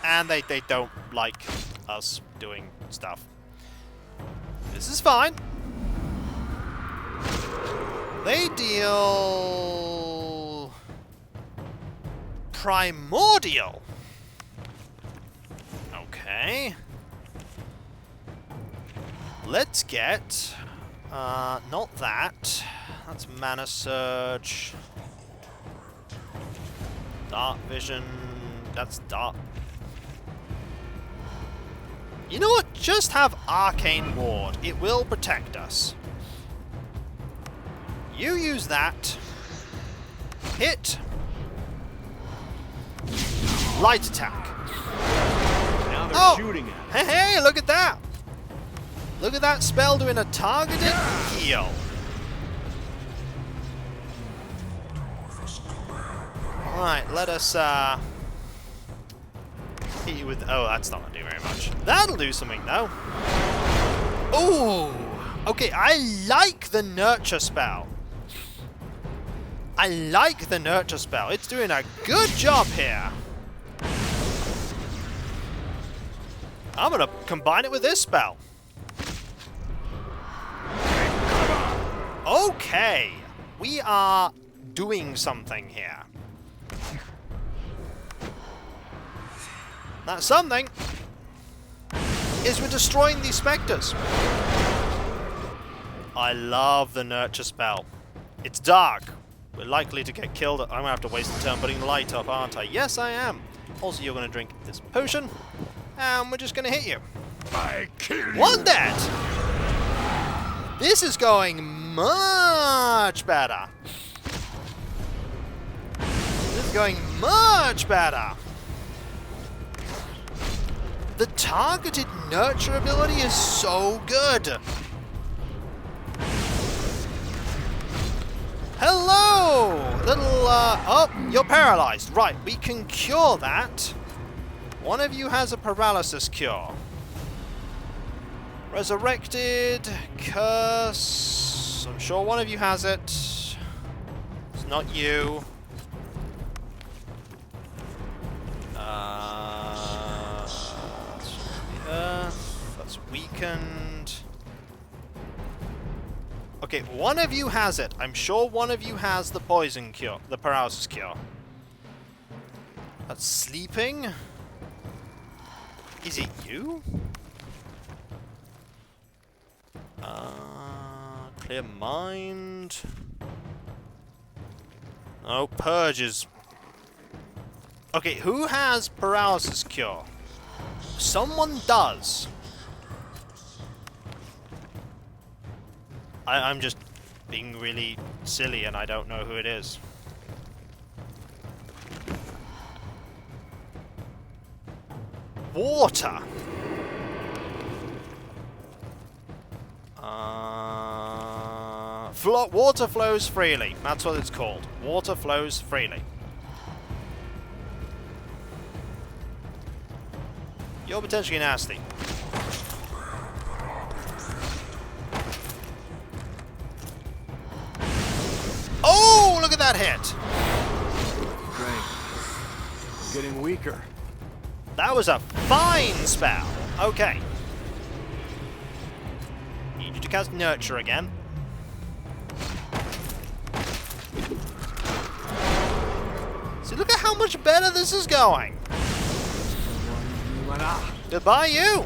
And they don't like us doing stuff. This is fine. They deal... Primordial. Okay. Let's get... not that. That's Mana Surge. Dark Vision. That's Dark. You know what? Just have Arcane Ward. It will protect us. You use that. Hit. Light attack. Now they're shooting at us. Hey, look at that. Look at that spell doing a targeted heal. Alright, let us hit you with... Oh, that's not going to do very much. That'll do something, though. Ooh! Okay, I like the Nurture spell. I like the Nurture spell. It's doing a good job here. I'm going to combine it with this spell. Okay. We are doing something here. That something is we're destroying these Spectres. I love the Nurture spell. It's dark. We're likely to get killed. I'm going to have to waste a turn putting the light up, aren't I? Yes, I am. Also, you're going to drink this potion. And we're just going to hit you. I kill you. One dead! This is going much better. This is going much better. The targeted Nurture ability is so good. Hello! Little, oh, you're paralyzed. Right, we can cure that. One of you has a paralysis cure. Resurrected, curse. I'm sure one of you has it. It's not you. Earth. That's weakened. Okay, one of you has it. I'm sure one of you has the poison cure, the paralysis cure. That's sleeping. Is it you? Clear mind. Oh, purges. Okay, who has paralysis cure? Someone does. I'm just being really silly and I don't know who it is. Water. Water flows freely. That's what it's called. Water flows freely. You're potentially nasty. Oh, look at that hit! Great. Getting weaker. That was a fine spell. Okay. Need you to cast Nurture again. See, look at how much better this is going. Goodbye, you!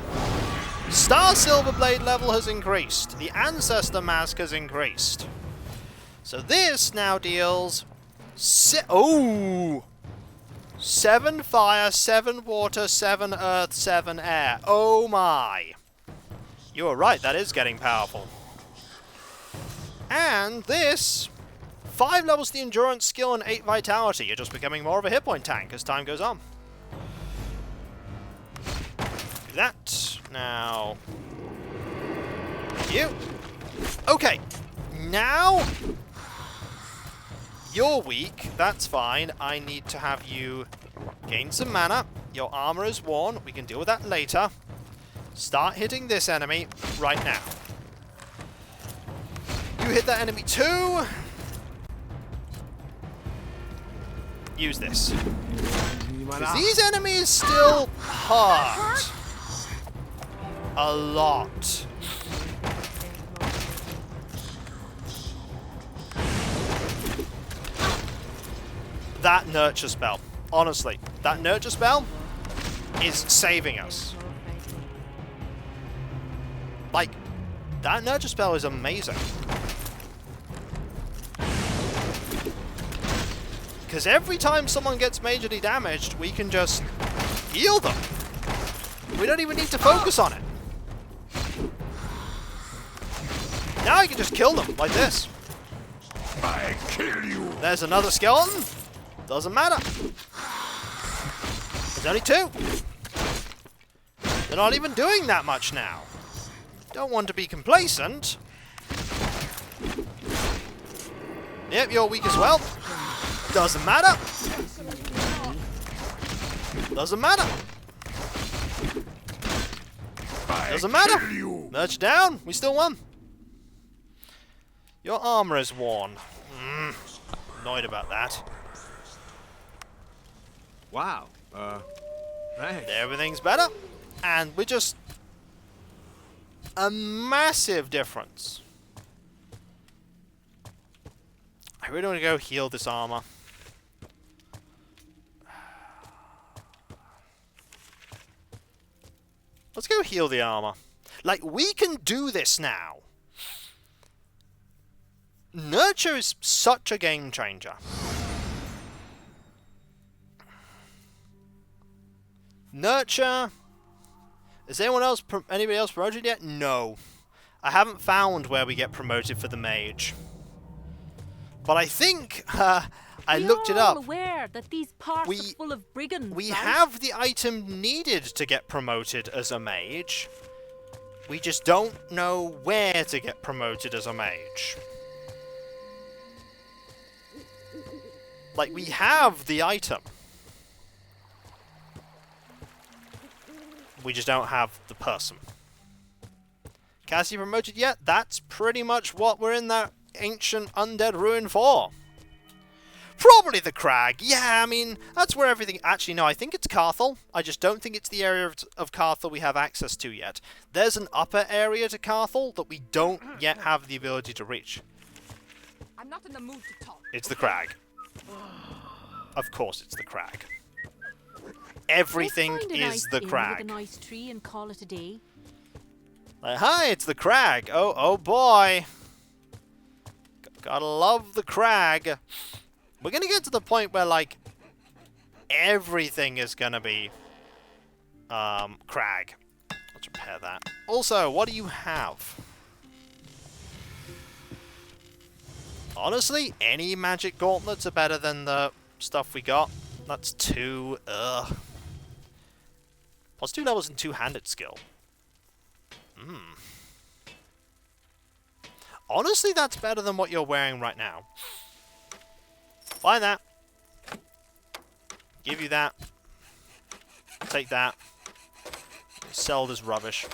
Star Silverblade level has increased. The Ancestor Mask has increased. So this now deals... 7 fire, 7 water, 7 earth, 7 air. Oh my! You were right, that is getting powerful. And this... 5 levels the endurance, skill, and 8 vitality. You're just becoming more of a hit point tank as time goes on. Do that. Now... You. Okay. Now... You're weak. That's fine. I need to have you gain some mana. Your armor is worn. We can deal with that later. Start hitting this enemy right now. You hit that enemy too. Use this. Because these enemies still hurt. A lot. That nurture spell. Honestly, that nurture spell is saving us. Like, that nurture spell is amazing. Because every time someone gets majorly damaged, we can just heal them. We don't even need to focus on it. Now I can just kill them, like this. I kill you. There's another skeleton. Doesn't matter. There's only two. They're not even doing that much now. Don't want to be complacent. Yep, you're weak as well. Doesn't matter. Doesn't matter. Doesn't matter. Merge down. We still won. Your armor is worn. Annoyed about that. Wow. Thanks. Everything's better. And we're just... a massive difference. I really want to go heal this armor. Let's go heal the armor. Like, we can do this now. Nurture is such a game changer. Nurture. Is anybody else promoted yet? No. I haven't found where we get promoted for the mage. But I think I looked it up. Aware that these parts are full of brigands. We have the item needed to get promoted as a mage. We just don't know where to get promoted as a mage. Like, we have the item. We just don't have the person. Cassie promoted yet? That's pretty much what we're in that ancient undead ruin for. Probably the crag. Yeah, I mean, that's where everything... Actually, no, I think it's Carthel. I just don't think it's the area of Carthel we have access to yet. There's an upper area to Carthel that we don't yet have the ability to reach. I'm not in the mood to talk. It's the crag. Of course it's the crag. Everything is the crag. With a nice tree and call it a day. Hi, it's the crag. Oh boy. Gotta love the crag. We're gonna get to the point where, like, everything is gonna be crag. Let's repair that. Also, what do you have? Honestly, any magic gauntlets are better than the stuff we got. That's 2. Ugh. Plus 2 levels in two-handed skill. Honestly, that's better than what you're wearing right now. Buy that. Give you that. Take that. Sell this rubbish.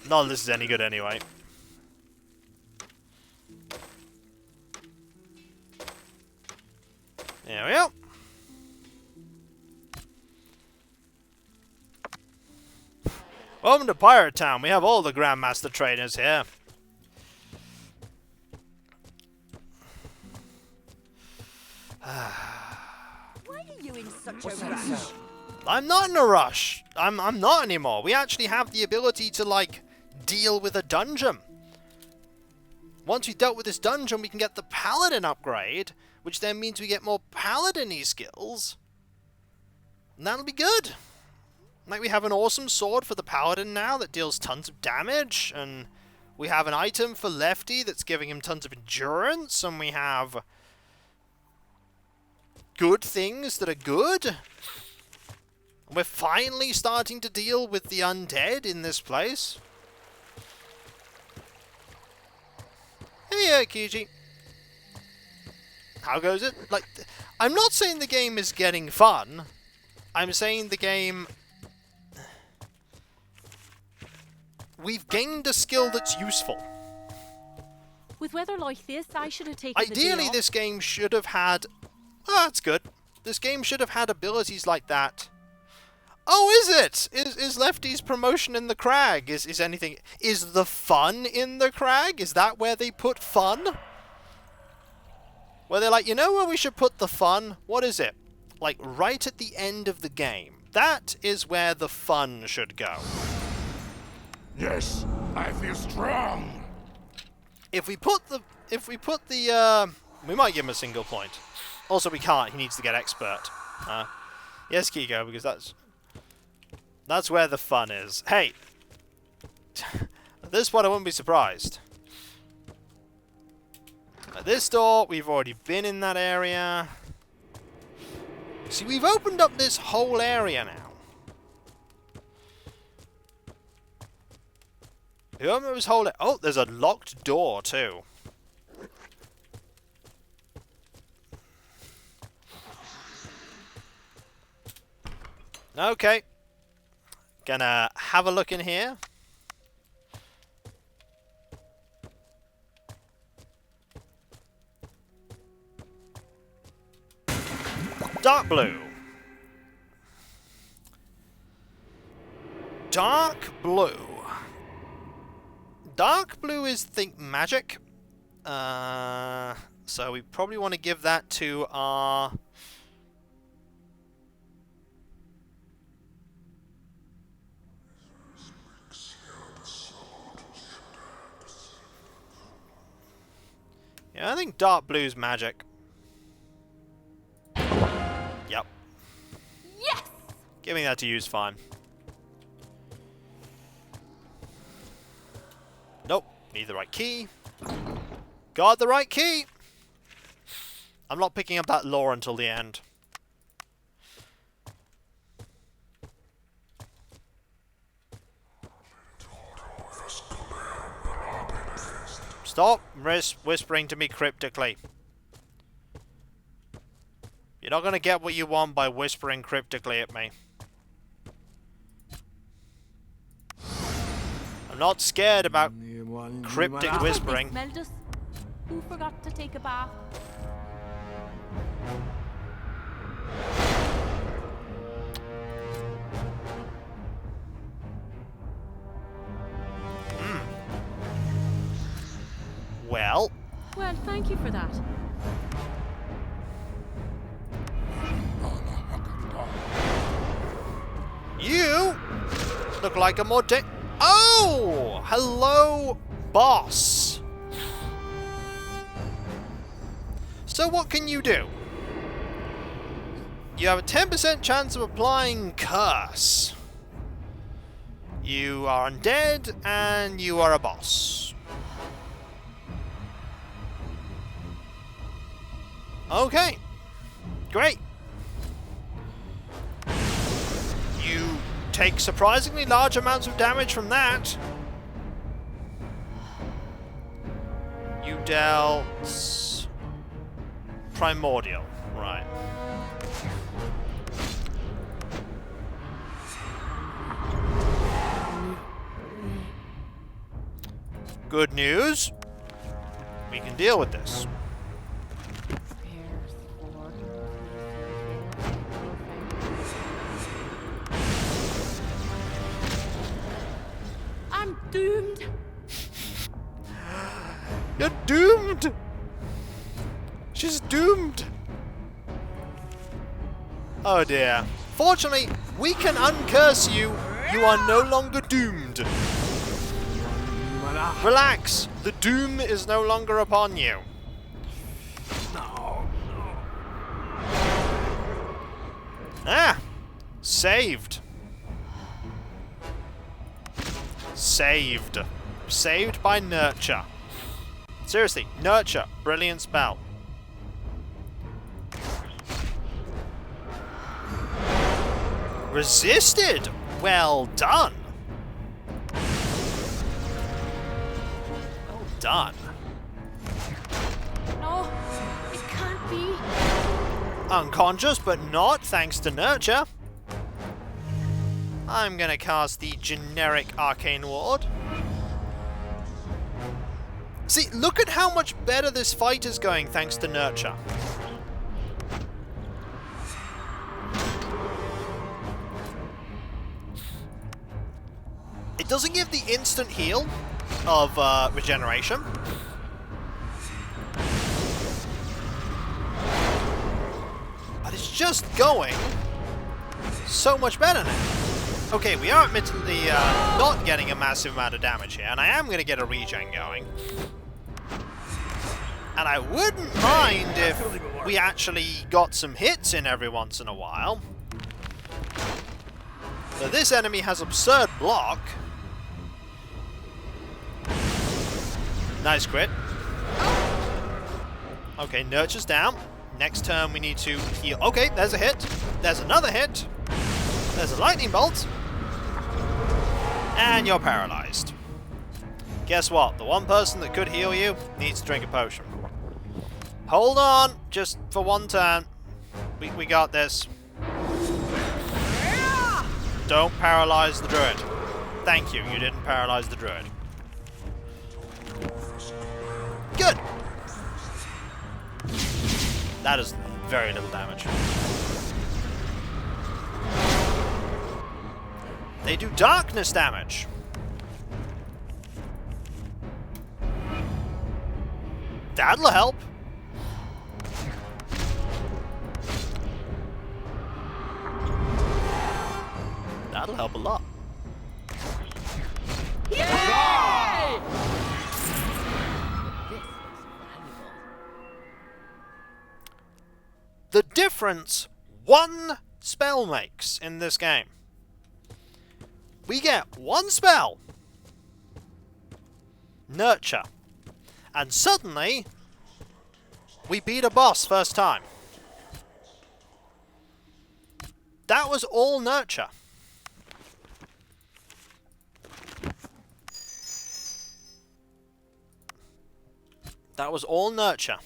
None of this is any good anyway. There we go. Welcome to Pirate Town. We have all the Grandmaster trainers here. Why are you in such a rush? I'm not in a rush. I'm not anymore. We actually have the ability to, like, deal with a dungeon. Once we've dealt with this dungeon, we can get the Paladin upgrade, which then means we get more Paladin-y skills. And that'll be good. Like, we have an awesome sword for the Paladin now that deals tons of damage, and we have an item for leff-tee that's giving him tons of endurance, and we have good things that are good. We're finally starting to deal with the undead in this place. Hey, Kiji. How goes it? Like, I'm not saying the game is getting fun. I'm saying the game... We've gained a skill that's useful. With weather like this, I should have taken the day Ideally, off. this game should have had... Oh, that's good. This game should have had abilities like that. Oh, is it? Is leff-tee's promotion in the crag? Is anything... Is the fun in the crag? Is that where they put fun? Where they're like, you know where we should put the fun? What is it? Like, right at the end of the game. That is where the fun should go. Yes, I feel strong. If we put the... we might give him a single point. Also, we can't. He needs to get expert. Yes, Kiko, because that's where the fun is. Hey! At this point, I wouldn't be surprised. At this door, we've already been in that area. See, we've opened up this whole area now. We opened up this whole... Oh, there's a locked door, too. Okay. Gonna have a look in here. Dark blue. Dark blue. Dark blue is, think, magic. So we probably want to give that to our... Yeah, I think dark blue's magic. Yep. Yes! Giving that to you is fine. Nope. Need the right key. Got the right key! I'm not picking up that lore until the end. Stop whispering to me cryptically. You're not going to get what you want by whispering cryptically at me. I'm not scared about cryptic whispering. They smelled us. Who forgot to take a bath? Well, Thank you for that. you look like a more Oh! Hello, boss. So what can you do? You have a 10% chance of applying Curse. You are undead, and you are a boss. Okay. Great. You take surprisingly large amounts of damage from that. You dealt... Primordial. Right. Good news. We can deal with this. I'm doomed. You're doomed. She's doomed. Oh dear. Fortunately, we can uncurse you. You are no longer doomed. Relax. The doom is no longer upon you. Ah! Saved. Saved. Saved by Nurture. Seriously, Nurture. Brilliant spell. Resisted! Well done! Well done. No, it can't be. Unconscious, but not thanks to Nurture. I'm gonna cast the generic Arcane Ward. See, look at how much better this fight is going thanks to Nurture. It doesn't give the instant heal of regeneration. But it's just going so much better now. Okay, we are admittedly not getting a massive amount of damage here, and I am going to get a regen going. And I wouldn't mind if we actually got some hits in every once in a while. But this enemy has absurd block. Nice crit. Okay, Nurture's down. Next turn we need to heal. Okay, there's a hit. There's another hit. There's a lightning bolt. And you're paralyzed. Guess what? The one person that could heal you needs to drink a potion. Hold on, just for one turn. We got this. Don't paralyze the druid. Thank you, you didn't paralyze the druid. Good! That is very little damage. They do darkness damage. That'll help. That'll help a lot. Yay! The difference one spell makes in this game. We get one spell, Nurture, and suddenly we beat a boss first time. That was all Nurture. That was all Nurture.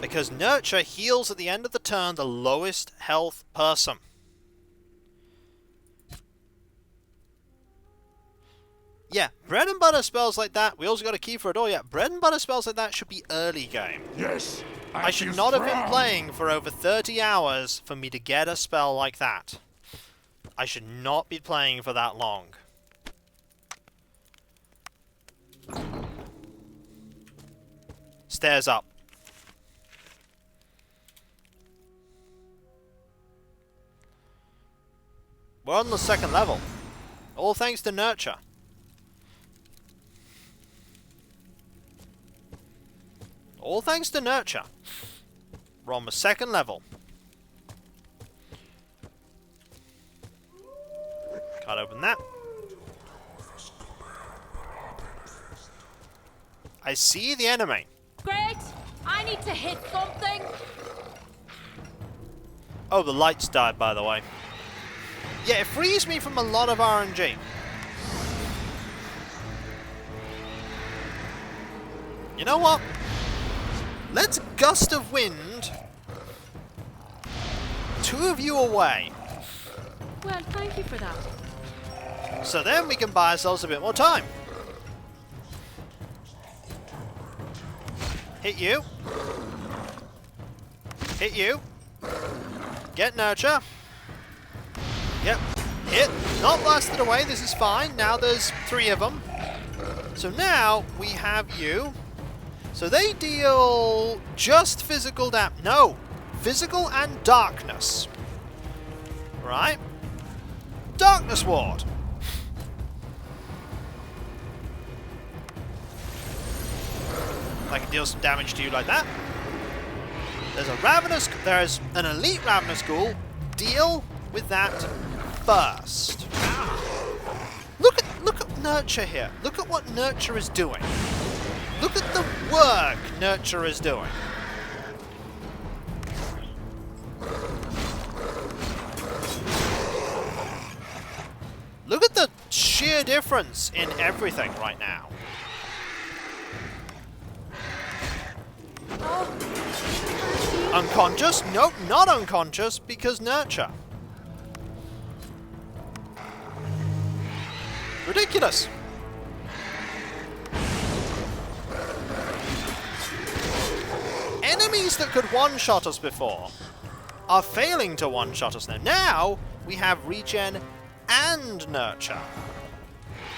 Because Nurture heals at the end of the turn the lowest health person. Yeah, bread and butter spells like that, we also got a key for a door, yeah, bread and butter spells like that should be early game. Yes, I should not have been playing for over 30 hours for me to get a spell like that. I should not be playing for that long. Stairs up. We're on the second level. All thanks to Nurture. All thanks to Nurture. We're on the second level. Can't open that. I see the enemy. Great! I need to hit something! Oh, the lights died, by the way. Yeah, it frees me from a lot of RNG. You know what? Let's Gust of Wind 2 of you away. Well, thank you for that. So then we can buy ourselves a bit more time. Hit you. Hit you. Get Nurture. Yep. Hit. Not blasted away. This is fine. Now there's 3 of them. So now we have you. So they deal just physical damage. No. Physical and darkness. Right? Darkness Ward. I can deal some damage to you like that. There's an elite Ravenous Ghoul. Deal with that first. Look at Nurture here. Look at what Nurture is doing. Look at the work Nurture is doing. clear difference in everything right now. Unconscious? Nope, not unconscious, because nurture. Ridiculous. Enemies that could one-shot us before are failing to one-shot us now. Now, we have regen and nurture.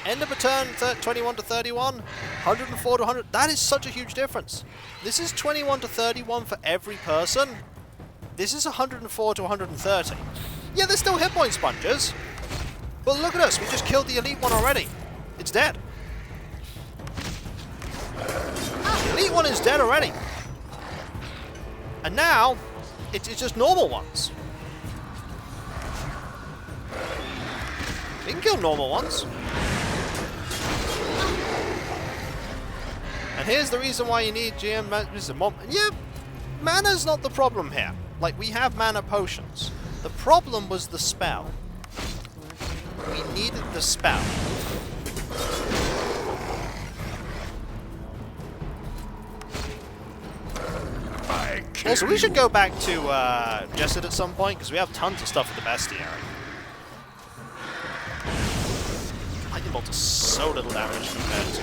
End of a turn, 21 to 31, 104 to 100. That is such a huge difference. This is 21 to 31 for every person. This is 104 to 130. Yeah, there's still hit point sponges. But look at us, we just killed the elite one already. It's dead. The elite one is dead already. And now, it's just normal ones. We can kill normal ones. And here's the reason why you need GM. Yeah, mana's not the problem here. Like, we have mana potions. The problem was the spell. We needed the spell. Also, we should go back to Jessid at some point, because we have tons of stuff at the bestiary. Lightning Bolt does so little damage compared to...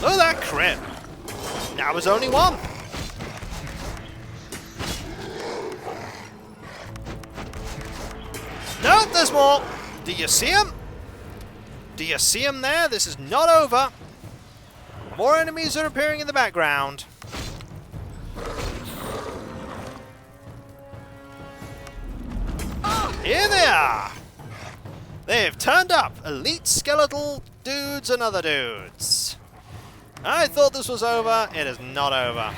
Look at that crit! Now there's only one! Nope, there's more! Do you see him? Do you see him there? This is not over! More enemies are appearing in the background. Here they are! They've turned up! Elite skeletal dudes and other dudes. I thought this was over. It is not over.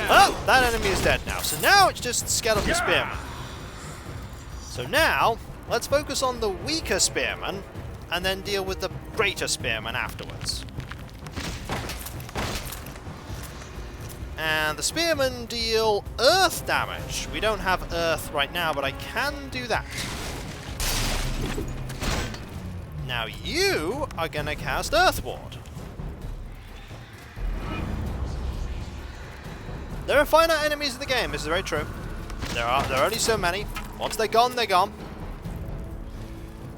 Oh, that enemy is dead now. So now it's just skeletal spearmen. So now, let's focus on the weaker spearmen, and then deal with the greater spearmen afterwards. And the spearmen deal earth damage. We don't have earth right now, but I can do that. Now you are going to cast Earth Ward. There are finite enemies in the game, this is very true. There are only so many. Once they're gone, they're gone.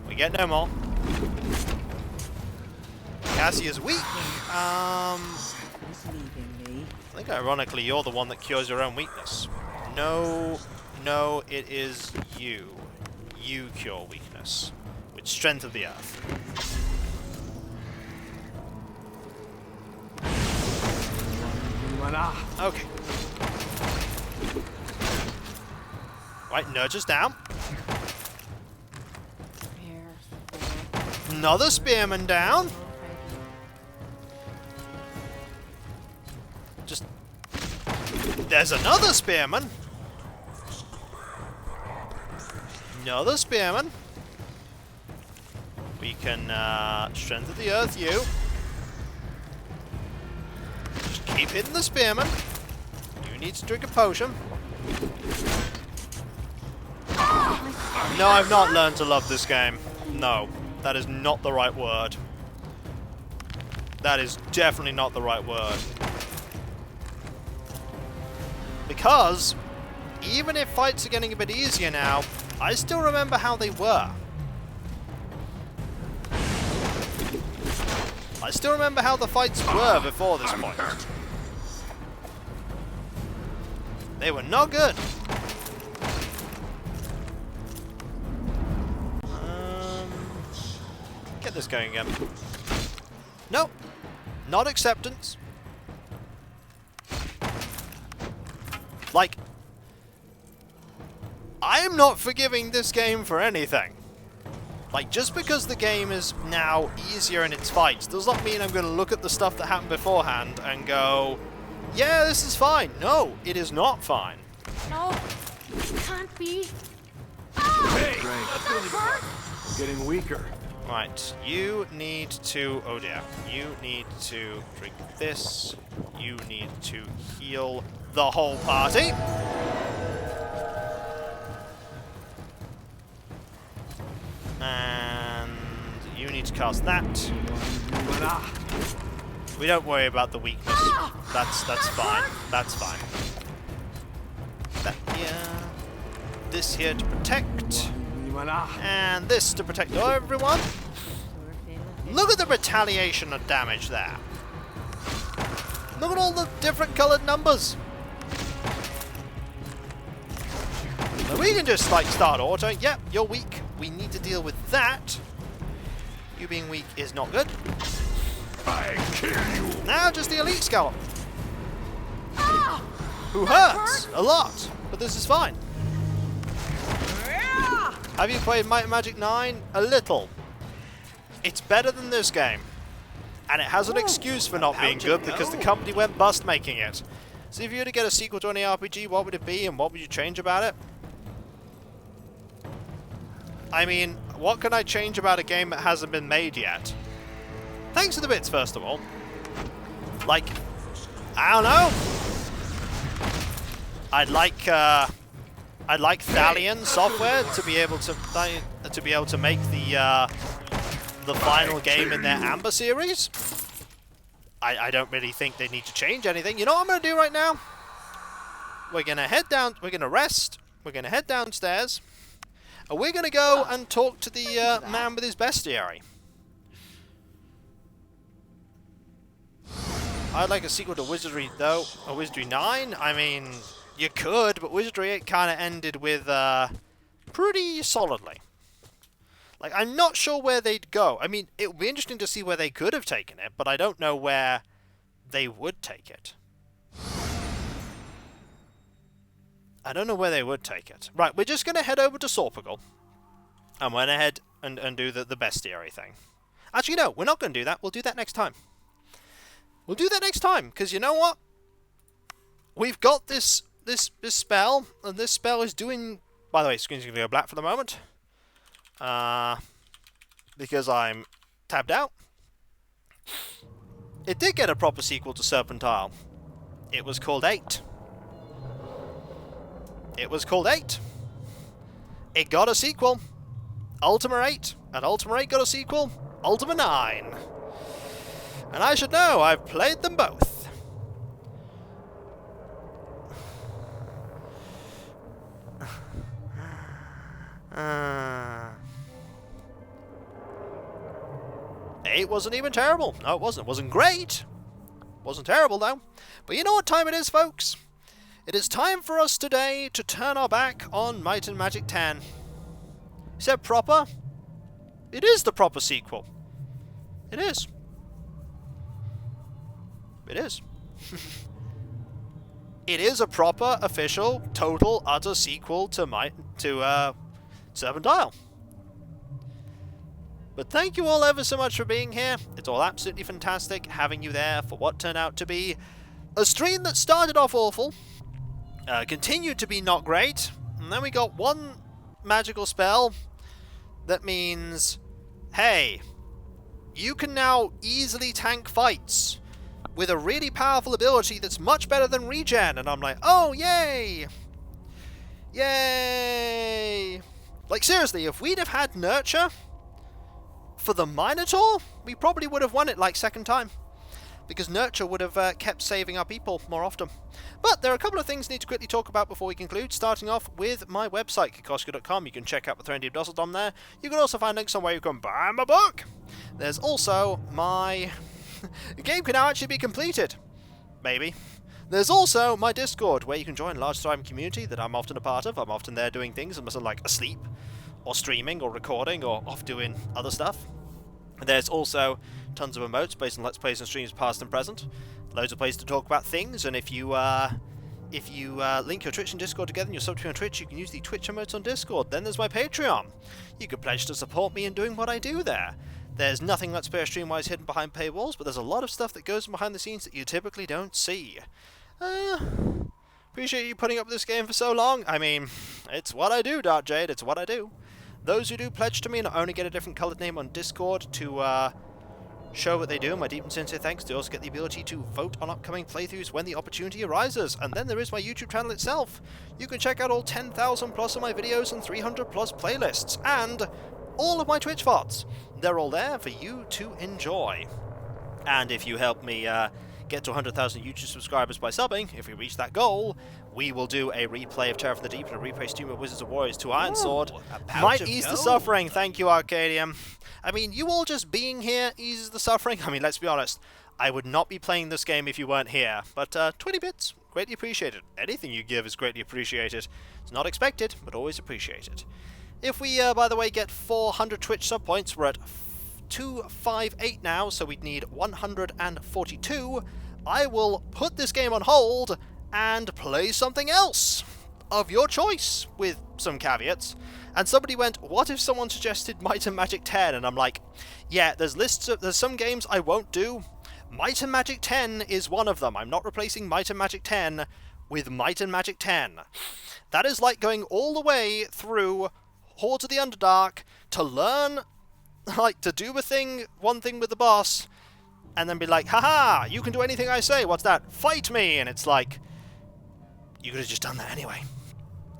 We get no more. Cassie is weak. I think ironically you're the one that cures your own weakness. No, it is you. You cure weakness. With Strength of the Earth. Okay. Right, Nurture's down. Another spearman down. Just... There's another spearman. Another spearman. We can Strength of the Earth you. Just keep hitting the spearman. You need to drink a potion. No, I've not learned to love this game. No, that is not the right word. That is definitely not the right word. Because, even if fights are getting a bit easier now, I still remember how they were. I still remember how the fights were before this point. They were not good. Get this going again. Nope. Not acceptance. Like, I am not forgiving this game for anything. Like, just because the game is now easier in its fights does not mean I'm going to look at the stuff that happened beforehand and go, yeah, this is fine. No, it is not fine. No, it can't be. Hey, getting weaker. Right, you need to... Oh dear. You need to drink this. You need to heal the whole party. And you need to cast that. We don't worry about the weakness. That's fine. That's fine. That here. This here to protect. And this to protect everyone. Look at the retaliation of damage there. Look at all the different coloured numbers. So we can just like start auto. Yep, you're weak. We need to deal with that. You being weak is not good. I kill you. Now just the elite scallop. Who hurts a lot, but this is fine. Have you played Might and Magic 9? A little. It's better than this game. And it has an excuse for not being good because the company went bust making it. So if you were to get a sequel to any RPG, what would it be and what would you change about it? I mean, what can I change about a game that hasn't been made yet? Thanks for the bits, first of all. Like, I don't know. I'd like Thalion software to be able to make the final game in their Amber series. I don't really think they need to change anything. You know what I'm going to do right now? We're going to head down. We're going to rest. We're going to head downstairs. And we're going to go and talk to the man with his bestiary. I'd like a sequel to Wizardry, though. A Wizardry 9? I mean, you could, but Wizardry 8 kind of ended with pretty solidly. Like, I'm not sure where they'd go. I mean, it would be interesting to see where they could have taken it, but I don't know where they would take it. I don't know where they would take it. Right, we're just going to head over to Sorpigal. And we're going to head and do the bestiary thing. Actually, no, we're not going to do that. We'll do that next time. We'll do that next time, because you know what? We've got this spell, and this spell is doing... By the way, screen's going to go black for the moment. Because I'm tabbed out. It did get a proper sequel to Serpentile. It was called 8. It was called 8. It got a sequel. Ultima 8. And Ultima 8 got a sequel. Ultima 9. And I should know, I've played them both. It wasn't even terrible. No, it wasn't. It wasn't great. It wasn't terrible, though. But you know what time it is, folks? It is time for us today to turn our back on Might and Magic 10. Is that proper? It is the proper sequel. It is. It is. It is a proper, official, total, utter sequel to Serpentile. But thank you all ever so much for being here. It's all absolutely fantastic having you there for what turned out to be a stream that started off awful, continued to be not great, and then we got one magical spell that means, hey, you can now easily tank fights with a really powerful ability that's much better than regen, and I'm like, oh, yay! Yay! Like, seriously, if we'd have had Nurture for the Minotaur, we probably would have won it, like, second time. Because Nurture would have kept saving our people more often. But there are a couple of things I need to quickly talk about before we conclude, starting off with my website, Kikoskia.com. You can check out the Threndy of Dusseldom there. You can also find links on where you can buy my book. There's also my... The game can now actually be completed. Maybe. There's also my Discord, where you can join a large thriving community that I'm often a part of. I'm often there doing things. I'm like asleep, or streaming, or recording, or off doing other stuff. There's also tons of emotes based on Let's Plays and streams past and present. Loads of places to talk about things, and if you link your Twitch and Discord together and you're subbed to me on Twitch, you can use the Twitch emotes on Discord. Then there's my Patreon. You can pledge to support me in doing what I do there. There's nothing Let's Play stream-wise hidden behind paywalls, but there's a lot of stuff that goes behind the scenes that you typically don't see. Appreciate you putting up with this game for so long. I mean, it's what I do, Dark Jade, it's what I do. Those who do pledge to me not only get a different coloured name on Discord to show what they do. My deep and sincere thanks. They also get the ability to vote on upcoming playthroughs when the opportunity arises. And then there is my YouTube channel itself. You can check out all 10,000 plus of my videos and 300 plus playlists. And all of my Twitch VODs. They're all there for you to enjoy. And if you help me get to 100,000 YouTube subscribers by subbing, if we reach that goal, we will do a replay of Terror from the Deep and a replay stream of Wizards of Warriors 2 Iron Sword. Might ease the suffering, thank you, Arcadium. I mean, you all just being here eases the suffering. I mean, let's be honest, I would not be playing this game if you weren't here. But 20 bits, greatly appreciated. Anything you give is greatly appreciated. It's not expected, but always appreciated. If we, by the way, get 400 Twitch sub points, we're at 258 now, so we'd need 142. I will put this game on hold and play something else of your choice, with some caveats. And somebody went, what if someone suggested Might and Magic 10? And I'm like, yeah, there's some games I won't do. Might and Magic 10 is one of them. I'm not replacing Might and Magic 10 with Might and Magic 10. That is like going all the way through Hordes of the Underdark to learn, like, to do one thing with the boss, and then be like, haha, you can do anything I say, what's that? Fight me! And it's like, you could have just done that anyway.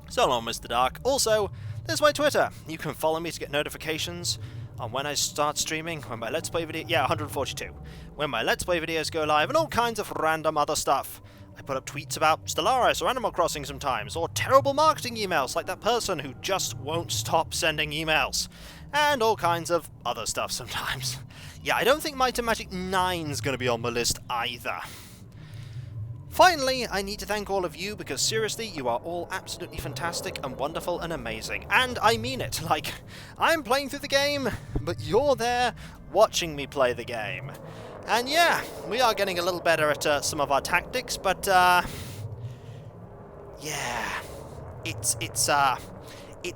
So long, Mr. Dark. Also, there's my Twitter. You can follow me to get notifications on when I start streaming, when my Let's Play video... Yeah, 142. When my Let's Play videos go live, and all kinds of random other stuff. I put up tweets about Stellaris or Animal Crossing sometimes, or terrible marketing emails like that person who just won't stop sending emails. And all kinds of other stuff sometimes. Yeah, I don't think Might and Magic 9's going to be on my list either. Finally, I need to thank all of you, because seriously, you are all absolutely fantastic and wonderful and amazing. And I mean it. Like, I'm playing through the game, but you're there watching me play the game. And yeah, we are getting a little better at some of our tactics, but yeah, it's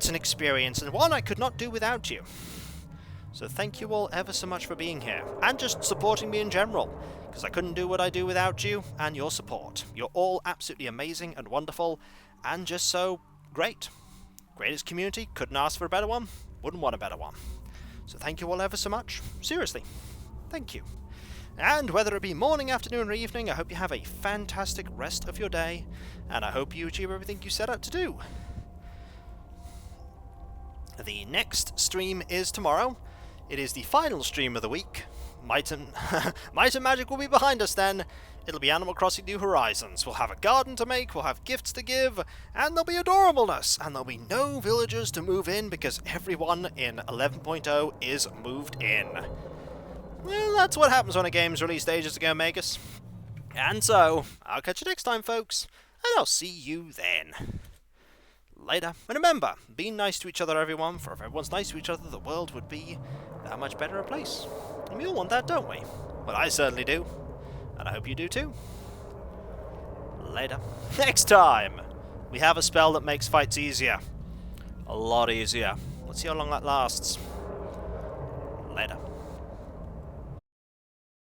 an experience, and one I could not do without you. So thank you all ever so much for being here, and just supporting me in general, because I couldn't do what I do without you and your support. You're all absolutely amazing and wonderful, and just so great. Greatest community, couldn't ask for a better one, wouldn't want a better one. So thank you all ever so much. Seriously, thank you. And whether it be morning, afternoon, or evening, I hope you have a fantastic rest of your day, and I hope you achieve everything you set out to do. The next stream is tomorrow. It is the final stream of the week. Might and Magic will be behind us then. It'll be Animal Crossing New Horizons. We'll have a garden to make, we'll have gifts to give, and there'll be adorableness, and there'll be no villagers to move in because everyone in 11.0 is moved in. Well, that's what happens when a game's released ages ago, Magus. And so, I'll catch you next time, folks, and I'll see you then. Later. And remember, be nice to each other, everyone, for if everyone's nice to each other, the world would be that much better a place. And we all want that, don't we? Well, I certainly do. And I hope you do too. Later. Next time, we have a spell that makes fights easier. A lot easier. Let's see how long that lasts. Later.